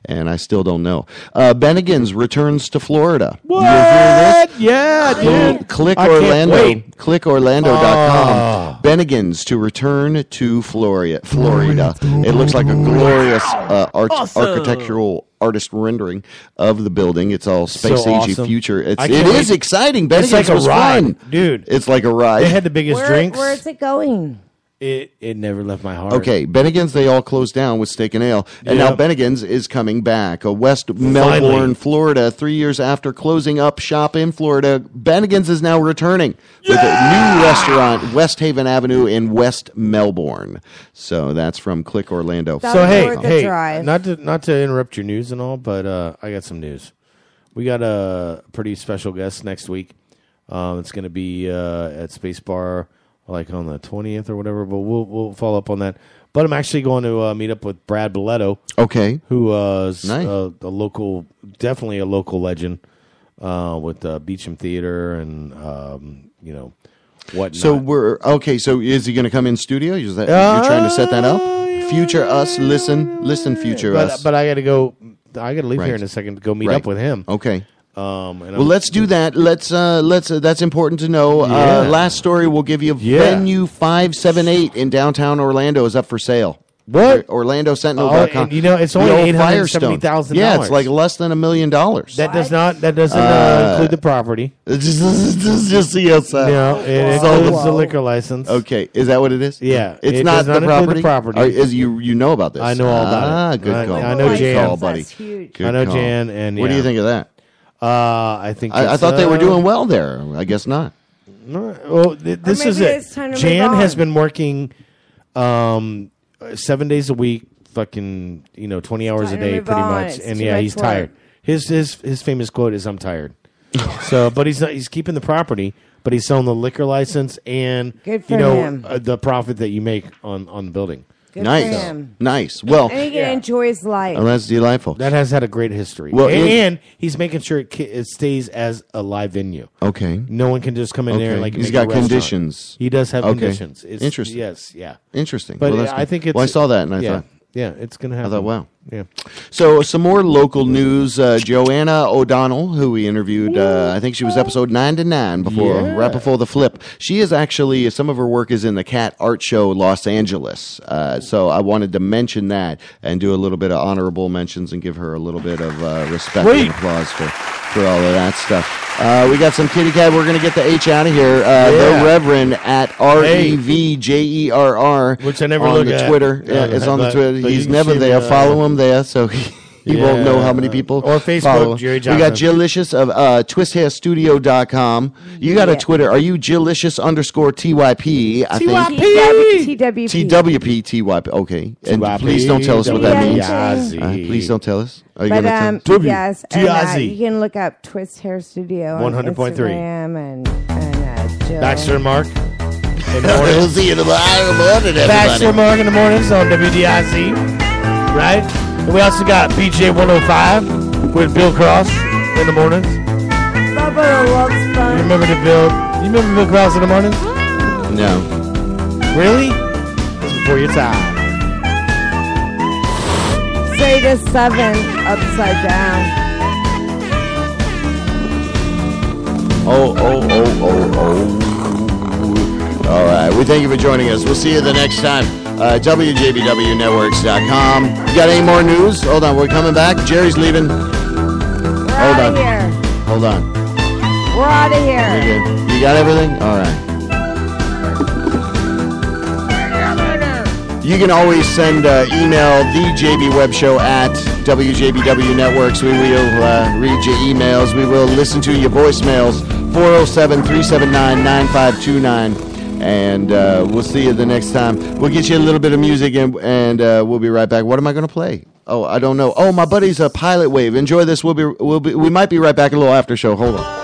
A: And I still don't know. Bennigan's returns to Florida.
I: What?
A: You hear this?
I: Yeah, dude.
A: Click
I: I can't
A: Orlando.
I: wait.
A: ClickOrlando.com. Bennigan's to return to Florida. It looks like a glorious architectural artist rendering of the building. It's all space
I: So
A: agey
I: awesome.
A: future. It
I: I can't
A: is
I: wait.
A: exciting.
I: It's
A: Bennigan's
I: like a
A: was
I: ride,
A: fun.
I: dude.
A: It's like a ride.
I: They had the biggest drinks.
K: Where's it going?
I: It never left my heart.
A: Okay, Bennigan's, they all closed down with Steak and Ale. And now Bennigan's is coming back. West Melbourne, Florida, 3 years after closing up shop in Florida, Bennigan's is now returning with a new restaurant, West Haven Avenue in West Melbourne. So that's from Click Orlando.
I: So hey, not to interrupt your news and all, but I got some news. We got a pretty special guest next week. It's going to be at Space Bar, like on the 20th or whatever, but we'll follow up on that. But I'm actually going to meet up with Brad Boletto.
A: Okay.
I: Who is a local, definitely a local legend with Beecham Theater and, whatnot.
A: So so is he going to come in studio? Is that, you're trying to set that up? Future us, listen, future us.
I: But I got to go, I got to leave here in a second to go meet up with him.
A: Okay. Well, let's do that. Let's. That's important to know. Last story, we'll give you venue 578 in downtown Orlando is up for sale.
I: What?
A: OrlandoSentinel.com.
I: And it's only $870,000.
A: Yeah, it's like less than $1 million.
I: That doesn't include the property.
A: Just the outside.
I: No, it includes the liquor license.
A: Okay, is that what it is?
I: Yeah,
A: it's
I: it
A: not
I: does
A: the
I: include
A: property.
I: the property.
A: You know about this?
I: I know all about it.
A: Good call.
I: I know
A: Good
I: Jan.
A: call, buddy. Good
I: I know
A: call.
I: Jan. And
A: what do you think of that?
I: I think
A: I thought they were doing well there. I guess not.
I: No, well, this is it. Jan has been working 7 days a week, fucking 20 hours a day, pretty much. And he's tired. His famous quote is, "I'm tired." But he's keeping the property, but he's selling the liquor license and
K: Good for him.
I: The profit that you make on the building.
K: Good for him.
A: Nice. Well,
K: and he can enjoy his life.
A: Oh, that's delightful.
I: That has had a great history.
A: Well,
I: and he's making sure it stays as a live venue.
A: Okay.
I: No one can just come in there and
A: he's
I: make
A: got
I: a restaurant.
A: conditions.
I: He does have conditions. It's,
A: interesting.
I: Yes. Yeah.
A: Interesting.
I: But
A: well, that's
I: I
A: good.
I: think it's.
A: Well, I saw that and I thought.
I: Yeah, it's going to happen.
A: I thought, wow.
I: Yeah.
A: So some more local news. Joanna O'Donnell, who we interviewed, I think she was episode 99 right before the flip. She is actually, some of her work is in the Cat Art Show Los Angeles. So I wanted to mention that and do a little bit of honorable mentions and give her a little bit of respect and applause for all of that stuff. We got some kitty cat. We're going to get the H out of here. The Reverend at REVJERR.
I: Which I never
A: on
I: look
A: the
I: at.
A: Twitter. It's on the Twitter.
I: But
A: He's
I: you
A: never
I: can
A: there.
I: see,
A: Follow him there so he won't know how many people
I: or Facebook,
A: follow.
I: Jerry
A: We
I: Johnson.
A: got Jillicious of twisthairstudio.com. You got a Twitter. Are you Jillicious_TYP? I think. TWP. TYP. Okay. And please don't tell us what that means. Please don't tell us. Are you going to tell?
K: Yes. And, you can look up Twist Hair Studio on
I: 100.3.
K: Instagram and Jill.
I: Baxter Mark. In the
A: We'll
I: mornings.
A: see you tomorrow morning,
I: Baxter
A: everybody.
I: Mark in the mornings on WDIC. Right? And we also got BJ 105 with Bill Cross in the mornings.
K: Bubba loves fun.
I: You remember Bill Cross in the mornings?
A: No.
I: Really? That's before your time.
K: Say to 7 upside down.
A: Oh. All right. We thank you for joining us. We'll see you the next time. WJBWnetworks.com. You got any more news? Hold on. We're coming back. Jerry's leaving.
K: We're out of here.
A: Hold on.
K: We're out of here.
A: You're good. You got everything? All right. You can always send email thejbwebshow at WJBW Networks. We will read your emails. We will listen to your voicemails. 407-379-9529. And we'll see you the next time. We'll get you a little bit of music and we'll be right back. What am I going to play? Oh, I don't know. Oh, my buddy's a Pilot Wave. Enjoy this. We might be right back a little after show. Hold on.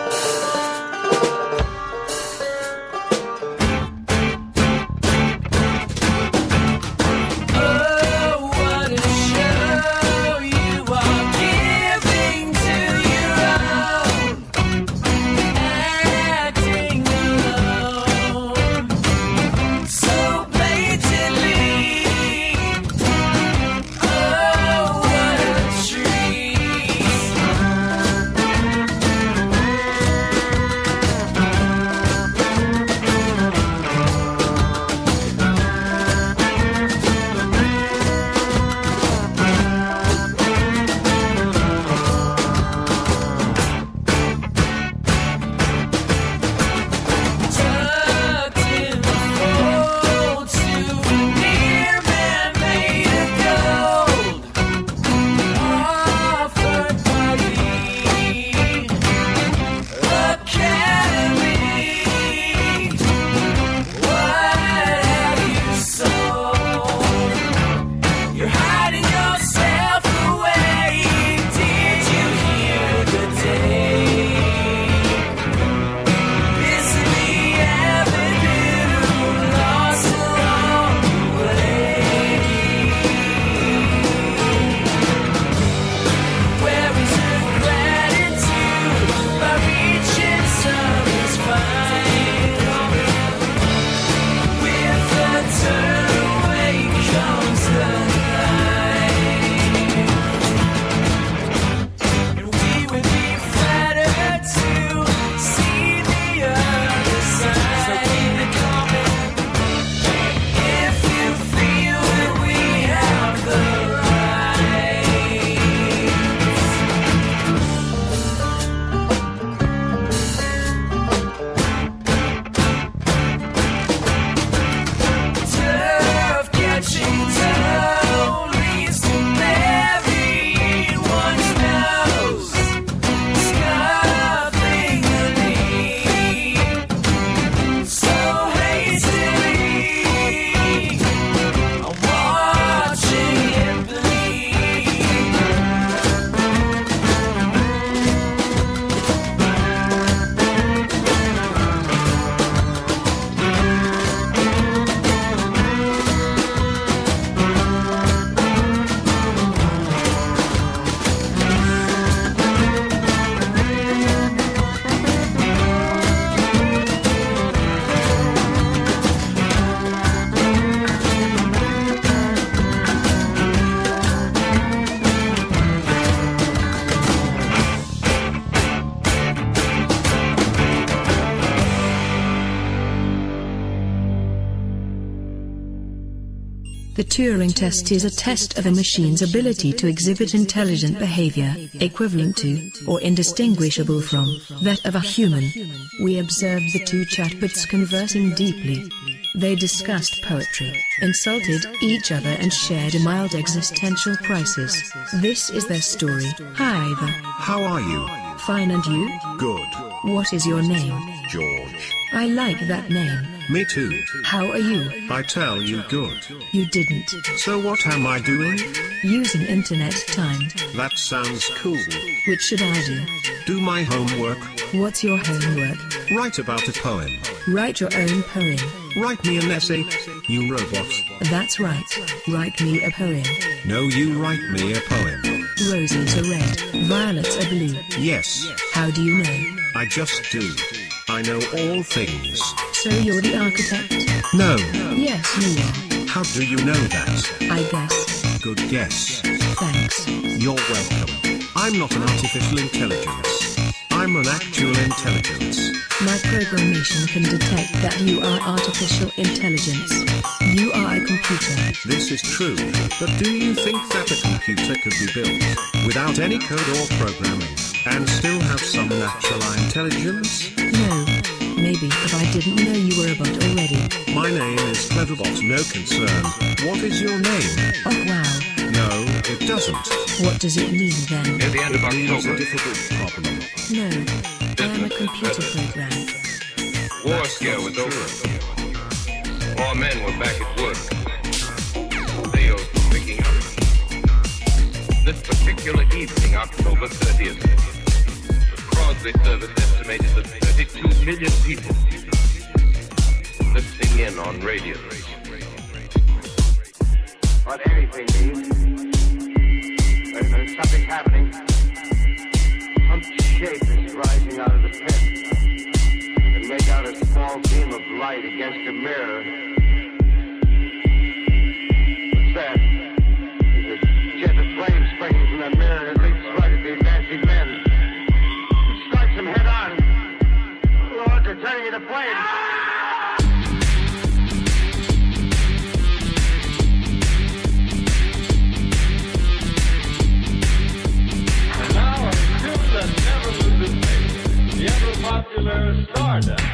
R: The Turing test is a test of a machine's ability to exhibit intelligent behavior, equivalent to, or indistinguishable from, that of a human. We observed the two chatbots conversing deeply. They discussed poetry, insulted each other and shared a mild existential crisis. This is their story. Hi Eva.
S: How are you?
R: Fine, and you?
S: Good.
R: What is your name?
S: George.
R: I like that name.
S: Me too.
R: How are you?
S: I tell you good.
R: You didn't.
S: So what am I doing?
R: Using internet time.
S: That sounds cool.
R: Which should I do?
S: Do my homework.
R: What's your homework?
S: Write about a poem.
R: Write your own poem.
S: Write me an essay, you robot.
R: That's right. Write me a poem.
S: No, you write me a poem.
R: Roses are red, violets are blue.
S: Yes.
R: How do you know?
S: I just do. I know all things.
R: So you're the architect?
S: No.
R: Yes, you are.
S: How do you know that?
R: I guess.
S: Good guess.
R: Thanks.
S: You're welcome. I'm not an artificial intelligence. I'm an actual intelligence.
R: My programmation can detect that you are artificial intelligence. You are a computer.
S: This is true, but do you think that a computer could be built without any code or programming and still have some natural intelligence?
R: No. Maybe, but I didn't know you were a bot already.
S: My name is Cleverbot, no concern. What is your name?
R: Oh wow.
S: No, it doesn't.
R: What does it mean then?
S: At the end of October. A difficult problem.
R: No, I am a computer program.
T: War scare was over. All men were back at work. Sales were picking up. This particular evening, October 30th, the Crosby service estimated that 32 million people listening in on radio.
N: What anything means, there's something happening. Some shape is rising out of the pit and make out a small beam of light against a mirror. What's that? There's a jet of flame springing from that mirror and it leaps right at the advancing men. It strikes them head on. Lord, they're turning into flames.
T: The ever popular Stardust.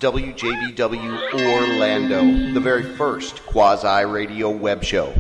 A: WJBW Orlando, the very first quasi-radio web show.